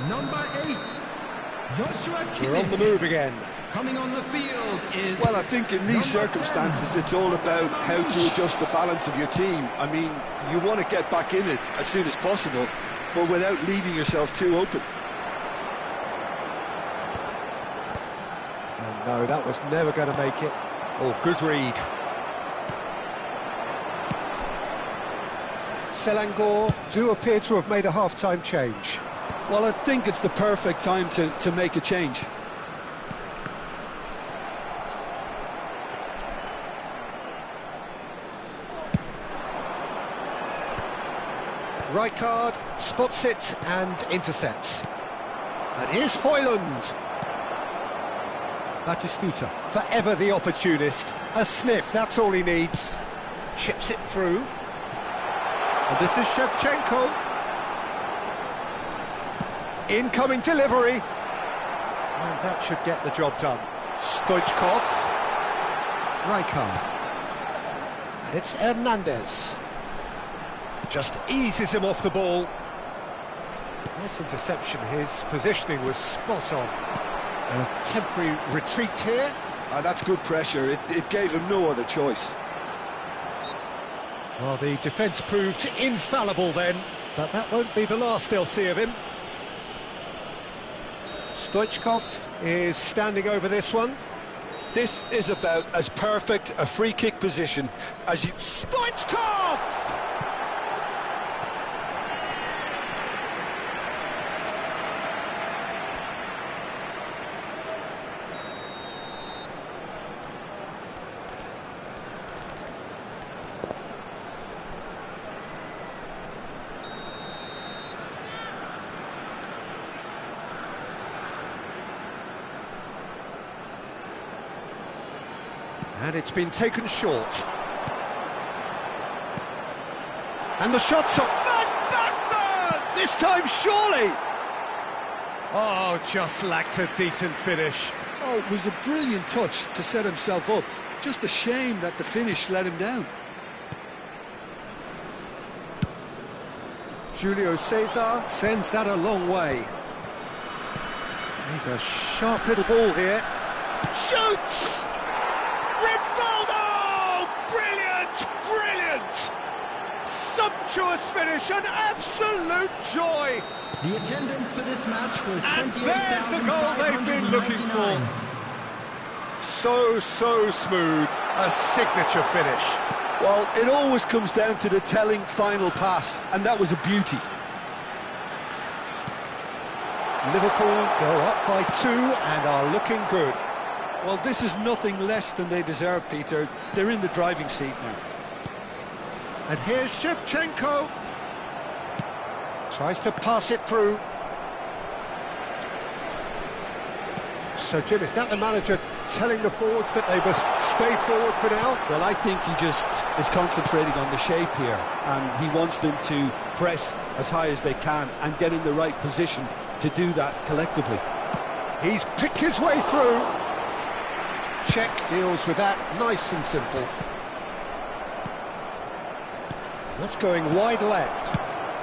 Speaker 3: Number 8, Joshua Kimmich.
Speaker 1: We're on the move again.
Speaker 3: Coming on the field is...
Speaker 4: Well, I think in these circumstances, it's all about how to adjust the balance of your team. I mean, you want to get back in it as soon as possible, but without leaving yourself too open.
Speaker 1: And no, that was never going to make it. Oh, good read. Selangor do appear to have made a half-time change.
Speaker 2: Well, I think it's the perfect time to make a change.
Speaker 1: Rijkaard spots it and intercepts. And here's Højlund. Batistuta, forever the opportunist. A sniff, that's all he needs. Chips it through. And this is Shevchenko. Incoming delivery. And that should get the job done. Stoichkov. Rijkaard. And it's Hernandez. Just eases him off the ball. Nice interception. His positioning was spot on. A temporary retreat here.
Speaker 4: That's good pressure. It gave him no other choice.
Speaker 1: Well, the defence proved infallible then, but that won't be the last they'll see of him. Stoichkov is standing over this one.
Speaker 4: This is about as perfect a free kick position as you...
Speaker 1: Stoichkov! And it's been taken short. And the shot's up. Van Basten! This time, surely! Oh, just lacked a decent finish.
Speaker 2: Oh, it was a brilliant touch to set himself up. Just a shame that the finish let him down.
Speaker 1: Julio Cesar sends that a long way. He's a sharp little ball here. Shoots! Rivaldo! Brilliant! Brilliant! Sumptuous finish, an absolute joy!
Speaker 3: The attendance for this match was 28,599.
Speaker 1: And there's the goal they've been looking for. So smooth, a signature finish.
Speaker 4: Well, it always comes down to the telling final pass, and that was a beauty.
Speaker 1: Liverpool go up by 2 and are looking good.
Speaker 2: Well, this is nothing less than they deserve, Peter. They're in the driving seat now.
Speaker 1: And here's Shevchenko. Tries to pass it through. So, Jim, is that the manager telling the forwards that they must stay forward for now?
Speaker 2: Well, I think he just is concentrating on the shape here, and he wants them to press as high as they can and get in the right position to do that collectively.
Speaker 1: He's picked his way through. Czech deals with that, nice and simple. That's going wide left.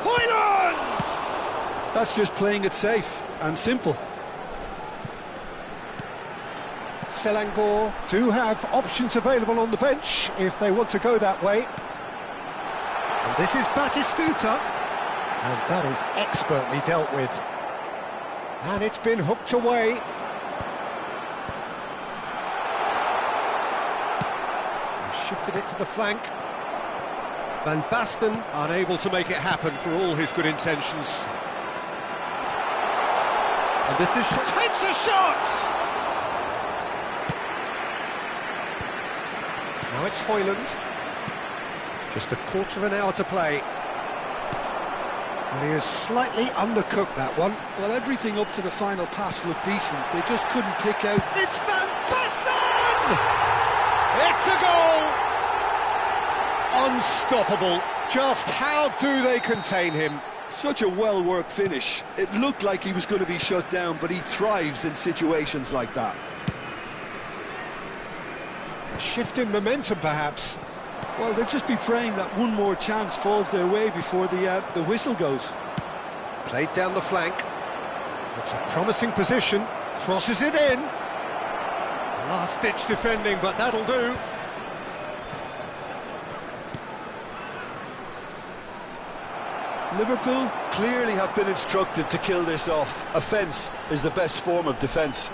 Speaker 1: Højlund!
Speaker 2: That's just playing it safe and simple.
Speaker 1: Selangor do have options available on the bench if they want to go that way. And this is Batistuta, and that is expertly dealt with. And it's been hooked away. Shifted it to the flank. Van Basten unable to make it happen for all his good intentions. And this is... takes a shot! Now it's Højlund. Just a quarter of an hour to play. And he has slightly undercooked that one.
Speaker 2: Well, everything up to the final pass looked decent. They just couldn't pick out...
Speaker 1: It's Van Basten! It's a goal! Unstoppable. Just how do they contain him?
Speaker 4: Such a well-worked finish. It looked like he was going to be shut down, but he thrives in situations like that.
Speaker 1: A shift in momentum, perhaps.
Speaker 2: Well, they'll just be praying that one more chance falls their way before the whistle goes.
Speaker 1: Played down the flank. It's a promising position. Crosses it in. Last-ditch defending, but that'll do.
Speaker 4: Liverpool clearly have been instructed to kill this off. Offence is the best form of defence.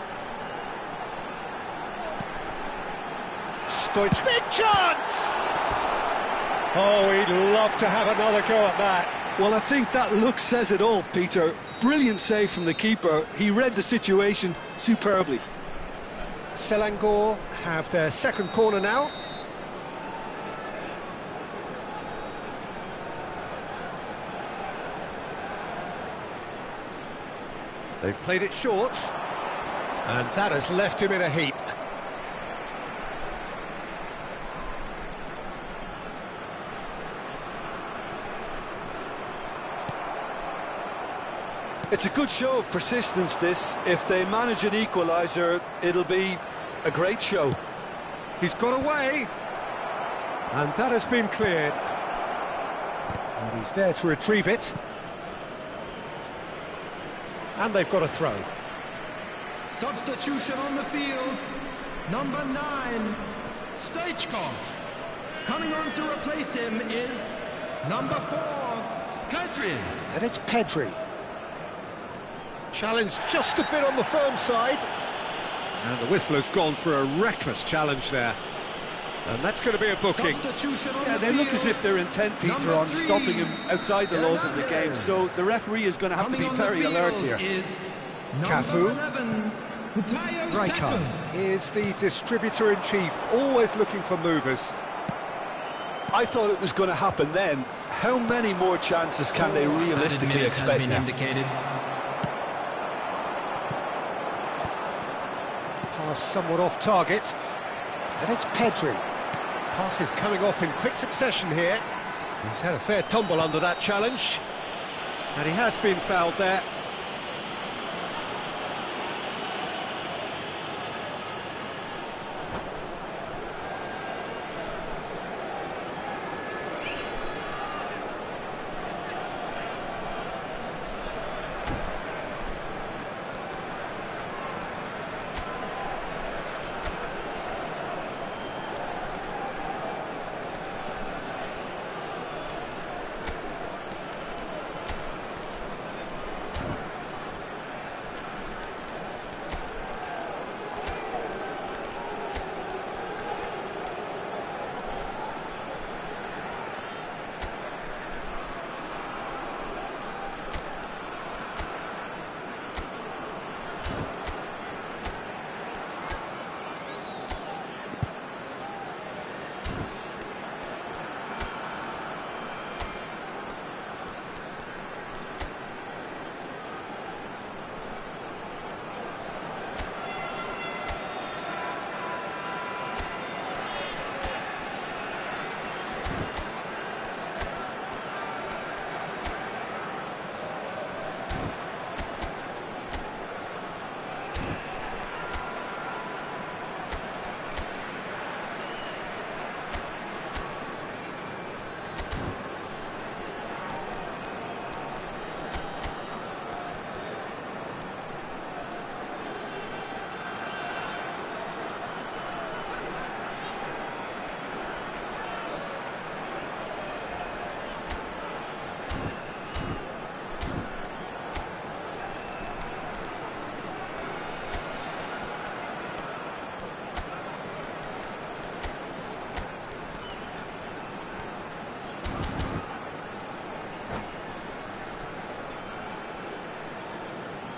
Speaker 1: Stoich. Big chance! Oh, he'd love to have another go at that.
Speaker 2: Well, I think that look says it all, Peter. Brilliant save from the keeper. He read the situation superbly.
Speaker 1: Selangor have their second corner now. They've played it short, and that has left him in a heap.
Speaker 4: It's a good show of persistence, this. If they manage an equaliser, it'll be a great show.
Speaker 1: He's got away, and that has been cleared. And he's there to retrieve it. And they've got a throw.
Speaker 3: Substitution on the field. Number 9, Stoichkov. Coming on to replace him is number 4, Pedri.
Speaker 1: And it's Pedri. Challenge just a bit on the firm side. And the whistler's gone for a reckless challenge there. And that's going to be a booking.
Speaker 2: Yeah, they look as if they're intent, Peter, on stopping him outside the laws of the game. So the referee is going to have to be very alert here.
Speaker 1: Cafu. Rijkaard is the distributor-in-chief, always looking for movers.
Speaker 4: I thought it was going to happen then. How many more chances can they realistically expect now?
Speaker 1: Pass somewhat off target. And it's Pedri. Pass is coming off in quick succession here. He's had a fair tumble under that challenge. And he has been fouled there.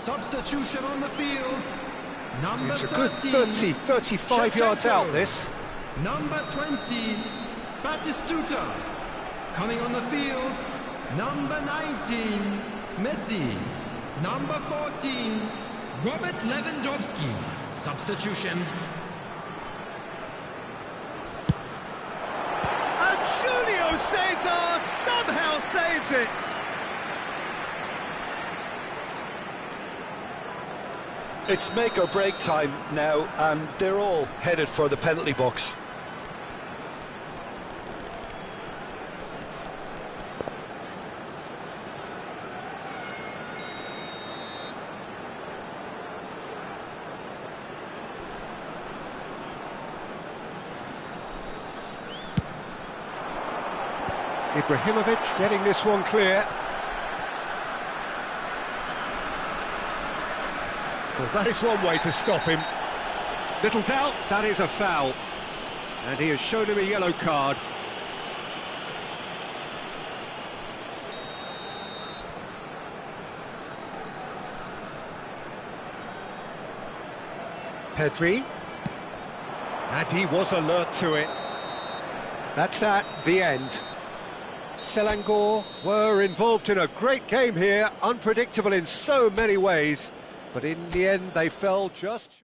Speaker 3: Substitution on the field. Number
Speaker 1: It's a good
Speaker 3: 13,
Speaker 1: 35 yards out, this.
Speaker 3: Number 20, Batistuta. Coming on the field, number 19, Messi. Number 14, Robert Lewandowski. Substitution.
Speaker 1: And Julio Cesar somehow saves it.
Speaker 4: It's make or break time now, and they're all headed for the penalty box.
Speaker 1: Ibrahimovic getting this one clear. Well, that is one way to stop him. Little doubt, that is a foul. And he has shown him a yellow card. Pedri. And he was alert to it. That's that, the end. Selangor were involved in a great game here, unpredictable in so many ways, but in the end they fell just...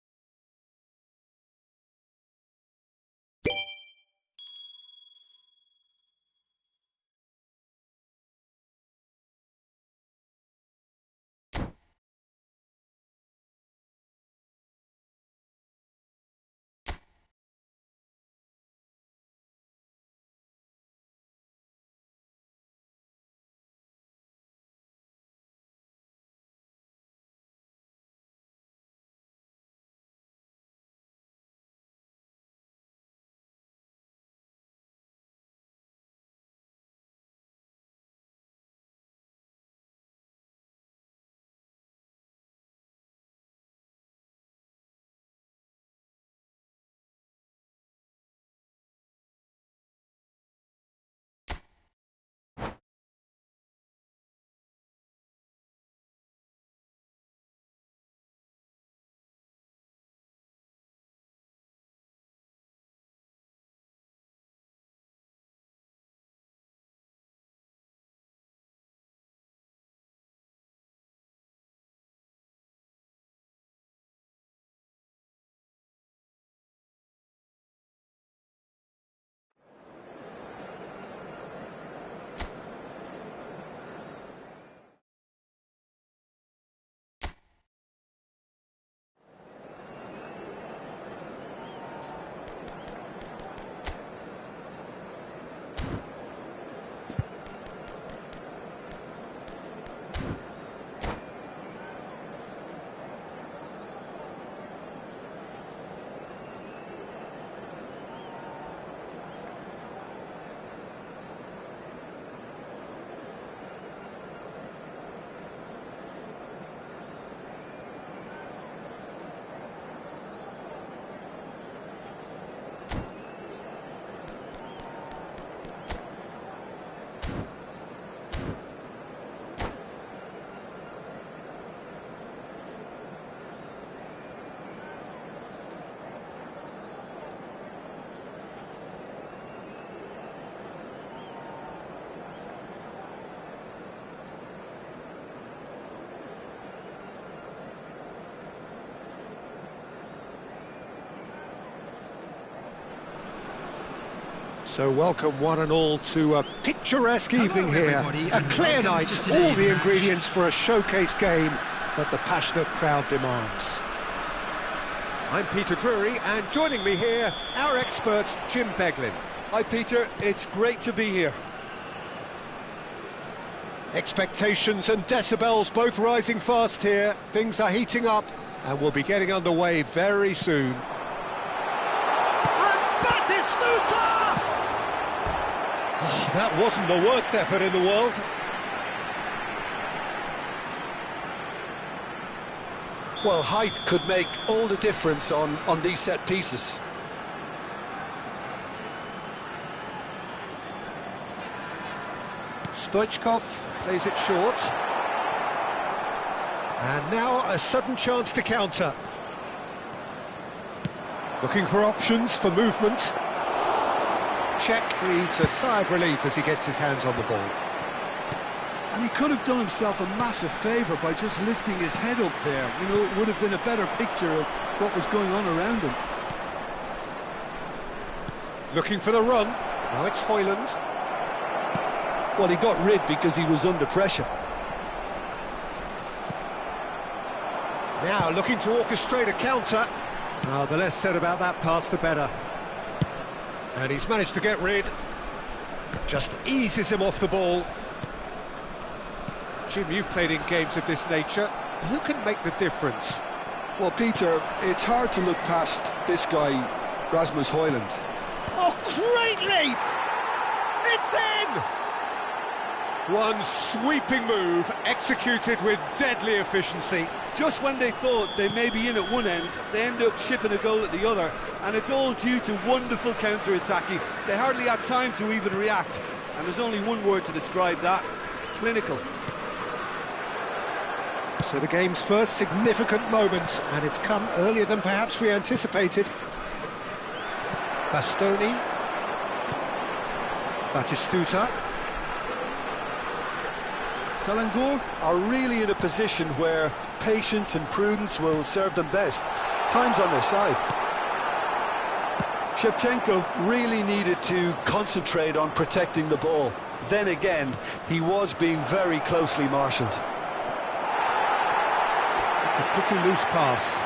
Speaker 1: So welcome one and all to a picturesque evening here.
Speaker 3: everybody,
Speaker 1: A
Speaker 3: and
Speaker 1: clear
Speaker 3: welcome
Speaker 1: night,
Speaker 3: to
Speaker 1: all
Speaker 3: today's
Speaker 1: the
Speaker 3: match.
Speaker 1: ingredients for a showcase game that the passionate crowd demands. I'm Peter Drury, and joining me here, our expert, Jim Beglin.
Speaker 4: Hi, Peter. It's great to be here.
Speaker 1: Expectations and decibels both rising fast here. Things are heating up, and we'll be getting underway very soon. And Batistuta! Oh, that wasn't the worst effort in the world.
Speaker 4: Well, height could make all the difference on these set pieces.
Speaker 1: Stoichkov plays it short. And now a sudden chance to counter. Looking for options for movement. Czech breathes a sigh of relief as he gets his hands on the ball.
Speaker 2: And he could have done himself a massive favour by just lifting his head up there. You know, it would have been a better picture of what was going on around him.
Speaker 1: Looking for the run. Now it's Højlund.
Speaker 4: Well, he got rid because he was under pressure.
Speaker 1: Now looking to orchestrate a counter. The less said about that pass, the better. And he's managed to get rid. Just eases him off the ball. Jim, you've played in games of this nature. Who can make the difference?
Speaker 4: Well, Peter, it's hard to look past this guy, Rasmus Højlund.
Speaker 1: Oh, great leap! It's in! One sweeping move, executed with deadly efficiency.
Speaker 2: Just when they thought they may be in at one end, they end up shipping a goal at the other, and it's all due to wonderful counter-attacking. They hardly had time to even react, and there's only one word to describe that: clinical.
Speaker 1: So the game's first significant moment, and it's come earlier than perhaps we anticipated. Bastoni. Batistuta.
Speaker 4: Selangor are really in a position where patience and prudence will serve them best. Time's on their side. Shevchenko really needed to concentrate on protecting the ball. Then again, he was being very closely marshalled.
Speaker 1: It's a pretty loose pass.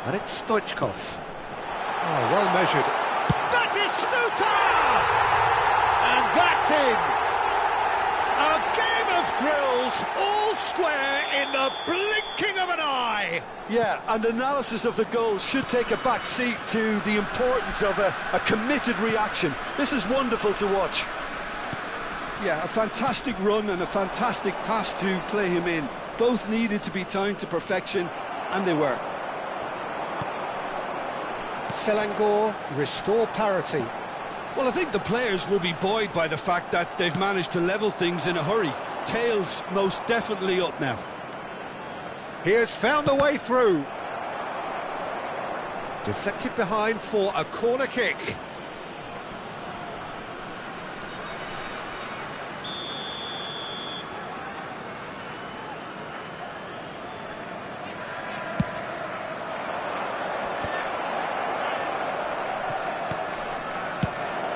Speaker 1: And it's Stoichkov. Oh, well measured. Batistuta! And that's in! A game of thrills, all square in the blinking of an eye!
Speaker 4: Yeah, and analysis of the goal should take a back seat to the importance of a committed reaction. This is wonderful to watch.
Speaker 2: Yeah, a fantastic run and a fantastic pass to play him in. Both needed to be timed to perfection, and they were.
Speaker 1: Selangor restore parity.
Speaker 2: Well, I think the players will be buoyed by the fact that they've managed to level things in a hurry. Tails most definitely up now.
Speaker 1: He has found a way through. Deflected behind for a corner kick.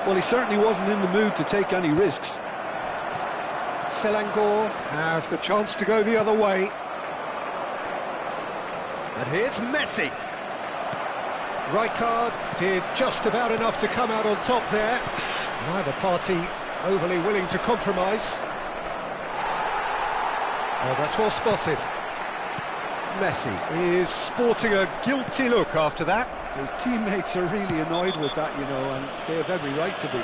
Speaker 4: Well, he certainly wasn't in the mood to take any risks.
Speaker 1: Selangor have the chance to go the other way. And here's Messi. Rijkaard did just about enough to come out on top there. Neither party overly willing to compromise. Oh, that's well spotted. Messi is sporting a guilty look after that.
Speaker 2: His teammates are really annoyed with that, you know, and they have every right to be.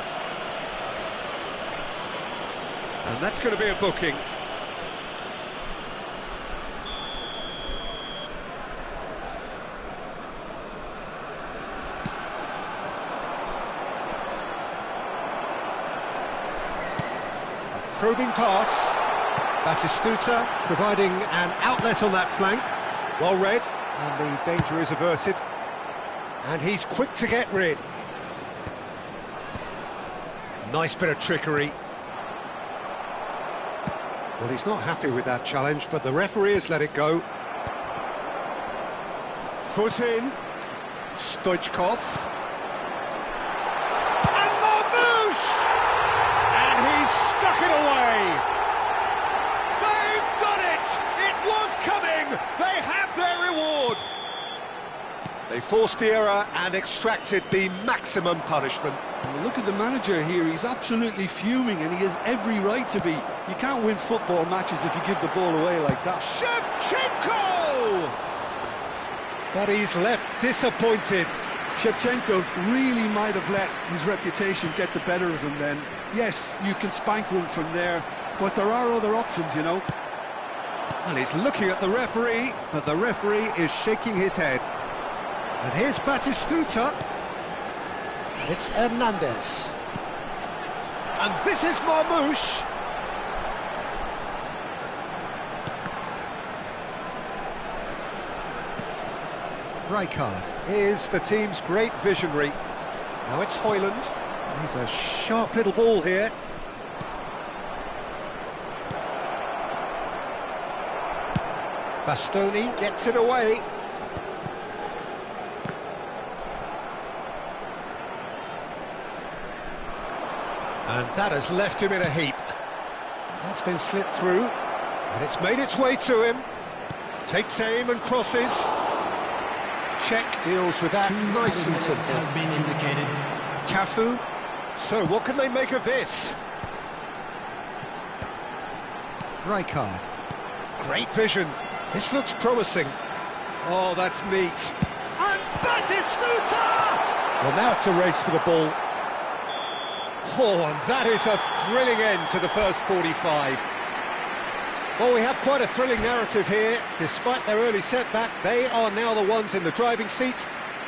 Speaker 1: And that's going to be a booking. A probing pass. Batistuta providing an outlet on that flank. Well read, and the danger is averted. And he's quick to get rid. Nice bit of trickery. Well, he's not happy with that challenge, but the referee has let it go. Foot in. Stoichkov. And Marmoush! And he's stuck it away. They've done it! It was coming! They have their reward! They forced the error and extracted the maximum punishment.
Speaker 2: Well, look at the manager here, he's absolutely fuming and he has every right to be. You can't win football matches if you give the ball away like that.
Speaker 1: Shevchenko! But he's left disappointed.
Speaker 2: Shevchenko really might have let his reputation get the better of him then. Yes, you can spank one from there, but there are other options, you know.
Speaker 1: Well, he's looking at the referee, but the referee is shaking his head. And here's Batistuta. And it's Hernandez. And this is Marmoush. Rijkaard is the team's great visionary. Now it's Højlund. He's a sharp little ball here. Bastoni gets it away. And that has left him in a heap. That's been slipped through, and it's made its way to him. Takes aim and crosses. Czech deals with that nice and simple.
Speaker 3: Has been indicated.
Speaker 1: Cafu. So what can they make of this? Rijkaard. Great vision. This looks promising. Oh, that's neat. And Batistuta! Well, now it's a race for the ball. Oh, and that is a thrilling end to the first 45. Well, we have quite a thrilling narrative here. Despite their early setback, they are now the ones in the driving seat,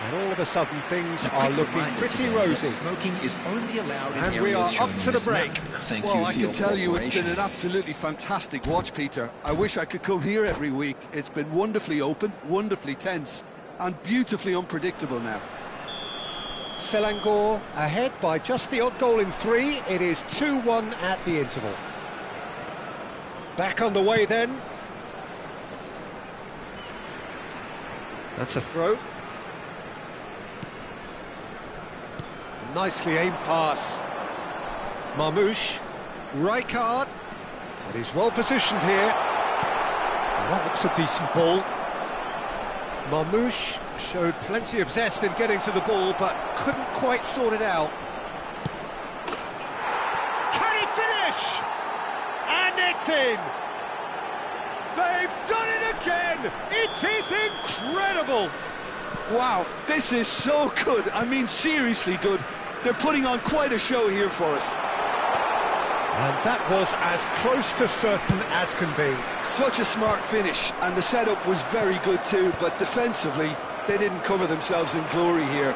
Speaker 1: and all of a sudden things are looking pretty rosy.
Speaker 3: Smoking is only allowed in
Speaker 1: And we are up to the break.
Speaker 2: Well, I can tell you it's been an absolutely fantastic watch, Peter. I wish I could come here every week. It's been wonderfully open, wonderfully tense, and beautifully unpredictable now.
Speaker 1: Selangor ahead by just the odd goal in 3. It is 2-1 at the interval. Back underway then. That's a throw. Nicely aimed pass. Marmoush. Rijkaard. And he's well positioned here. Well, that looks a decent ball. Marmoush showed plenty of zest in getting to the ball, but couldn't quite sort it out. Can he finish? And it's in! They've done it again! It is incredible!
Speaker 2: Wow, this is so good. I mean, seriously good. They're putting on quite a show here for us.
Speaker 1: And that was as close to certain as can be.
Speaker 2: Such a smart finish, and the setup was very good too, but defensively, they didn't cover themselves in glory here.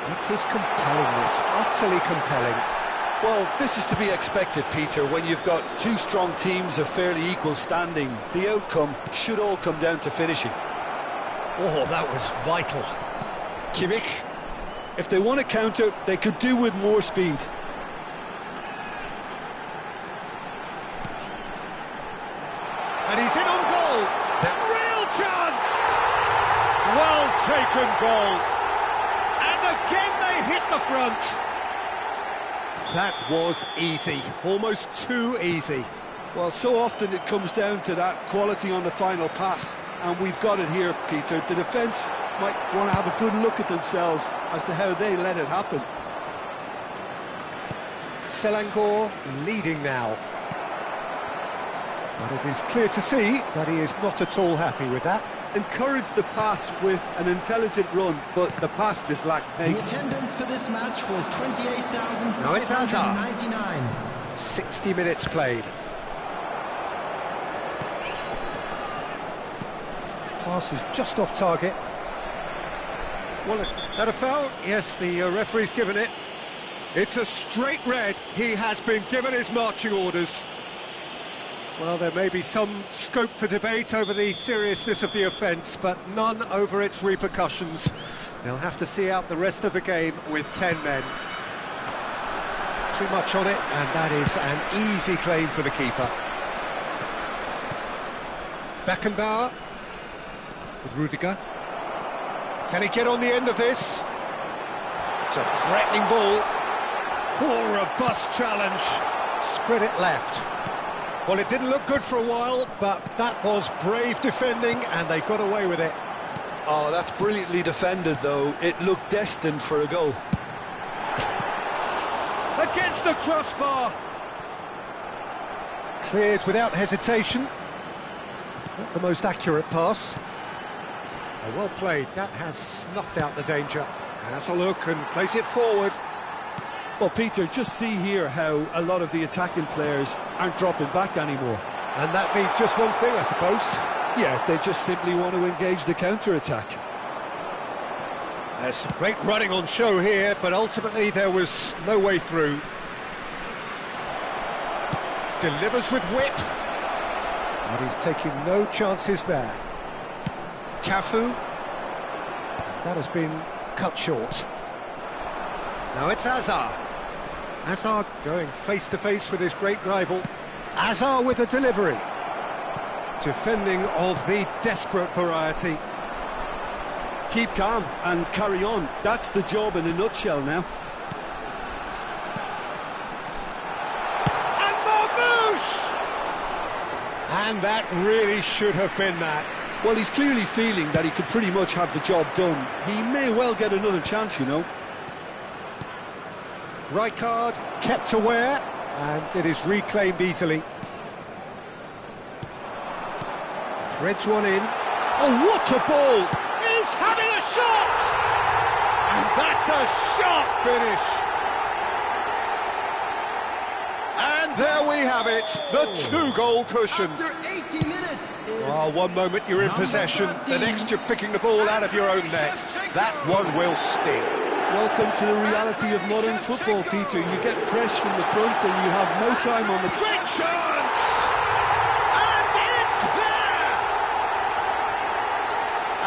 Speaker 1: It is compelling, this, utterly compelling.
Speaker 2: Well, this is to be expected, Peter, when you've got two strong teams of fairly equal standing. The outcome should all come down to finishing.
Speaker 1: Oh, that was vital. Kimmich.
Speaker 2: If they want to counter, they could do with more speed.
Speaker 1: And he's in on goal. Real chance! Well taken goal. And again they hit the front. That was easy, almost too easy.
Speaker 2: Well, so often it comes down to that quality on the final pass, and we've got it here, Peter. The defence might want to have a good look at themselves as to how they let it happen.
Speaker 1: Selangor leading now. But it is clear to see that he is not at all happy with that.
Speaker 2: Encouraged the pass with an intelligent run, but the pass just lacked
Speaker 3: The
Speaker 2: pace.
Speaker 3: attendance for this match was 28,599.
Speaker 1: Now it's Hazard. 60 minutes played. Pass is just off target. Well, that a foul? Yes, the referee's given it. It's a straight red. He has been given his marching orders. Well, there may be some scope for debate over the seriousness of the offence, but none over its repercussions. They'll have to see out the rest of the game with 10 men. too much on it, and that is an easy claim for the keeper. Beckenbauer with Rudiger. Can he get on the end of this? It's a threatening ball. Poor, robust challenge. Spread it left. Well, it didn't look good for a while, but that was brave defending, and they got away with it.
Speaker 4: Oh, that's brilliantly defended, though. It looked destined for a goal.
Speaker 1: Against the crossbar. Cleared without hesitation. Not the most accurate pass. Oh, well played. That has snuffed out the danger. Has a look and plays it forward.
Speaker 2: Well, Peter, just see here how a lot of the attacking players aren't dropping back anymore.
Speaker 1: And that means just one thing, I suppose.
Speaker 2: Yeah, they just simply want to engage the counter-attack.
Speaker 1: There's some great running on show here, but ultimately there was no way through. Delivers with whip. And he's taking no chances there. Cafu. That has been cut short. Now it's Hazard. Hazard going face-to-face with his great rival. Hazard with the delivery. Defending of the desperate variety.
Speaker 2: Keep calm and carry on. That's the job in a nutshell now.
Speaker 1: And Marmoush! And that really should have been that.
Speaker 2: Well, he's clearly feeling that he could pretty much have the job done. He may well get another chance, you know.
Speaker 1: Rijkaard kept aware, and it is reclaimed easily. Threads one in. Oh, what a ball! He's having a shot! And that's a sharp finish! And there we have it, the two-goal cushion.
Speaker 3: After 80 minutes is
Speaker 1: Oh, one moment you're in possession, the next you're picking the ball out of your own net. That one will sting.
Speaker 2: Welcome to the reality of modern football, Peter. You get press from the front and you have no time on the...
Speaker 1: Great chance! And it's there!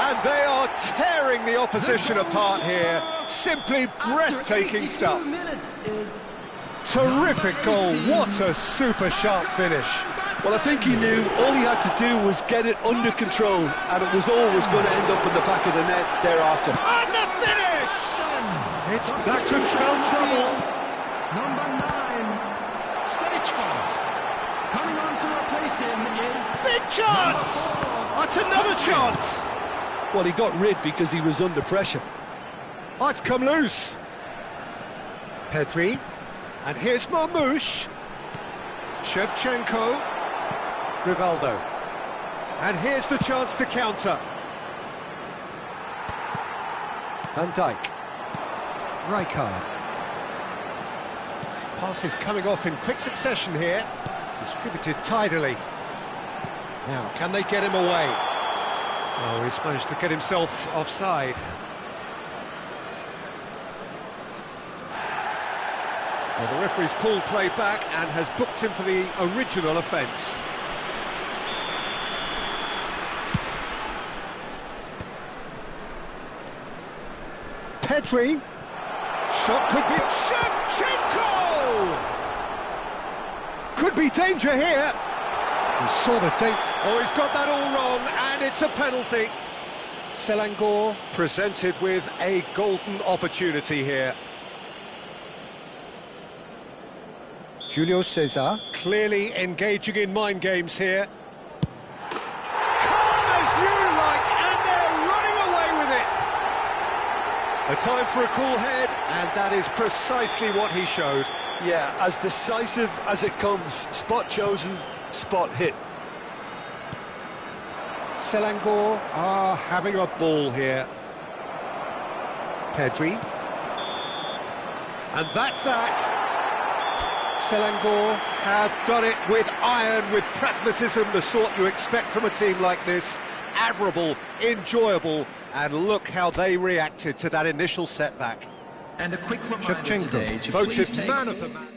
Speaker 1: And they are tearing the opposition apart here. Simply breathtaking stuff. Terrific goal, what a super sharp finish.
Speaker 2: Well, I think he knew all he had to do was get it under control, and it was always going to end up in the back of the net thereafter.
Speaker 1: And the finish! That could spell trouble.
Speaker 3: Number 9, Stoichkov. Coming on to replace him is
Speaker 1: Big chance! That's another chance!
Speaker 2: Well, he got rid because he was under pressure.
Speaker 1: Oh, it's come loose. Pedri. And here's Marmoush. Shevchenko. Rivaldo. And here's the chance to counter. Van Dijk. Rijkaard. Passes coming off in quick succession here. Distributed tidily. Now, can they get him away? Oh, he's managed to get himself offside. Well, the referee's pulled play back and has booked him for the original offence. Pedri. Shot could be... Shevchenko! Could be danger here. He saw the tape. Oh, he's got that all wrong, and it's a penalty. Selangor presented with a golden opportunity here. Julio Cesar clearly engaging in mind games here. Calm as you like, and they're running away with it. A time for a cool head, and that is precisely what he showed.
Speaker 2: Yeah, as decisive as it comes. Spot chosen, spot hit.
Speaker 1: Selangor are having a ball here. Pedri. And that's that. Selangor have done it with iron, with pragmatism, the sort you expect from a team like this. Admirable, enjoyable, and look how they reacted to that initial setback.
Speaker 3: and a quick reminder today
Speaker 1: Shevchenko
Speaker 3: to
Speaker 1: voted
Speaker 3: please take
Speaker 1: man of the match.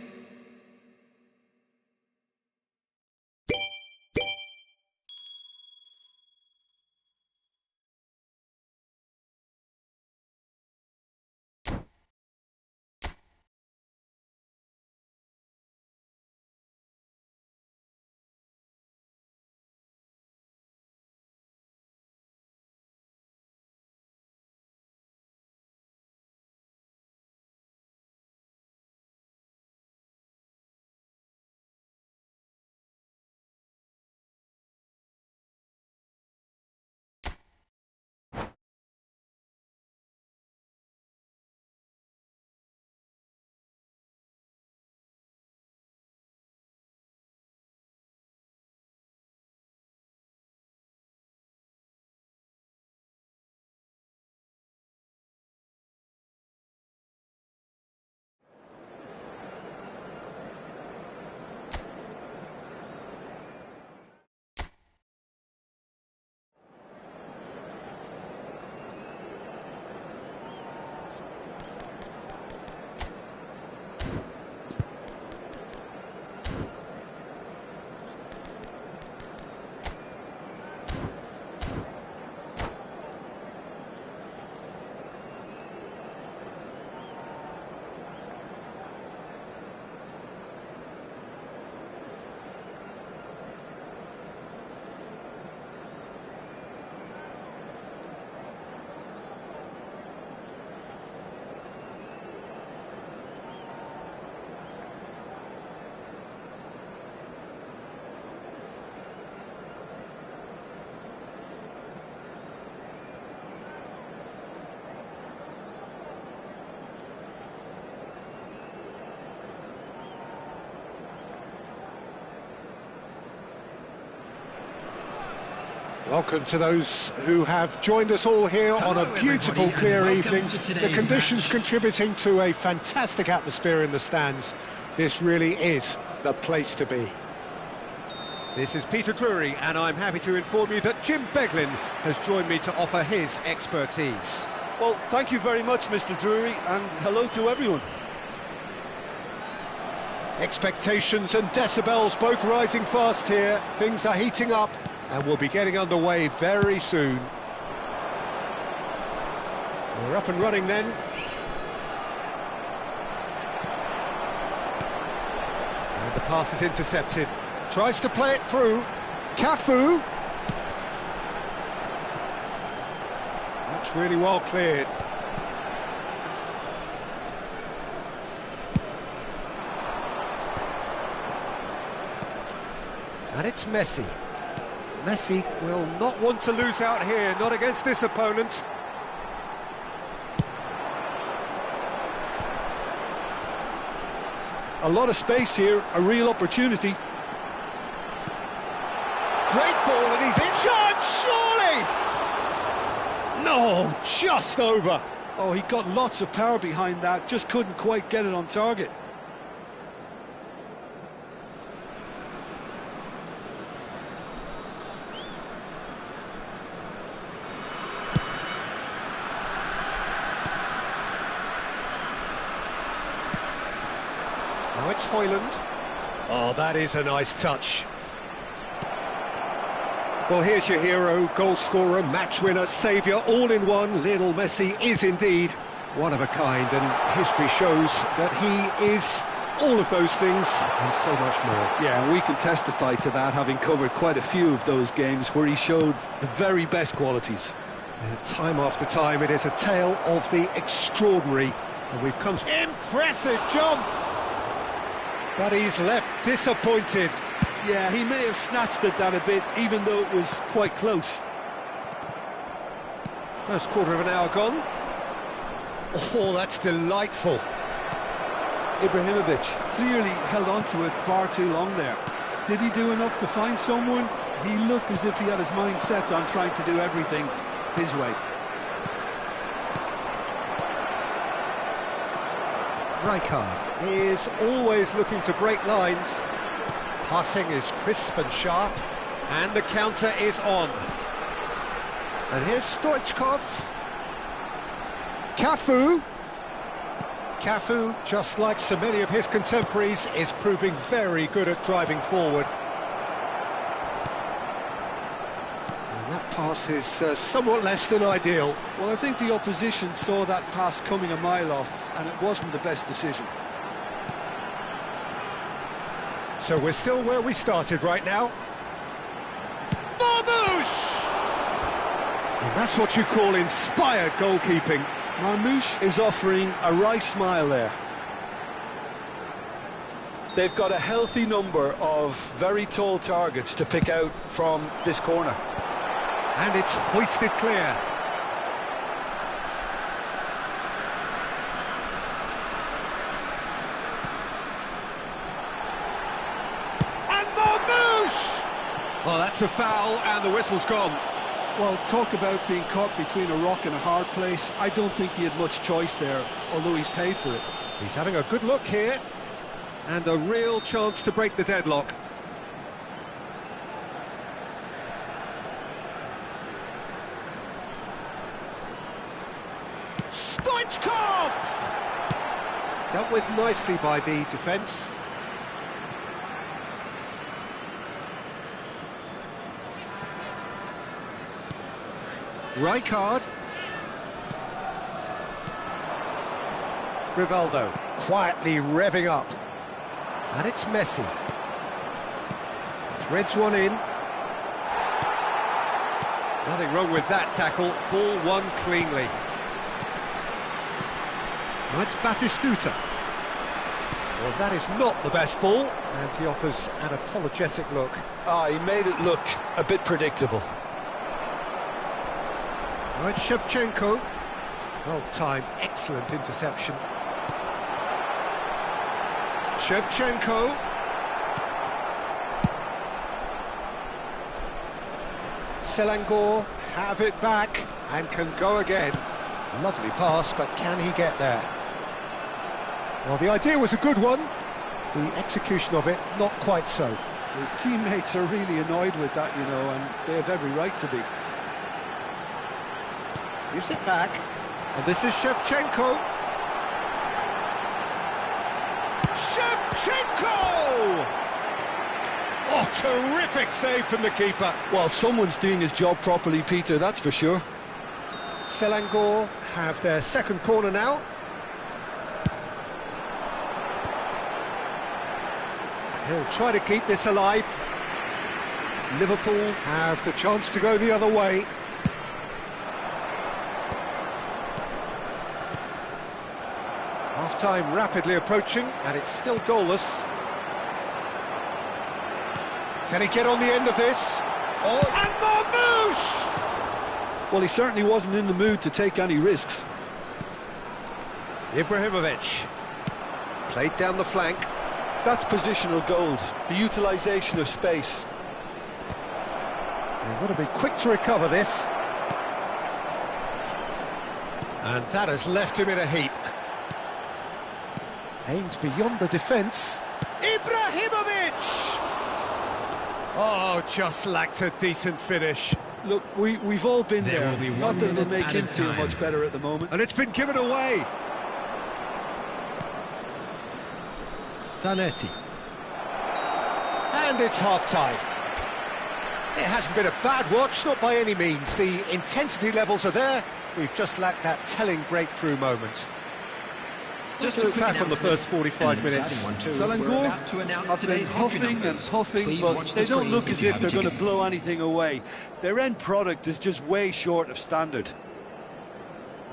Speaker 1: Welcome to those who have joined us all here on a beautiful, clear evening. The conditions contributing to a fantastic atmosphere in the stands. This really is the place to be. This is Peter Drury, and I'm happy to inform you that Jim Beglin has joined me to offer his expertise.
Speaker 4: Well, thank you very much, Mr. Drury, and hello to everyone.
Speaker 1: Expectations and decibels both rising fast here. Things are heating up, and we'll be getting underway very soon. We're up and running then. And the pass is intercepted. Tries to play it through. Cafu. That's really well cleared. And it's Messi. Messi will not want to lose out here, not against this opponent.
Speaker 4: A lot of space here, a real opportunity.
Speaker 1: Great ball, and he's in charge, surely! No, just over.
Speaker 4: Oh, he got lots of power behind that, just couldn't quite get it on target.
Speaker 1: Now it's Højlund. Oh, that is a nice touch. Well, here's your hero, goal scorer, match winner, saviour, all in one. Lionel Messi is indeed one of a kind, and history shows that he is all of those things and so much more.
Speaker 4: Yeah, and we can testify to that, having covered quite a few of those games where he showed the very best qualities.
Speaker 1: Time after time, it is a tale of the extraordinary, and we've come to... Impressive jump! But he's left disappointed.
Speaker 4: Yeah, he may have snatched at that a bit, even though it was quite close.
Speaker 1: First quarter of an hour gone. Oh, that's delightful.
Speaker 4: Ibrahimovic clearly held on to it far too long there. Did he do enough to find someone? He looked as if he had his mind set on trying to do everything his way.
Speaker 1: Rijkaard is always looking to break lines. Passing is crisp and sharp, and the counter is on. And here's Stoichkov. Cafu. Cafu, just like so many of his contemporaries, is proving very good at driving forward. And that pass is somewhat less than ideal.
Speaker 2: Well, I think the opposition saw that pass coming a mile off, and it wasn't the best decision.
Speaker 1: So we're still where we started right now. Marmoush! And that's what you call inspired goalkeeping.
Speaker 4: Marmoush is offering a right smile there. They've got a healthy number of very tall targets to pick out from this corner.
Speaker 1: And it's hoisted clear. Oh, that's a foul, and the whistle's gone.
Speaker 2: Well, talk about being caught between a rock and a hard place. I don't think he had much choice there, although he's paid for it.
Speaker 1: He's having a good look here, and a real chance to break the deadlock. Stoichkov! Dealt with nicely by the defence. Rijkaard. Rivaldo quietly revving up. And it's Messi. Threads one in. Nothing wrong with that tackle. Ball won cleanly. Now it's Batistuta. Well, that is not the best ball. And he offers an apologetic look.
Speaker 4: He made it look a bit predictable.
Speaker 1: Now it's Shevchenko. Well timed, excellent interception. Shevchenko. Selangor have it back and can go again. Lovely pass, but can he get there? Well, the idea was a good one. The execution of it, not quite so.
Speaker 2: His teammates are really annoyed with that, you know, and they have every right to be.
Speaker 1: Gives it back, and this is Shevchenko. Shevchenko! Oh, terrific save from the keeper.
Speaker 4: Well, someone's doing his job properly, Peter, that's for sure.
Speaker 1: Selangor have their second corner now. He'll try to keep this alive. Liverpool have the chance to go the other way. Half-time rapidly approaching, and it's still goalless. Can he get on the end of this? Oh, and Marmoush!
Speaker 4: Well, he certainly wasn't in the mood to take any risks.
Speaker 1: Ibrahimovic. Played down the flank.
Speaker 4: That's positional gold, the utilisation of space.
Speaker 1: They've got to be quick to recover this. And that has left him in a heap. Aimed beyond the defence. Ibrahimovic! Oh, just lacked a decent finish.
Speaker 4: Look, we've all been
Speaker 3: There
Speaker 4: there.
Speaker 3: will be 1
Speaker 4: Not that it'll
Speaker 3: minute
Speaker 4: make him
Speaker 3: added
Speaker 4: feel
Speaker 3: time.
Speaker 4: much better at the moment.
Speaker 1: And it's been given away. Zanetti. And it's half-time. It hasn't been a bad watch, not by any means. The intensity levels are there. We've just lacked that telling breakthrough moment. Just look back on the first 45 minutes.
Speaker 4: Selangor have been huffing and puffing, but they don't look as if they're going to blow anything away. Their end product is just way short of standard.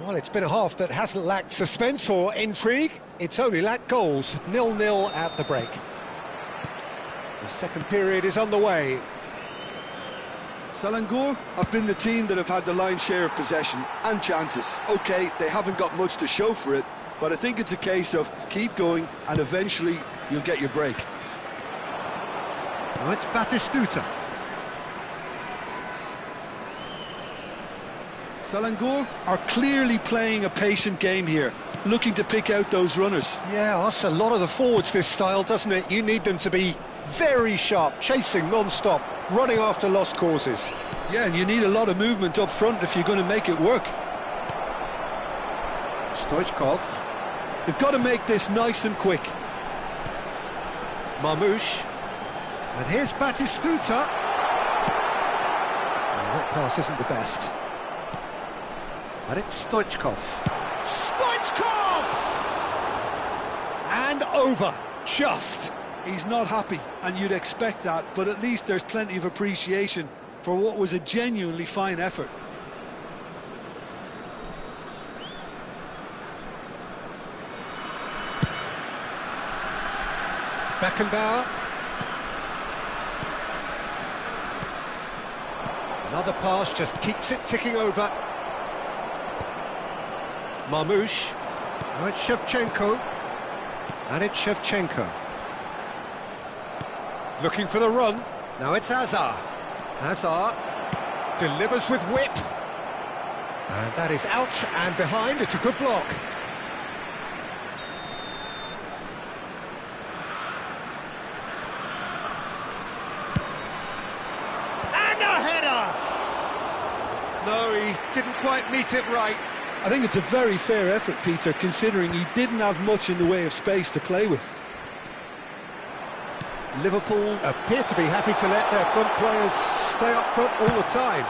Speaker 1: Well, it's been a half that hasn't lacked suspense or intrigue. It's only lacked goals. 0-0 at the break. The second period is underway.
Speaker 4: Selangor have been the team that have had the lion's share of possession and chances. OK, they haven't got much to show for it, but I think it's a case of keep going and eventually you'll get your break.
Speaker 1: Now it's Batistuta.
Speaker 4: Selangor are clearly playing a patient game here, looking to pick out those runners.
Speaker 1: Yeah, that's a lot of the forwards, this style, doesn't it? You need them to be very sharp, chasing non-stop, running after lost causes.
Speaker 4: Yeah, and you need a lot of movement up front if you're going to make it work.
Speaker 1: Stoichkov.
Speaker 4: They've got to make this nice and quick.
Speaker 1: Marmoush. And here's Batistuta. And that pass isn't the best. And it's Stoichkov. Stoichkov! And over. Just.
Speaker 4: He's not happy, and you'd expect that, but at least there's plenty of appreciation for what was a genuinely fine effort.
Speaker 1: Beckenbauer. Another pass just keeps it ticking over. Marmoush. Now it's Shevchenko. And it's Shevchenko. Looking for the run. Now it's Hazard. Hazard delivers with whip. And that is out and behind. It's a good block. And a header! No, he didn't quite meet it right.
Speaker 4: I think it's a very fair effort, Peter, considering he didn't have much in the way of space to play with.
Speaker 1: Liverpool appear to be happy to let their front players stay up front all the time.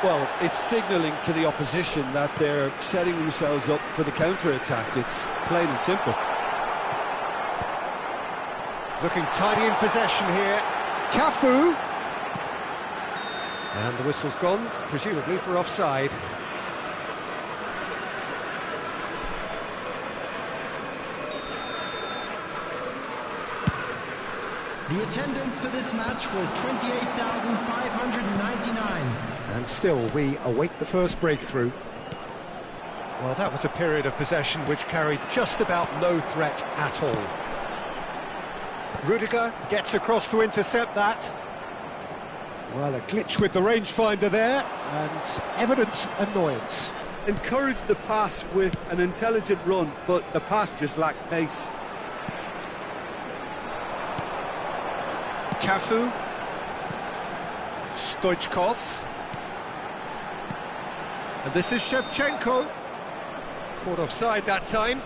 Speaker 4: Well, it's signalling to the opposition that they're setting themselves up for the counter-attack. It's plain and simple.
Speaker 1: Looking tidy in possession here. Cafu. And the whistle's gone, presumably for offside.
Speaker 3: The attendance for this match was 28,599.
Speaker 1: And still, we await the first breakthrough. Well, that was a period of possession which carried just about no threat at all. Rudiger gets across to intercept that. Well, a glitch with the rangefinder there, and evident annoyance.
Speaker 4: Encouraged the pass with an intelligent run, but the pass just lacked pace.
Speaker 2: Cafu.
Speaker 1: Stoichkov. And this is Shevchenko. Caught offside that time.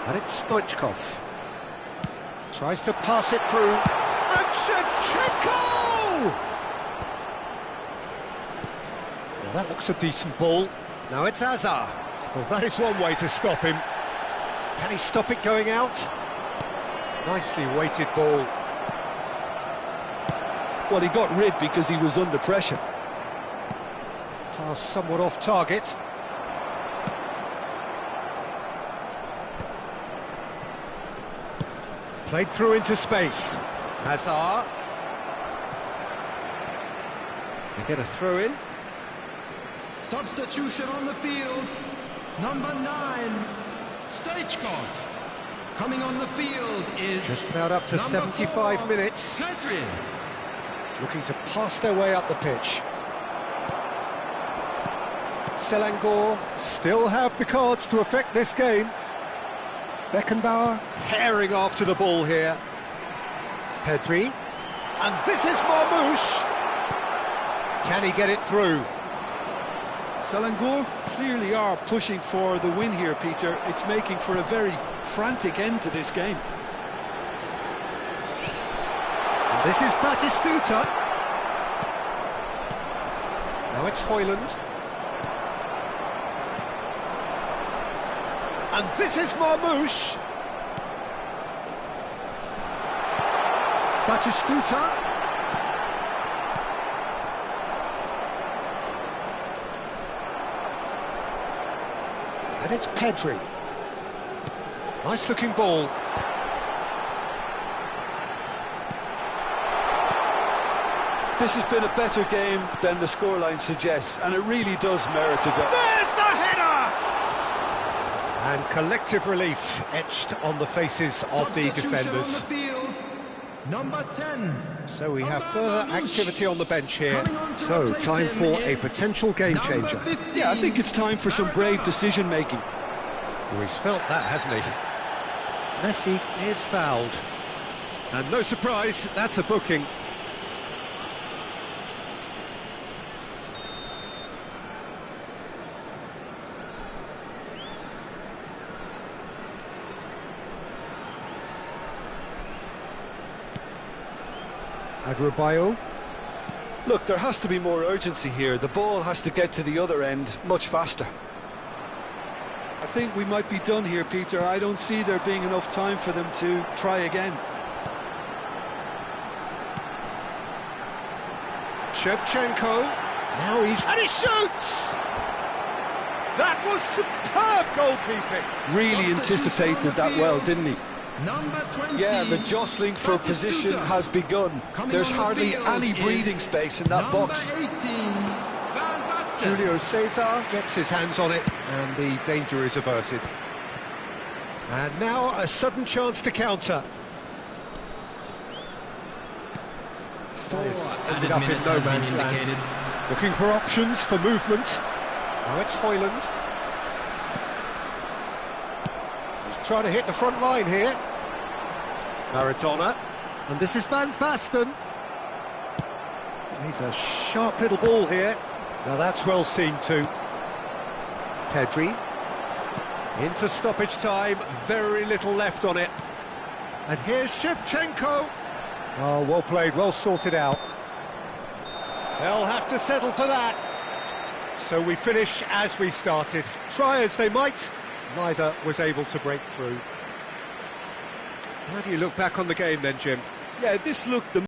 Speaker 1: And it's Stoichkov. Tries to pass it through. And Shevchenko! Well, that looks a decent ball. Now it's Azar. Well, that is one way to stop him. Can he stop it going out? Nicely weighted ball.
Speaker 4: Well, he got rid because he was under pressure.
Speaker 1: Pass somewhat off target. Played through into space. Hazard. They get a throw in.
Speaker 3: Substitution on the field. Number 9, Stoichkov. Coming on the field is
Speaker 1: Just about up to
Speaker 3: number
Speaker 1: 75
Speaker 3: 4,
Speaker 1: minutes.
Speaker 3: Pedri.
Speaker 1: Looking to pass their way up the pitch. Selangor still have the cards to affect this game. Beckenbauer herring after the ball here. Pedri. And this is Marmoush. Can he get it through?
Speaker 2: Selangor clearly are pushing for the win here, Peter. It's making for a very frantic end to this game.
Speaker 1: And this is Batistuta. Now it's Højlund. And this is Marmoush. Batistuta. And it's Pedri. Nice looking ball.
Speaker 4: This has been a better game than the scoreline suggests, and it really does merit a goal.
Speaker 1: There's the header! And collective relief etched on the faces of the
Speaker 3: Substitution
Speaker 1: defenders.
Speaker 3: on the field. Number 10.
Speaker 1: So we have
Speaker 3: Oban
Speaker 1: further
Speaker 3: Marmoush.
Speaker 1: activity on the bench here.
Speaker 3: Coming on to
Speaker 1: So
Speaker 3: replace
Speaker 1: time
Speaker 3: him
Speaker 1: for a
Speaker 3: is
Speaker 1: potential game
Speaker 3: number
Speaker 1: changer.
Speaker 3: 15,
Speaker 4: Yeah, I think it's time for some brave
Speaker 3: Maradona.
Speaker 4: decision-making.
Speaker 1: Well, he's felt that, hasn't he? Messi is fouled. And no surprise, that's a booking. Adrabayo.
Speaker 4: Look, there has to be more urgency here. The ball has to get to the other end much faster.
Speaker 2: I think we might be done here, Peter. I don't see there being enough time for them to try again.
Speaker 1: Shevchenko. Now he's... And he shoots! That was superb goalkeeping.
Speaker 4: Really anticipated that well, didn't he?
Speaker 3: Number 20.
Speaker 4: Yeah, the jostling for position has begun. There's hardly any breathing space in that box.
Speaker 3: Number 18, Van Basten.
Speaker 1: Julio Cesar gets his hands on it, and the danger is averted. And now a sudden chance to counter. This ended up in no man's land. Looking for options for movement. Now it's Højlund. He's trying to hit the front line here. Maradona. And this is Van Basten. He's a sharp little ball here. Now that's well seen too. Pedri. Into stoppage time. Very little left on it. And here's Shevchenko. Oh, well played, well sorted out. They'll have to settle for that. So we finish as we started. Try as they might, neither was able to break through. How do you look back on the game then, Jim?
Speaker 4: Yeah, this looked the